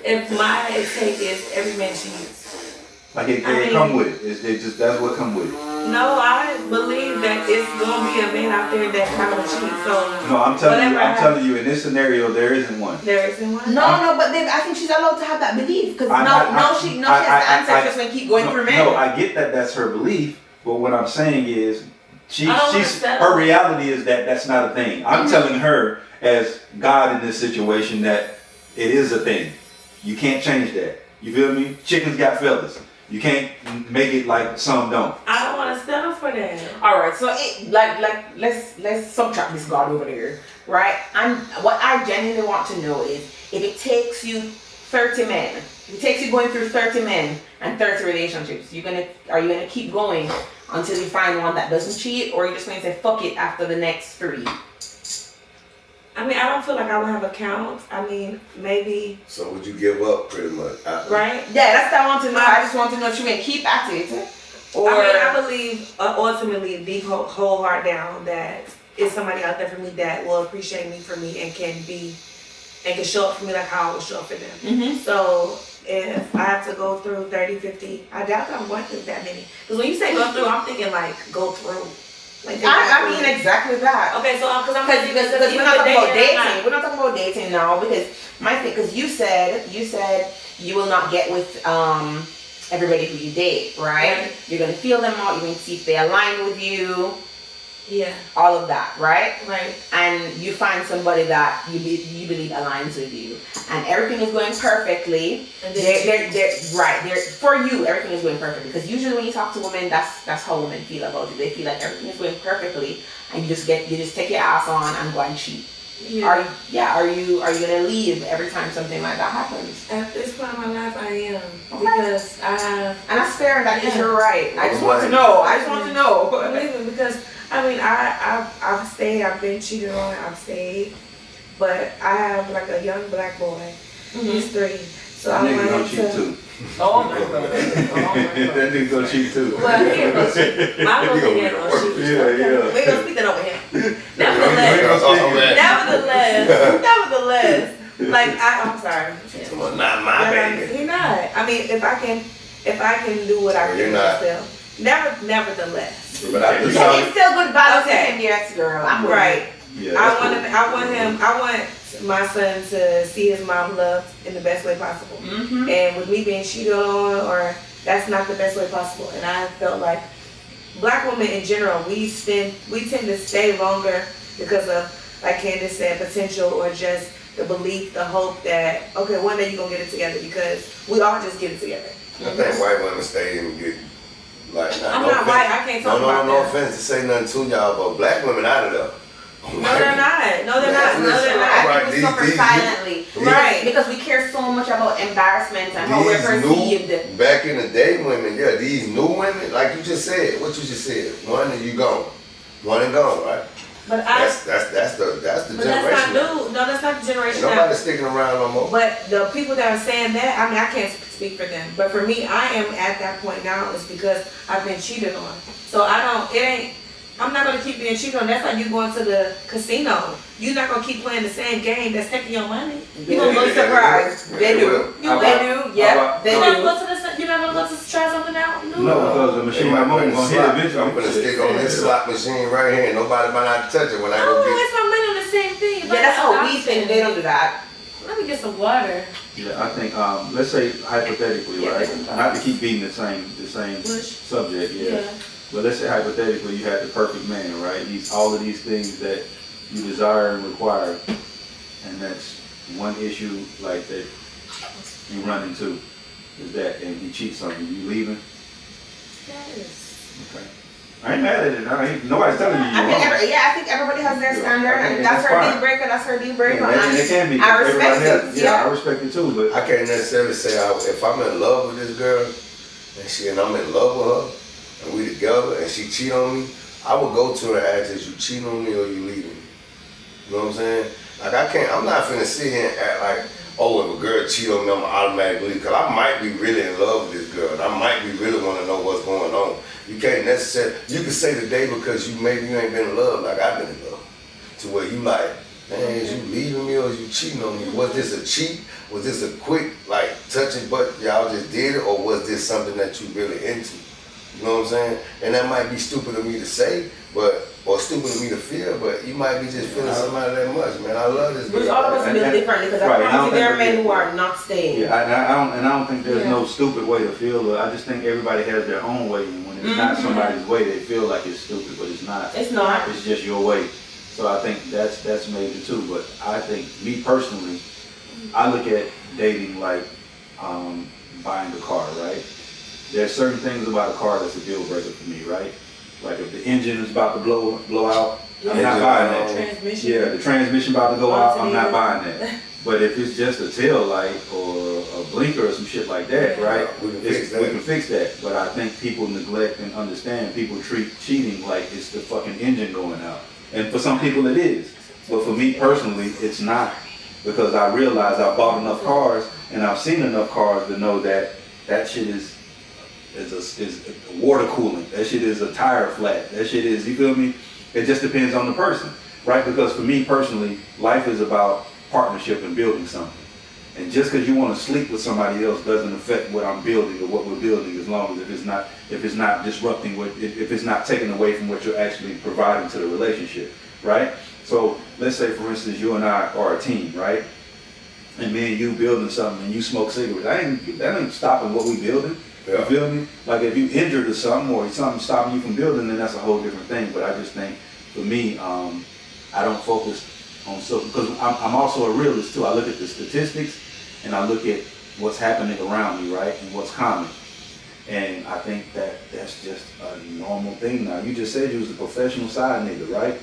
If my take is every man cheats. Like it come with it. It just, that's what come with it. No, I believe that it's gonna be a man out there that's not gonna cheat. So No, I'm telling you, in this scenario, there isn't one. there isn't one. No, but then I think she's allowed to have that belief because she has to answer just when keep going through men. No, I get that that's her belief, but what I'm saying is, her her reality is that that's not a thing. I'm telling her as God in this situation that it is a thing. You can't change that. You feel me? Chickens got feathers. You can't make it like some don't. I don't want to settle for that. All right, so let's subtract this God over there, right? And what I genuinely want to know is if it takes you 30 men, if it takes you going through 30 men and 30 relationships, are you gonna keep going until you find one that doesn't cheat, or are you just going to say fuck it after the next 3? I mean, I don't feel like I would have a count. I mean, maybe. So would you give up pretty much? Right? Yeah, that's what I want to know. I just want to know if you're gonna keep at it, or I believe ultimately, deep whole heart down, that is somebody out there for me that will appreciate me for me and can show up for me like how I would show up for them. So if I have to go through 30, 50, I doubt that I'm going through that many. Because when you say go through, I'm thinking like go through. Like I mean exactly that. Okay, so because we're not talking about dating. We're not talking about dating now, because my thing, because you said you will not get with everybody who you date, right? You're gonna feel them out. You're gonna see if they align with you. Yeah. All of that, right? Right. And you find somebody that you believe aligns with you, and everything is going perfectly. And they're for you. Everything is going perfectly, because usually when you talk to women, that's how women feel about you. They feel like everything is going perfectly, and you just take your ass on and go and cheat. Yeah. Are you gonna leave every time something like that happens? At this point in my life, I am, because and that's fair, and that is your right. I just want to know. I'm leaving because. I mean, I've stayed. I've been cheated on. I've stayed, but I have like a young black boy. He's 3, so I want him to. Too. Oh my god! That nigga gonna cheat too. Well, he ain't gonna cheat. My little nigga ain't gonna cheat. Yeah. We ain't gonna speak that over here. Nevertheless, like I'm sorry. Well, not my baby. You're not. I mean, if I can do what I can do myself. nevertheless. But I just Yeah, it's still good value Okay. to him, yes, girl. I'm with Right. Yeah, I that's want my son to see his mom loved in the best way possible. Mm-hmm. And with me being cheated on, or that's not the best way possible. And I felt like black women in general, we tend to stay longer because of, like Candace said, potential, or just the belief, the hope that, okay, one day you're gonna get it together, because we all just get it together. I think white women stay and get like. I'm not white, I can't talk about No that. offense to say nothing to y'all, but black women out of there. No, they're not. No, they're not. No, they're Right, not. I think we suffer these- silently. Right. Because we care so much about embarrassment and how we're perceived. Back in the day, women, yeah, these new women, like you just said, what you just said, one and you gone, one and gone, right? But That's the but that's generation. not new. No, that's not the generation. Ain't now. nobody sticking around no more. But the people that are saying that, I mean, I can't speak for them. But for me, I am at that point now is because I've been cheated on. So I'm not gonna keep being cheated on. That's like you going to the casino. You're not gonna keep playing the same game that's taking your money. You're gonna be surprised. They do. You They do. Yep. They You're not do. gonna go to you're not gonna go to try something out? No, because the machine I'm on gonna hit eventually. I'm gonna stick on this slot machine right here, and nobody might not touch it when I I go don't get. waste my money on the same thing. Yeah, that's how we think. They don't do that. Let me get some water. Yeah, I think let's say hypothetically, Yeah, right? different times. Not to keep beating the same Bush. subject, yeah. But let's say hypothetically you had the perfect man, right? All of these things that you desire and require, and that's one issue like that you run into is that, and he cheats on you. You leaving? Yes. Okay. I ain't mad at it. Nobody's telling you you're wrong. I think everybody has their standard, I think and that's that's her fine. deal breaker. That's her deal breaker. And it can be. I respect Everybody it. has- Yeah, I respect it too. But I can't necessarily say if I'm in love with this girl, and I'm in love with her, and we together, and she cheat on me, I would go to her and ask, is you cheating on me or you leaving me? You know what I'm saying? Like I'm not finna sit here and act like, oh, if a girl cheat on me, I'm automatically leave. Cause I might be really in love with this girl. And I might be really want to know what's going on. You can't necessarily, you can say today because maybe you ain't been in love like I've been in love. To where you like, man, is you leaving me or is you cheating on me? Was this a cheat? Was this a quick, like, touching but y'all just did it? Or was this something that you really into? You know what I'm saying? And that might be stupid of me to say, or stupid of me to feel, but you might be just feeling somebody that much, man. I love this Because girl. all of us feel differently. Because I Right, and I promise don't you, there are think men who are not staying. yeah, I don't think there's no stupid way to feel. I just think everybody has their own way, and when it's not somebody's way, they feel like it's stupid, but it's not. It's not. It's just your way. So I think that's major too. But I think me personally, I look at dating like buying a car, right? There's certain things about a car that's a deal breaker for me, right? Like if the engine is about to blow out, I'm not buying that. Transmission. Yeah, the transmission about to go out, I'm not buying that. But if it's just a tail light or a blinker or some shit like that, right? We can fix that. But I think people neglect and understand. People treat cheating like it's the fucking engine going out. And for some people it is. But for me personally, it's not. Because I realize I bought enough cars and I've seen enough cars to know that that shit is water cooling. That shit is a tire flat. That shit is, you feel me? It just depends on the person, right? Because for me personally, life is about partnership and building something. And just because you want to sleep with somebody else doesn't affect what I'm building or what we're building, as long as if it's not disrupting if it's not taking away from what you're actually providing to the relationship, right? So let's say, for instance, you and I are a team, right? And me and you building something and you smoke cigarettes. That ain't stopping what we building. Yeah. You feel me? Like if you injured or something, or something stopping you from building, then that's a whole different thing. But I just think, for me, I don't focus on because I'm also a realist too. I look at the statistics and I look at what's happening around me, right, and what's common. And I think that's just a normal thing now. You just said you was a professional side nigga, right?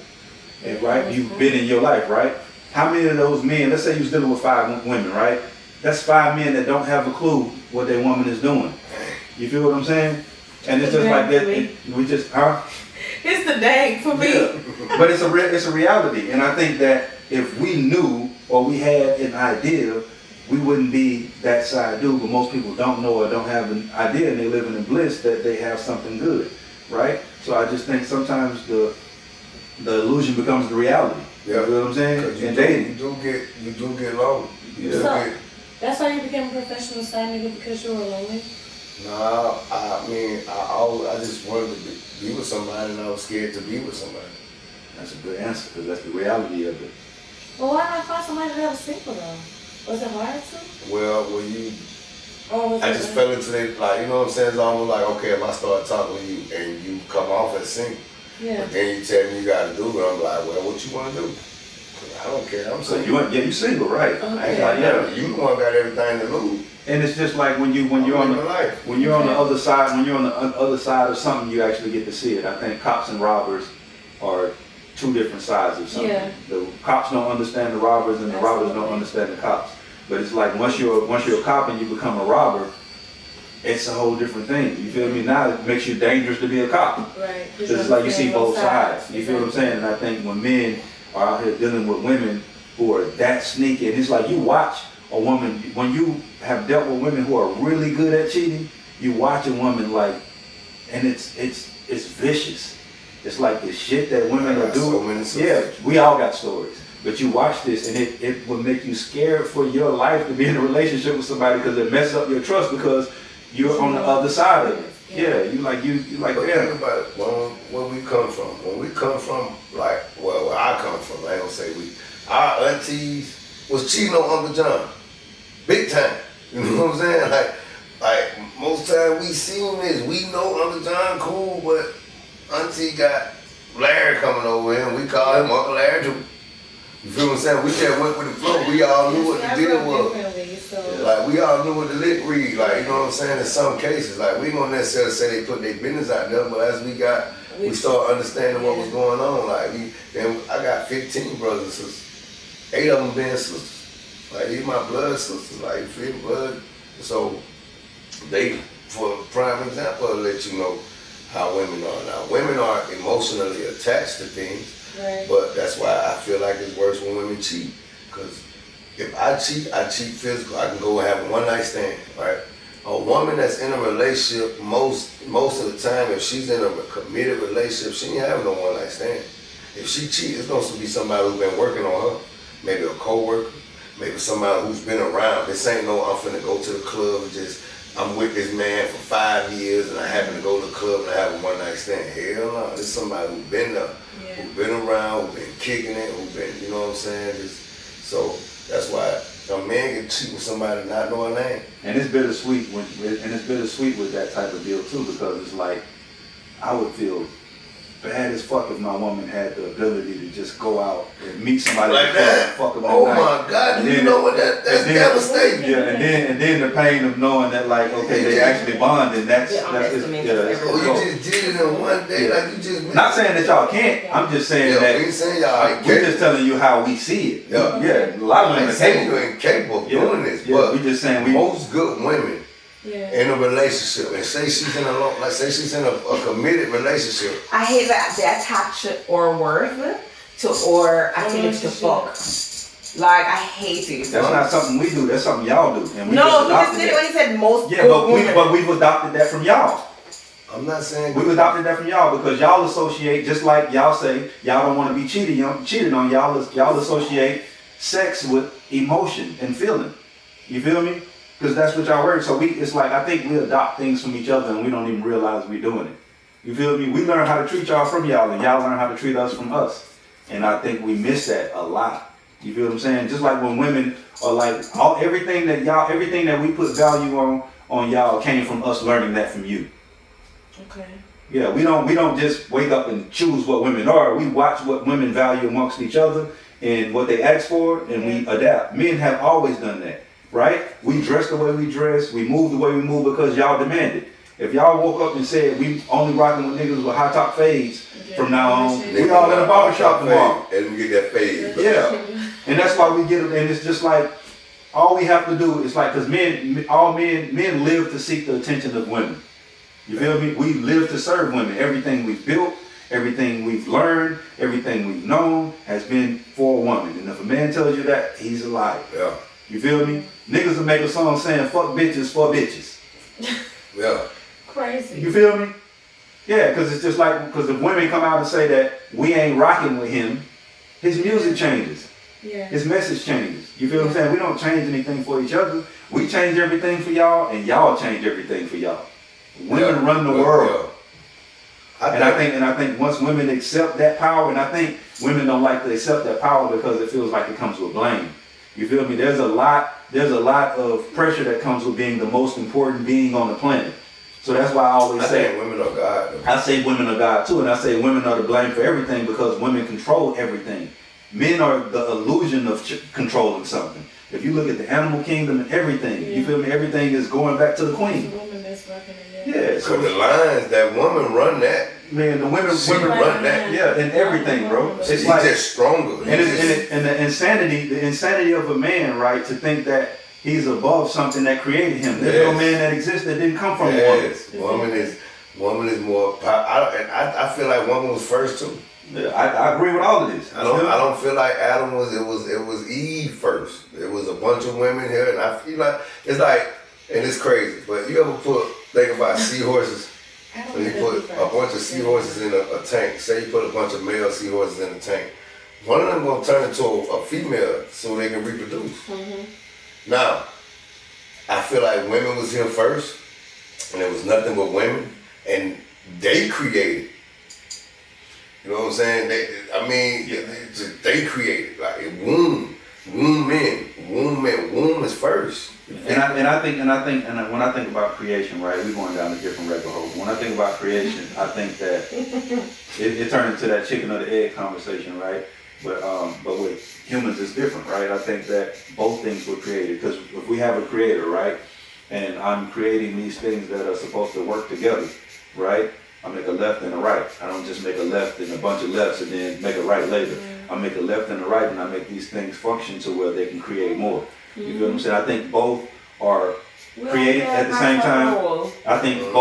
And right, you've been in your life, right? How many of those men? Let's say you was dealing with 5 women, right? That's 5 men that don't have a clue what their woman is doing. You feel what I'm saying? And it's just like that. We just, huh? It's the dang for me. Yeah. But it's a reality. And I think that if we knew or we had an idea, we wouldn't be that side dude. But most people don't know or don't have an idea, and they living in bliss that they have something good, right? So I just think sometimes the illusion becomes the reality. Yeah. You know what I'm saying? In dating. You do get lonely. Yeah. So, that's why you became a professional side nigga, because you were lonely? No, I mean, I just wanted to be with somebody, and I was scared to be with somebody. That's a good answer, because that's the reality of it. Well, why not find somebody that was single though? Was it hard to? Well, when you, Or was I it just fell into it, like, you know what I'm saying? It's almost like, okay, if I start talking to you and you come off as single, yeah. but then you tell me you got to do it, I'm like, well, what you want to do? I don't care, I'm So single. you single, right? Okay. You the one got everything to lose. And it's just like when you're on the life. when you're on the other side, when you're on the other side of something, you actually get to see it. I think cops and robbers are two different sides of something. Yeah. The cops don't understand the robbers, and the robbers don't understand the cops. But it's like once you're a cop and you become a robber, it's a whole different thing. You feel me? Now it makes you dangerous to be a cop. Right. So it's like you see both sides. You feel what I'm saying? And I think when men are out here dealing with women who are that sneaky, and it's like you watch a woman, when you have dealt with women who are really good at cheating, you watch a woman like, and it's vicious. It's like the shit that women are doing. Yeah, we all got stories. But you watch this and it will make you scared for your life to be in a relationship with somebody because it messes up your trust because you're on the other side of it. Yeah, you like, But think about it, where we come from. When we come from, like, well, where I come from, I ain't gonna say we, our aunties was cheating on Uncle John. Big time. You know what I'm saying? Like most time we seen this, we know Uncle John cool, but auntie got Larry coming over here and we call him Uncle Larry too. You feel what I'm saying? We just went with the flow. We all knew what the deal was. Like, we all knew what the lick read. Like, you know what I'm saying? In some cases, like, we ain't gonna necessarily say they put their business out there, but as we start understanding what was going on. Like, I got 15 brothers and sisters. 8 of them being sisters. Like, these my blood sisters. Like, you feel me? Blood. So, they, for prime example, I'll let you know how women are now. Women are emotionally attached to things. Right. But that's why I feel like it's worse when women cheat. Because if I cheat physical. I can go have a one-night stand, right? A woman that's in a relationship, most of the time, if she's in a committed relationship, she ain't having no one-night stand. If she cheats, it's going to be somebody who's been working on her. Maybe a co-worker, maybe somebody who's been around. This ain't no, I'm finna go to the club and just, I'm with this man for 5 years and I happen to go to the club and have a one-night stand. Hell no, this is somebody who's been there. Who've been around, who've been kicking it, who've been, you know what I'm saying? So that's why a man can cheat with somebody not knowing their name. And it's bittersweet with that type of deal too, because it's like I would feel bad as fuck if my woman had the ability to just go out and meet somebody like that. And fuck them oh at night. My God, you know what that's devastating. Yeah, and then the pain of knowing that like, okay, they actually bonded. That's you just did it in one day, like you just. Not saying that y'all can't. I'm just saying that. We ain't saying y'all. We're just telling you how we see it. Yeah, a lot of women are saying you're incapable of doing this, but we just saying most good women. In a relationship, and say she's in a committed relationship. I hate that the attached or worth or affiliate to fuck. Like, I hate it. That's not something we do. That's something y'all do. And we he just did it when he said most. Yeah, but we've adopted that from y'all. I'm not saying we've adopted that from y'all because y'all associate, just like y'all say y'all don't want to be cheated on. Y'all associate sex with emotion and feeling. You feel me? Because that's what y'all heard. So it's like, I think we adopt things from each other and we don't even realize we're doing it. You feel me? We learn how to treat y'all from y'all and y'all learn how to treat us from us. And I think we miss that a lot. You feel what I'm saying? Just like when women are like, everything that we put value on y'all came from us learning that from you. Okay. Yeah, we don't just wake up and choose what women are. We watch what women value amongst each other and what they ask for and we adapt. Men have always done that. Right? We dress the way we dress, we move the way we move because y'all demanded. If y'all woke up and said we only rocking with niggas with high top fades from now on, we all in a barbershop tomorrow. And we get that fade. Yeah. And that's why we get it. And it's just like, all we have to do is like, because men live to seek the attention of women. You feel me? We live to serve women. Everything we've built, everything we've learned, everything we've known has been for a woman. And if a man tells you that, he's a liar. Yeah. You feel me? Niggas will make a song saying fuck bitches for bitches. Yeah. Crazy. You feel me? Yeah, because it's just like, because if women come out and say that we ain't rocking with him, his music changes. Yeah. His message changes. You feel what I'm saying? We don't change anything for each other. We change everything for y'all and y'all change everything for y'all. Women run the world. And I think once women accept that power, and I think women don't like to accept that power because it feels like it comes with blame. You feel me? There's a lot of pressure that comes with being the most important being on the planet. So that's why I always say women are God. Though. I say women are God too, and I say women are to blame for everything because women control everything. Men are the illusion of controlling something. If you look at the animal kingdom and everything, you feel me? Everything is going back to the queen. Yeah, so the lines that women run that. Man, the women run that. Yeah, and everything, bro. It's He's like just stronger. And the insanity of a man, right? To think that he's above something that created him. There's no man that exists that didn't come from a woman. Woman is more. I feel like woman was first too. Yeah, I agree with all of this. I don't feel like Adam was. It was Eve first. It was a bunch of women here, and I feel like it's like, and it's crazy. But you ever think about seahorses? When you put a bunch of seahorses in a tank, say you put a bunch of male seahorses in a tank, one of them gonna turn into a female so they can reproduce. Mm-hmm. Now, I feel like women was here first, and it was nothing but women, and they created. You know what I'm saying? They created like womb is first. And I think when I think about creation, right, we're going down a different rabbit hole. When I think about creation, I think that it turned into that chicken or the egg conversation, right? But with humans, it's different, right? I think that both things were created because if we have a creator, right, and I'm creating these things that are supposed to work together, right? I make a left and a right. I don't just make a left and a bunch of lefts and then make a right later. I make a left and a right, and I make these things function to where they can create more. You feel what I'm saying? I think both are created at the same time. I think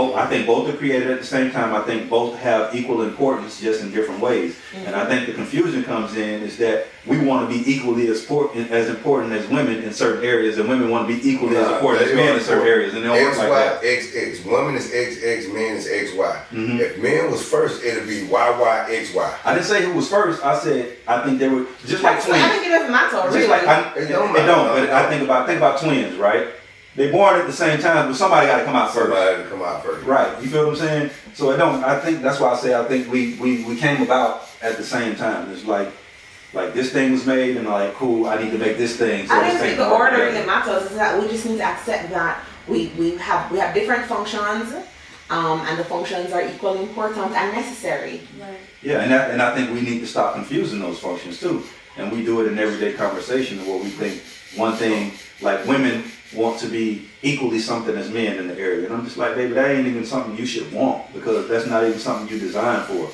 both are created at the same time. I think both have equal importance, just in different ways. And I think the confusion comes in is that we want to be equally as important as women in certain areas, and women want to be equally as important as men in certain areas, and they don't work like that. XX. Woman is XX, men is XY. If men was first, it'd be YY, XY. I didn't say who was first. I said I think they were just like twins. I think it doesn't matter. Really. Just like it don't. But I think about twins, right? They born at the same time, but somebody got to come out first. Somebody got to come out first. Right. You feel what I'm saying? So I think that's why I say I think we came about at the same time. It's like this thing was made, and like, cool, I need to make this thing. So I didn't think the order really matters. Is that we just need to accept that we have different functions, and the functions are equally important and necessary. Right. Yeah, and I think we need to stop confusing those functions too. And we do it in everyday conversation where we think one thing, like women want to be equally something as men in the area. And I'm just like, baby, that ain't even something you should want because that's not even something you designed for.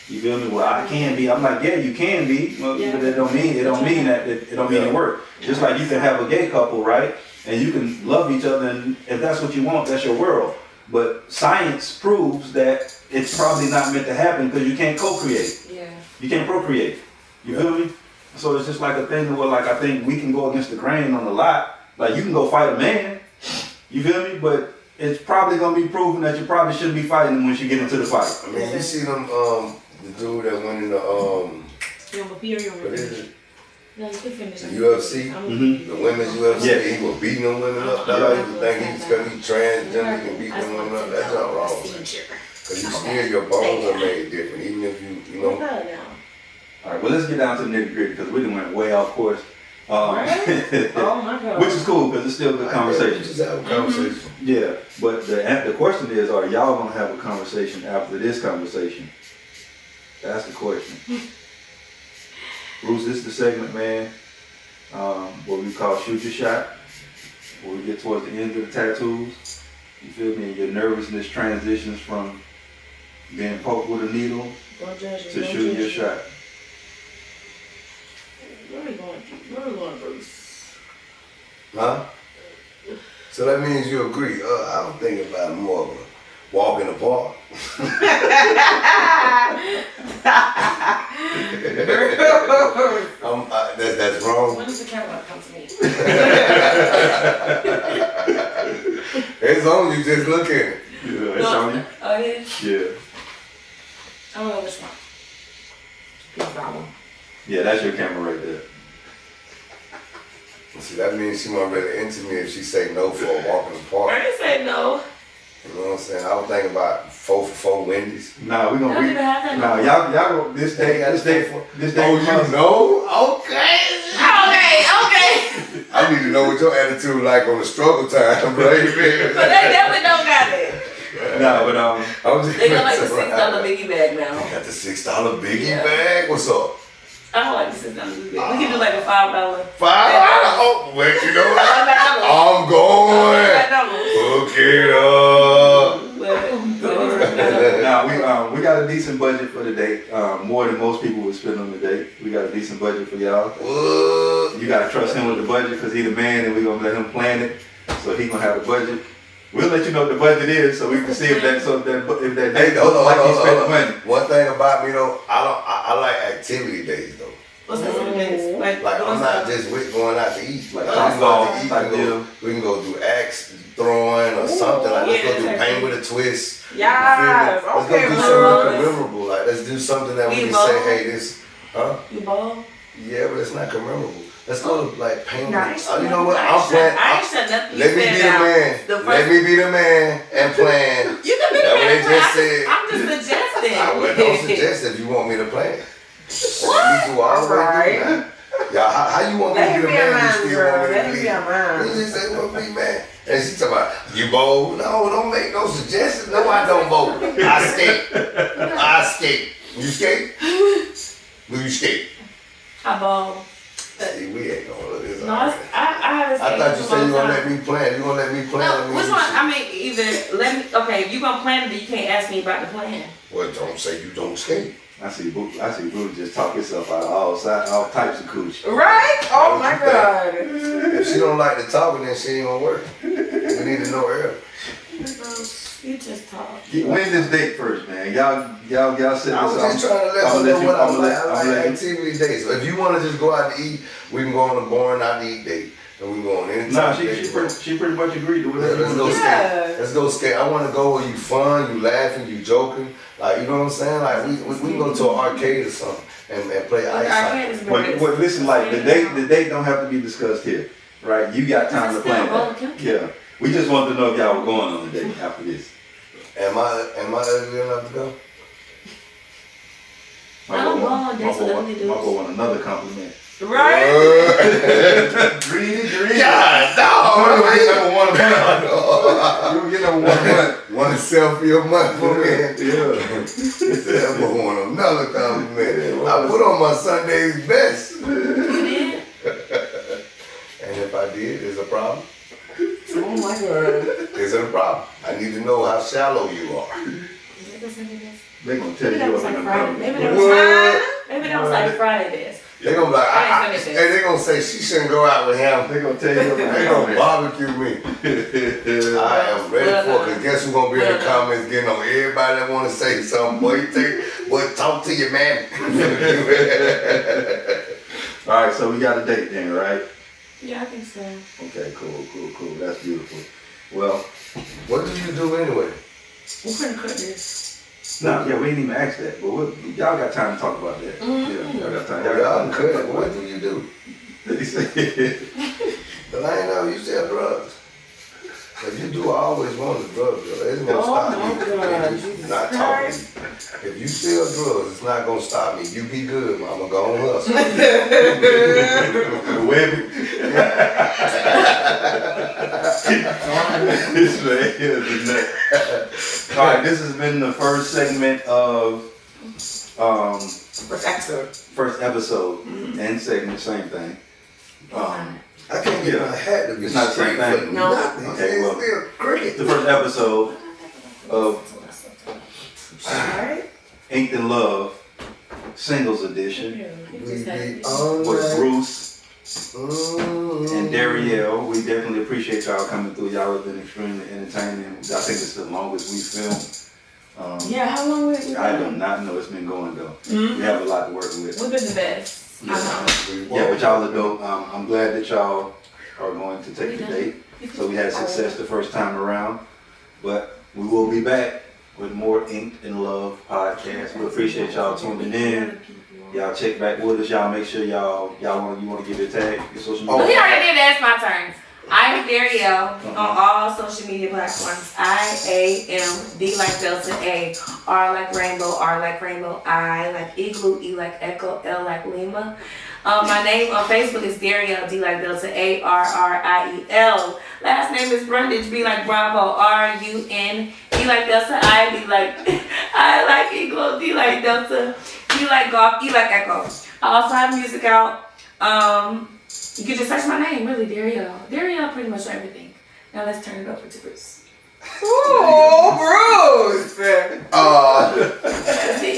You feel me? Well, I can be. I'm like, yeah, you can be, but it don't mean it work. Just like you can have a gay couple, right? And you can love each other, and if that's what you want, that's your world. But science proves that it's probably not meant to happen because you can't co-create. Yeah. You can't procreate. You feel me? So it's just like a thing where like I think we can go against the grain on a lot. Like you can go fight a man, you feel me? But it's probably gonna be proven that you probably shouldn't be fighting once you get into the fight. I mean, you see them, the dude that went in the what is it? No, you can finish. The UFC, the women's UFC, he was beating them women up. That's how you would think he's because he's transgender, he can beat them women up. That's not wrong, man. Because you still, your bones are made different, even if you know. All right, well, let's get down to the nitty gritty because we done went way off course. Oh my God. Which is cool because it's still a good conversation. Just have a conversation. Yeah, but the question is, are y'all gonna have a conversation after this conversation? That's the question. Bruce, this is the segment, man, what we call shoot your shot. When we get towards the end of the tattoos, you feel me? Your nervousness transitions from being poked with a needle to shooting your shot. Where are we going, Bruce? Huh? So that means you agree. I was thinking about more of a walk in the park. That's wrong. When does the camera come to me? It's on you, just look at it. Yeah, it's on you. Oh, it is? Yeah. I don't know which one. It's that one. Yeah, that's your camera right there. See, that means she won't really into me if she say no for a walk in the park. I didn't say no. You know what I'm saying? I was thinking about 4 for 4 Wendy's. Nah, we Don't gonna even have that. nah, y'all go this day. Oh, we you must- know? Okay. Okay. I need to know what your attitude like on the struggle time, But they baby. definitely don't got it. Nah, but I'm just They got like the messing $6 around. biggie bag now. Got the $6 biggie Yeah. bag. What's up? I don't like the $6 biggie bag. We can do like a $5. $5? Oh, wait, you know what? I'm going. Hook it up. nah, we got a decent budget for the date. More than most people would spend on the date. We got a decent budget for y'all. What? You gotta trust him with the budget because he the man, and we gonna let him plan it. So he gonna have the budget. We'll let you know what the budget is, so we can see if that Hey, date looks like he spent hold money. on. One thing about me though, I like activity days though. What's that for the days? Like I'm not just with going out to eat. Like Like I'm going to eat. like We can go do axe throwing or something. Like let's go do yeah. paint with a twist. Yes, Let's okay, go do something memorable. Like let's do something that we We can both. say, hey, this, huh? You ball? Yeah, but it's not commemorable. Let's go like paint. No, I with, ain't you know what? I I'm ain't playing. said nothing. Let me be the man. The Let first, me be the man and plan. you can be That's the what they man. just said. I'm just suggesting. I would don't suggest if you want me to plan. What? You do all the way Alright. do that. Y'all, how you want me Let to him be the be a man? You man, still girl. want me Let to him lead? be a man. You just say, well, be man. And she talking about, you bold? No, don't make no suggestions. No, I don't bold. I skate. I skate. You skate? Do you skate? I ball. See, we ain't gonna look this No, up. I haven't I thought you said you gonna let me. me plan. You gonna let me plan? No, Let me which do one? shit. I mean, either let me. Okay, if you gonna plan it, then you can't ask me about the plan. Well, don't say you don't skate. I see Boo just talk himself out of all types of cooch. Right? Oh my God. If she don't like the talking, then she ain't gonna work. We need to know her. You just talk. Win this date first, man. Y'all set I this was up. just trying to let I'ma her let know you- what I I'ma like. let- I I'ma like let you- activity days. So if you want to just go out to eat, we can go on a boring out to eat date, and we can go on any Nah, time. she pretty much agreed to Yeah, whatever. let's you go want to do. skate. Yeah. Let's go skate. I want to go where you fun, you laughing, you joking. Like, you know what I'm saying? Like, we can go to an arcade or something and play ice hockey. Well, listen, like the date don't have to be discussed here, right? You got time to plan that. Yeah, we just wanted to know if y'all were going on the date after this. Am I ugly enough to go? I don't go on dates with ugly My dudes. boy want another compliment. Right? Greedy. God, no. You don't get number one a month. You don't get number one a month. One selfie a month for me. Yeah. That boy want another compliment. I put on my Sunday's best. You did? And if I did, there's a problem. Oh my God. Is it a problem? I need to know how shallow you are. They gonna tell Maybe you that was what like they're Friday. gonna Maybe come. that was What? Maybe that was like Friday this. They gonna be like, I ain't finished it. and they gonna say she shouldn't go out with him. They gonna tell you what They they're gonna gonna barbecue me. I am ready for it, cause guess who's gonna be in the Well, comments getting on everybody that wanna say something. Boy, talk to your man. All right, so we got a date then, right? Yeah, I think so. Okay, cool. That's beautiful. Well, What do you do anyway? We're gonna cut this. no, yeah, we didn't even ask that, but y'all got time to talk about that. Mm-hmm. Yeah, y'all got time. Y'all to cut. talk about What do you do? that. He said, Cause I ain't know you sell drugs. If you do, I always want the drugs. It's gonna stop my me. God, If you Jesus not talking. If you sell drugs, it's not gonna stop me. You be good, mama. Go on hustle. Webby. This right here is the nut. All right, this has been the first segment of first episode and segment, same thing. I can't get my hat to be It's not the same straight thing. for No. nothing. Okay, It's well. still cricket. The first episode of Alright. Inked in Love Singles Edition We be on with that. Bruce and Darriel. We definitely appreciate y'all coming through. Y'all have been extremely entertaining. I think it's the longest we filmed. Yeah, how long was it? I do not know. It's been going though. We have a lot to work with. We've been the best. I know. Yeah, but y'all are dope. I'm glad that y'all are going to take the date. So we had success the first time around. But we will be back with more Inked in Love podcast. We appreciate y'all tuning in. Y'all check back with us. Y'all make sure you want to give it a tag. Your social media. Well, he already did. That's my turn. I am Darriel on all social media platforms. I-A-M, D like Delta, A, R like Rainbow, I like Igloo, E like Echo, L like Lima. My name on Facebook is Darriel, D like Delta, A-R-R-I-E-L. Last name is Brundage, B like Bravo, R-U-N, E like Delta, I, D like I like Igloo, D like Delta, D like Golf, E like Echo. I also have music out. You can just search my name, really, Darriel. Darriel pretty much everything. Now let's turn it over to Bruce. Oh, Bruce!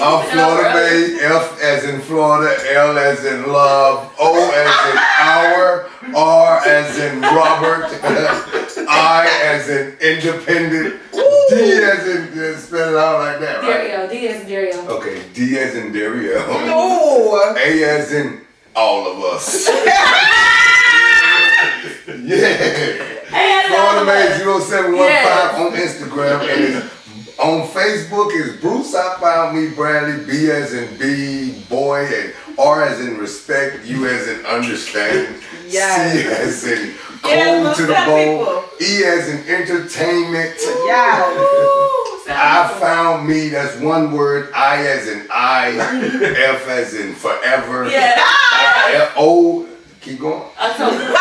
I'm Florida Bay, F as in Florida, L as in love, O as in our, R as in Robert, I as in independent, D as in, spell it out like that, right? Darriel, D as in Darriel. Okay, D as in Darriel. No! A as in all of us. Yeah. Florida May 0715 on Instagram, and it's on Facebook is Bruce. I found me Bradley. B as in B boy, and R as in respect. U as in understand. Yes. C as in Yes, cold to the what's bone. up, E as in entertainment. Yeah. I found me. That's one word. I as in I. F as in forever. Yeah. O. Keep going. October. Okay.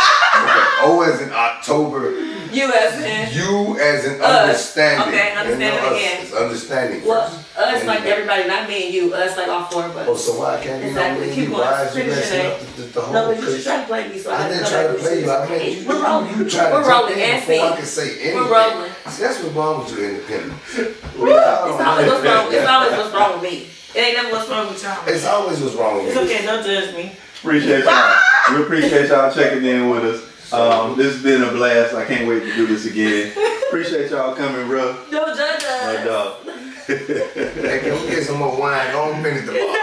O as in October. U as in. U as in understanding. Okay, understanding us, again. It's understanding. Well, first. us like everybody, not me and you. Us like all four of us. Oh, so why can't you Exactly. know Keep me? going. Why is you Finish messing your up the whole? No, but you just tried to play me, so I I didn't try to play you. I mean, We're rolling. You trying to We're jump rolling in and before I sing. can say anything. We're rolling. See, that's what's wrong with you, independent. It's always what's wrong. It's always what's wrong with me. It ain't never what's wrong with y'all. It's always what's wrong with It's me. okay. Don't judge me. Appreciate y'all. We appreciate y'all checking in with us. This has been a blast. I can't wait to do this again. Appreciate y'all coming, bro. Don't judge us. My dog. Hey, can we get some more wine? Don't finish the ball.